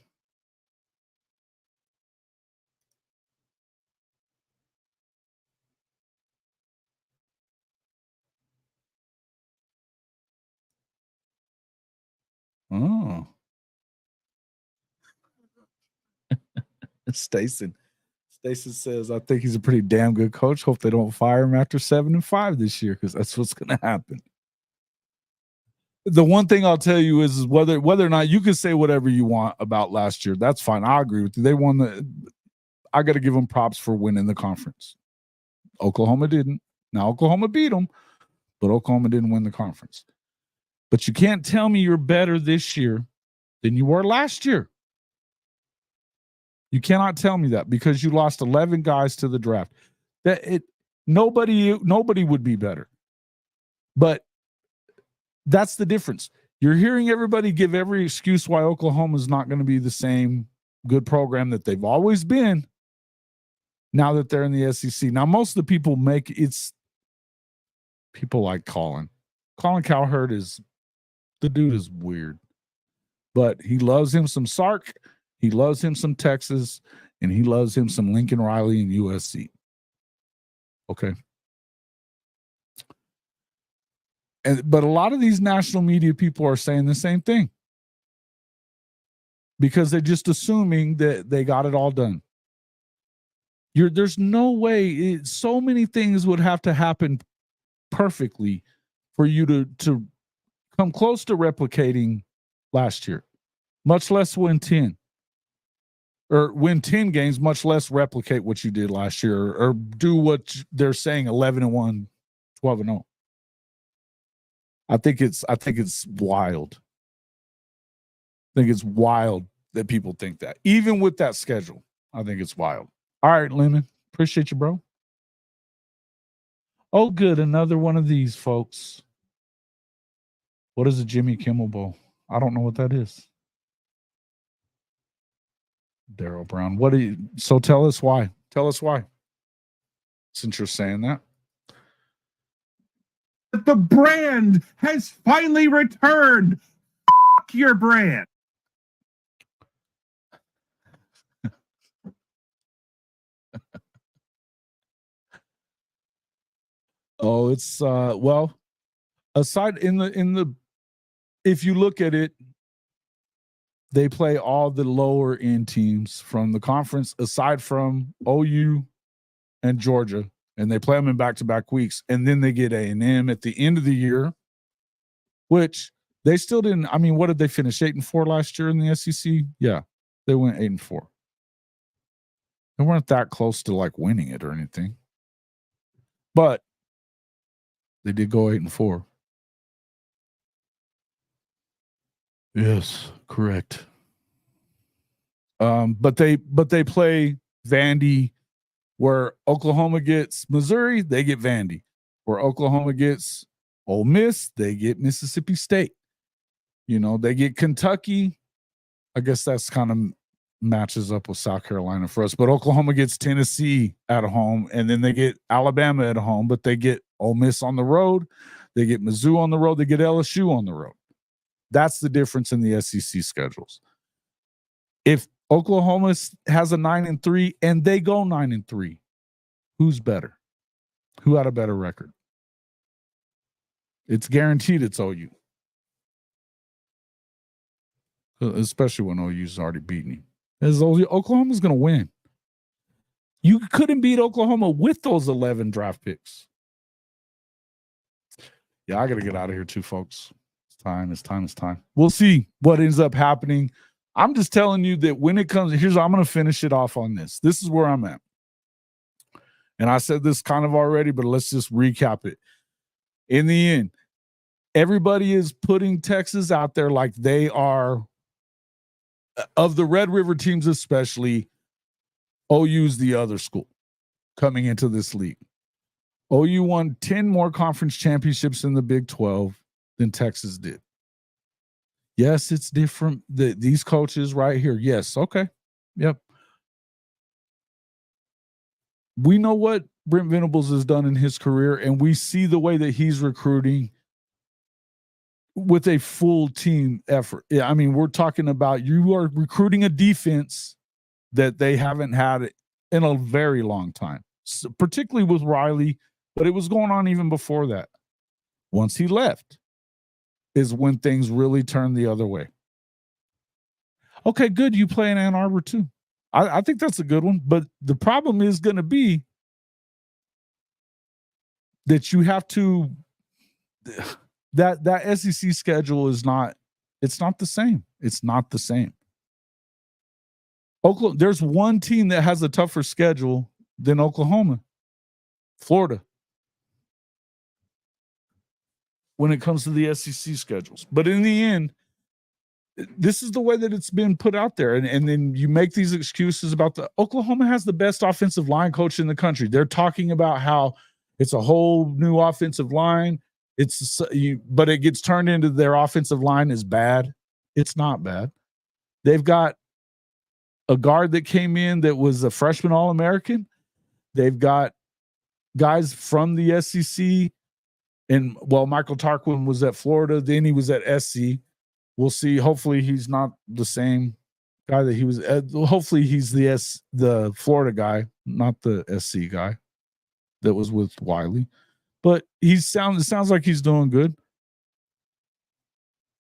Oh. Stason says, I think he's a pretty damn good coach. Hope they don't fire him after 7-5 this year, because that's what's going to happen. The one thing I'll tell you is whether or not you can say whatever you want about last year. That's fine. I agree with you. They won I got to give them props for winning the conference. Oklahoma didn't. Now Oklahoma beat them, but Oklahoma didn't win the conference. But you can't tell me you're better this year than you were last year. You cannot tell me that, because you lost 11 guys to the draft. Nobody would be better. But that's the difference. You're hearing everybody give every excuse why Oklahoma is not going to be the same good program that they've always been now that they're in the SEC. Now, most of the people people like Colin. Colin Cowherd the dude is weird. But he loves him some Sark. He loves him some Texas, and he loves him some Lincoln Riley and USC. Okay. But a lot of these national media people are saying the same thing, because they're just assuming that they got it all done. There's no way. So many things would have to happen perfectly for you to come close to replicating last year, much less win 10. Or win 10 games, much less replicate what you did last year, or do what they're saying, 11-1, 12-0. I think it's wild. I think it's wild that people think that. Even with that schedule, I think it's wild. All right, Lemon. Appreciate you, bro. Oh, good. Another one of these, folks. What is a Jimmy Kimmel Bowl? I don't know what that is. Daryl Brown. What do you? So tell us why. Tell us why. Since you're saying that. The brand has finally returned. F- your brand. Oh, it's well, aside in the if you look at it, they play all the lower end teams from the conference aside from OU and Georgia, and they play them in back-to-back weeks, and then they get A&M at the end of the year, which they still didn't. I mean, what did they finish 8-4 last year in the SEC? Yeah, they went 8-4. They weren't that close to like winning it or anything, but they did go 8-4. Yes, correct. But they play Vandy, where Oklahoma gets Missouri, they get Vandy. Where Oklahoma gets Ole Miss, they get Mississippi State. You know, they get Kentucky. I guess that's kind of matches up with South Carolina for us. But Oklahoma gets Tennessee at home, and then they get Alabama at home, but they get Ole Miss on the road. They get Mizzou on the road. They get LSU on the road. That's the difference in the SEC schedules. If Oklahoma has a 9-3 and they go 9-3, who's better? Who had a better record? It's guaranteed it's OU. Especially when OU's already beaten you. Oklahoma's going to win. You couldn't beat Oklahoma with those 11 draft picks. Yeah, I got to get out of here too, folks. It's time. We'll see what ends up happening. I'm just telling you that when it comes, I'm going to finish it off on this. This is where I'm at. And I said this kind of already, but let's just recap it. In the end, everybody is putting Texas out there like they are, of the Red River teams especially, OU's the other school coming into this league. OU won 10 more conference championships in the Big 12 than Texas did. Yes, it's different. These coaches right here. Yes, okay. Yep. We know what Brent Venables has done in his career, and we see the way that he's recruiting with a full team effort. Yeah, I mean, we're talking about you are recruiting a defense that they haven't had in a very long time, so, particularly with Riley, but it was going on even before that. Once he left is when things really turned the other way. Okay, good. You play in Ann Arbor too. I think that's a good one, but the problem is going to be that you have to that SEC schedule is not, it's not the same. It's not the same. Oklahoma, there's one team that has a tougher schedule than Oklahoma, Florida, when it comes to the SEC schedules. But in the end, this is the way that it's been put out there. And then you make these excuses about Oklahoma has the best offensive line coach in the country. They're talking about how it's a whole new offensive line. But it gets turned into their offensive line is bad. It's not bad. They've got a guard that came in that was a freshman All-American. They've got guys from the SEC. And, well, Michael Tarquin was at Florida. Then he was at SC. We'll see. Hopefully he's not the same guy that he was at. Hopefully he's the Florida guy, not the SC guy that was with Wiley. But it sounds like he's doing good.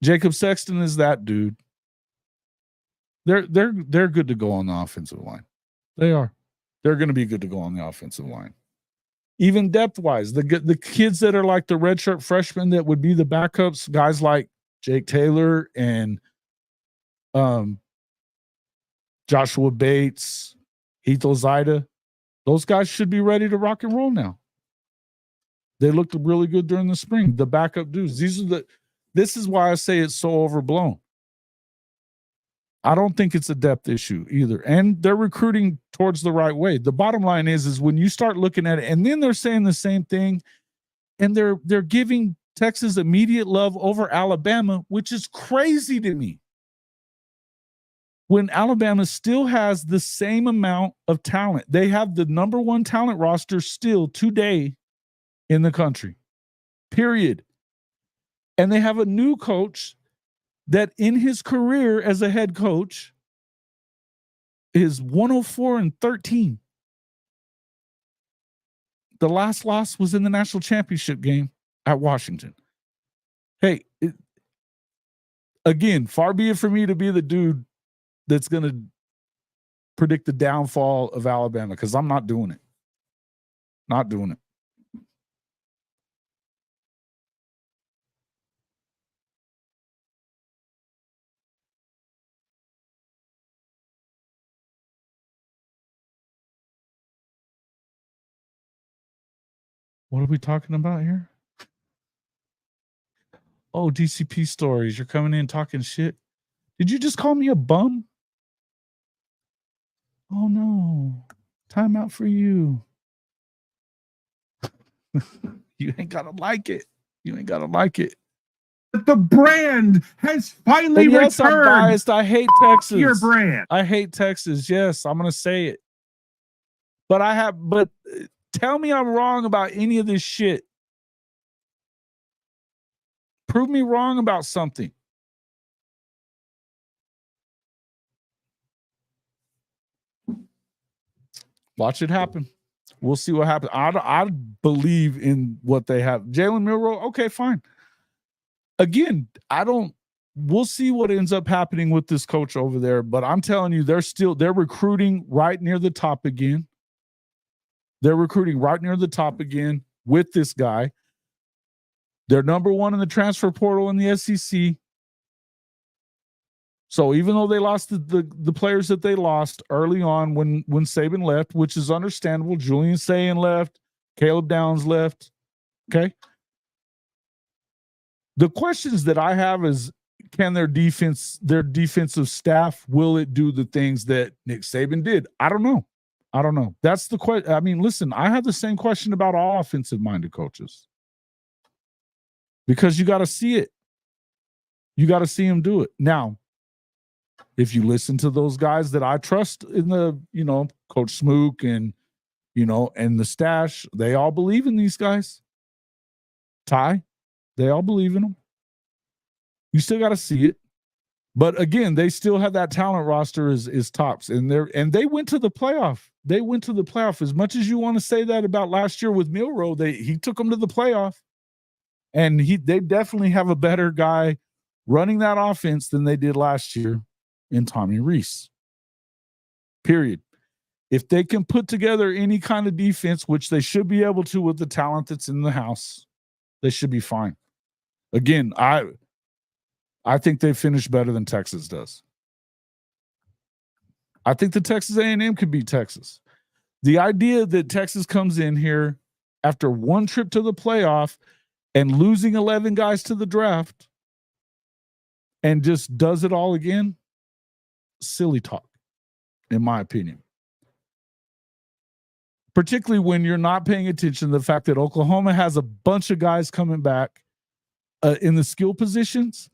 Jacob Sexton is that dude. They're good to go on the offensive line. They are. They're going to be good to go on the offensive line. Even depth-wise, the kids that are like the redshirt freshmen that would be the backups, guys like Jake Taylor and Joshua Bates, Heath Ozida, those guys should be ready to rock and roll now. They looked really good during the spring. The backup dudes. This is why I say it's so overblown. I don't think it's a depth issue either. And they're recruiting towards the right way. The bottom line is when you start looking at it, and then they're saying the same thing, and they're giving Texas immediate love over Alabama, which is crazy to me. When Alabama still has the same amount of talent. They have the number one talent roster still today in the country, period. And they have a new coach that in his career as a head coach is 104-13. The last loss was in the national championship game at Washington. Hey, again, far be it for me to be the dude that's going to predict the downfall of Alabama, because I'm not doing it. Not doing it. What are we talking about here? Oh, DCP stories. You're coming in talking shit. Did you just call me a bum? Oh, no. Time out for you. You ain't got to like it. You ain't got to like it. The brand has finally And yes, returned. I'm biased. I hate Texas. Your brand. I hate Texas. Yes, I'm going to say it. But tell me I'm wrong about any of this shit. Prove me wrong about something. Watch it happen. We'll see what happens. I believe in what they have. Jalen Milroe, okay, fine. Again, we'll see what ends up happening with this coach over there, but I'm telling you, they're recruiting right near the top again. They're recruiting right near the top again with this guy. They're number one in the transfer portal in the SEC. So even though they lost the players that they lost early on when Saban left, which is understandable, Julian Sayin left, Caleb Downs left, okay? The questions that I have is, can their defensive staff, will it do the things that Nick Saban did? I don't know. That's the question. I mean, listen, I have the same question about all offensive-minded coaches. Because you got to see it. You got to see them do it. Now, if you listen to those guys that I trust in Coach Smook and the stash, they all believe in these guys. Ty, they all believe in them. You still got to see it. But again, they still have that talent roster is tops. And they went to the playoff. They went to the playoff. As much as you want to say that about last year with Milroe, he took them to the playoff. And they definitely have a better guy running that offense than they did last year in Tommy Rees. Period. If they can put together any kind of defense, which they should be able to with the talent that's in the house, they should be fine. Again, I think they finish better than Texas does. I think the Texas A&M could beat Texas. The idea that Texas comes in here after one trip to the playoff and losing 11 guys to the draft and just does it all again, silly talk, in my opinion. Particularly when you're not paying attention to the fact that Oklahoma has a bunch of guys coming back in the skill positions,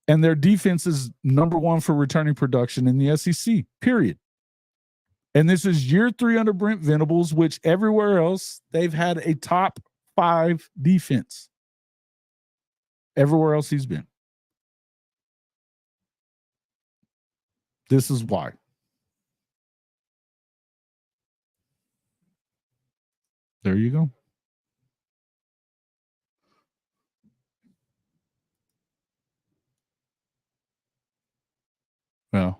and their defense is number one for returning production in the SEC, period. And this is year 3 under Brent Venables, which everywhere else, they've had a top 5 defense. Everywhere else he's been. This is why. There you go. Well,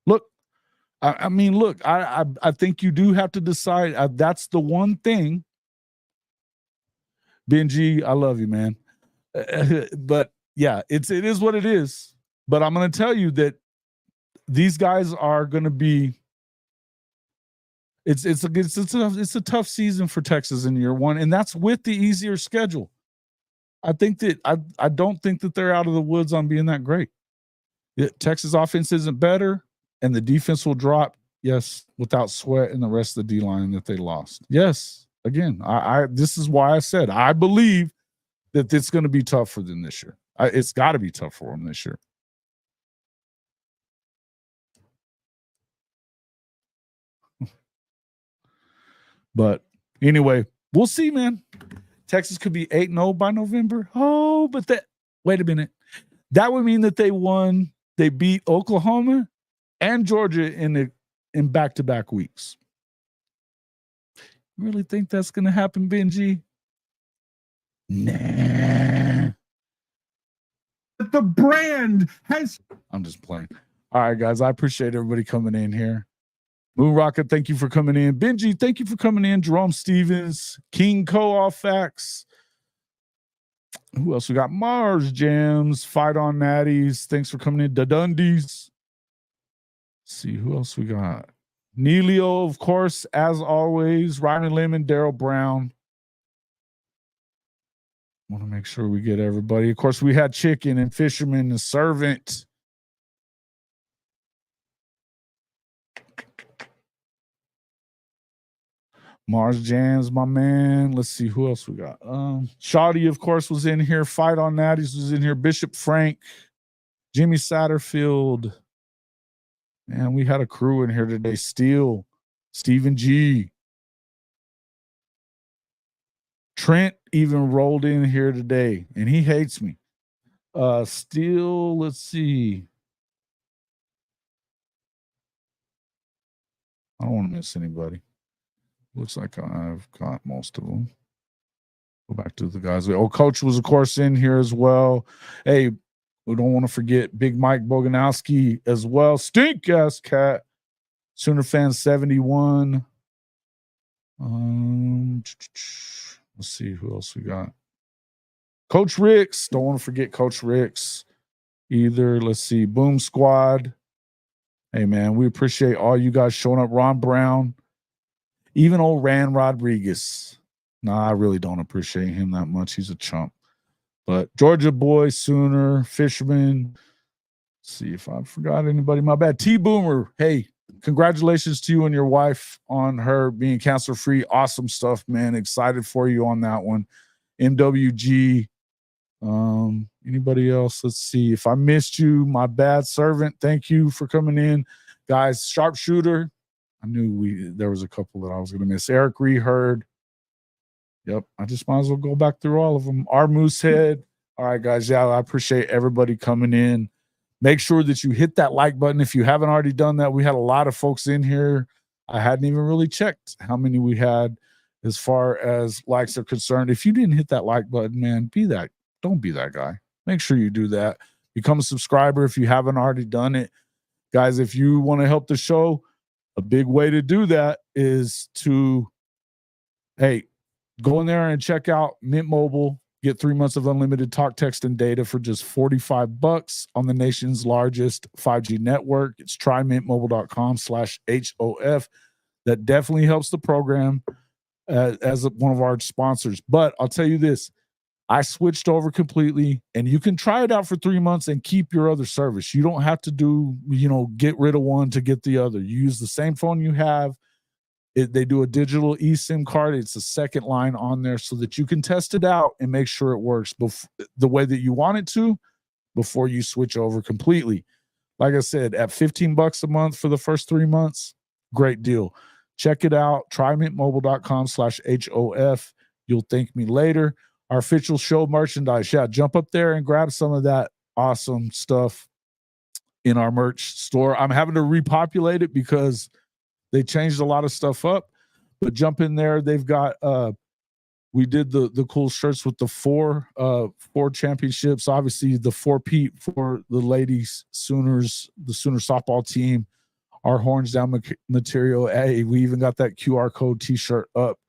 look, I think you do have to decide. That's the one thing. Benji, I love you, man. But yeah, it is what it is. But I'm going to tell you that these guys are going to be. It's a tough season for Texas in year 1, and that's with the easier schedule. I think that I don't think that they're out of the woods on being that great. Texas offense isn't better, and the defense will drop. Yes, without Sweat and the rest of the D line that they lost. Yes, again, I this is why I said I believe that it's going to be tough for them this year. It's got to be tough for them this year. But anyway, we'll see, man. Texas could be 8-0 by November. Oh, but wait a minute. That would mean that they won. They beat Oklahoma and Georgia in back-to-back weeks. You really think that's going to happen, Benji? Nah. The brand has. I'm just playing. All right, guys. I appreciate everybody coming in here. Moon Rocket, thank you for coming in. Benji, thank you for coming in. Jerome Stevens, King Co-Off Facts. Who else we got? Mars Jams, Fight on Natties. Thanks for coming in. The Dundies. See who else we got. Neilio, of course, as always. Ryan Lemon, Daryl Brown. Want to make sure we get everybody. Of course, we had Chicken and Fisherman and Servant. Mars Jams, my man. Let's see who else we got. Shoddy, of course, was in here. Fight on Natties was in here. Bishop Frank, Jimmy Satterfield. Man, we had a crew in here today. Steele, Stephen G. Trent even rolled in here today, and he hates me. Steele, let's see. I don't want to miss anybody. Looks like I've got most of them. Go back to the guys. Oh, Coach was, of course, in here as well. Hey, we don't want to forget Big Mike Boganowski as well. Stink ass cat. Sooner fan 71. Let's see who else we got. Coach Ricks. Don't want to forget Coach Ricks either. Let's see. Boom Squad. Hey, man, we appreciate all you guys showing up. Ron Brown. Even old Ran Rodriguez. Nah, I really don't appreciate him that much. He's a chump. But Georgia Boy, Sooner, Fisherman. Let's see if I forgot anybody. My bad. T-Boomer. Hey, congratulations to you and your wife on her being cancer-free. Awesome stuff, man. Excited for you on that one. MWG. Anybody else? Let's see. If I missed you, my bad. Servant, thank you for coming in. Guys, Sharpshooter. I knew there was a couple that I was going to miss. Eric Reheard. Yep. I just might as well go back through all of them. Our Moosehead. All right, guys. Yeah, I appreciate everybody coming in. Make sure that you hit that like button if you haven't already done that. We had a lot of folks in here. I hadn't even really checked how many we had as far as likes are concerned. If you didn't hit that like button, man, don't be that guy. Make sure you do that. Become a subscriber if you haven't already done it. Guys, if you want to help the show, a big way to do that is to, hey, go in there and check out Mint Mobile. Get 3 months of unlimited talk, text, and data for just $45 on the nation's largest 5G network. It's trymintmobile.com/HOF. That definitely helps the program as one of our sponsors. But I'll tell you this. I switched over completely, and you can try it out for 3 months and keep your other service. You don't have to get rid of one to get the other. You use the same phone you have. They do a digital eSIM card. It's a second line on there so that you can test it out and make sure it works the way that you want it to before you switch over completely. Like I said, at $15 a month for the first 3 months, great deal. Check it out. trymintmobile.com/HOF. You'll thank me later. Our official show merchandise. Yeah, jump up there and grab some of that awesome stuff in our merch store. I'm having to repopulate it because they changed a lot of stuff up. But jump in there. They've got we did the cool shirts with the four championships. Obviously, the 4-peat for the ladies Sooners, the Sooner softball team, our horns down material. Hey, we even got that QR code t-shirt up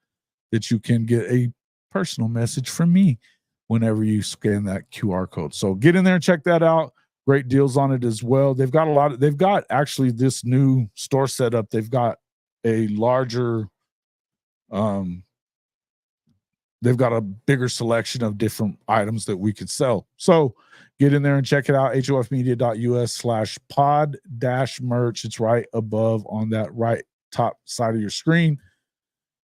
that you can get a personal message from me whenever you scan that QR code. So get in there and check that out. Great deals on it as well. They've got actually this new store setup. They've got a larger they've got a bigger selection of different items that we could sell. So get in there and check it out. HOFmedia.us/pod-merch. It's right above on that right top side of your screen.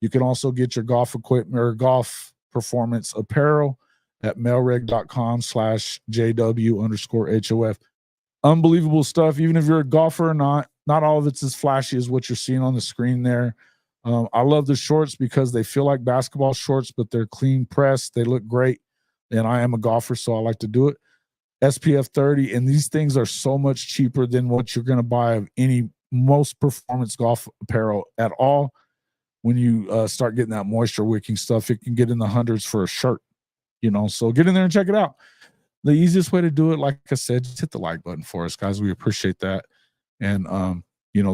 You can also get your golf equipment or golf performance apparel at mailreg.com/JW_HOF. Unbelievable stuff. Even if you're a golfer or not all of it's as flashy as what you're seeing on the screen there. I love the shorts because they feel like basketball shorts, but they're clean pressed. They look great. And I am a golfer, so I like to do it. SPF 30. And these things are so much cheaper than what you're going to buy of most performance golf apparel at all. When you start getting that moisture wicking stuff, it can get in the hundreds for a shirt, so get in there and check it out. The easiest way to do it, like I said, just hit the like button for us, guys. We appreciate that. And,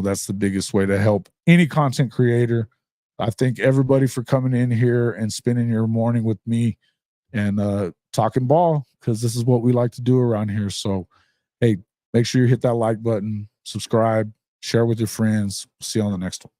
that's the biggest way to help any content creator. I thank everybody for coming in here and spending your morning with me and talking ball, because this is what we like to do around here. So, hey, make sure you hit that like button, subscribe, share with your friends. See you on the next one.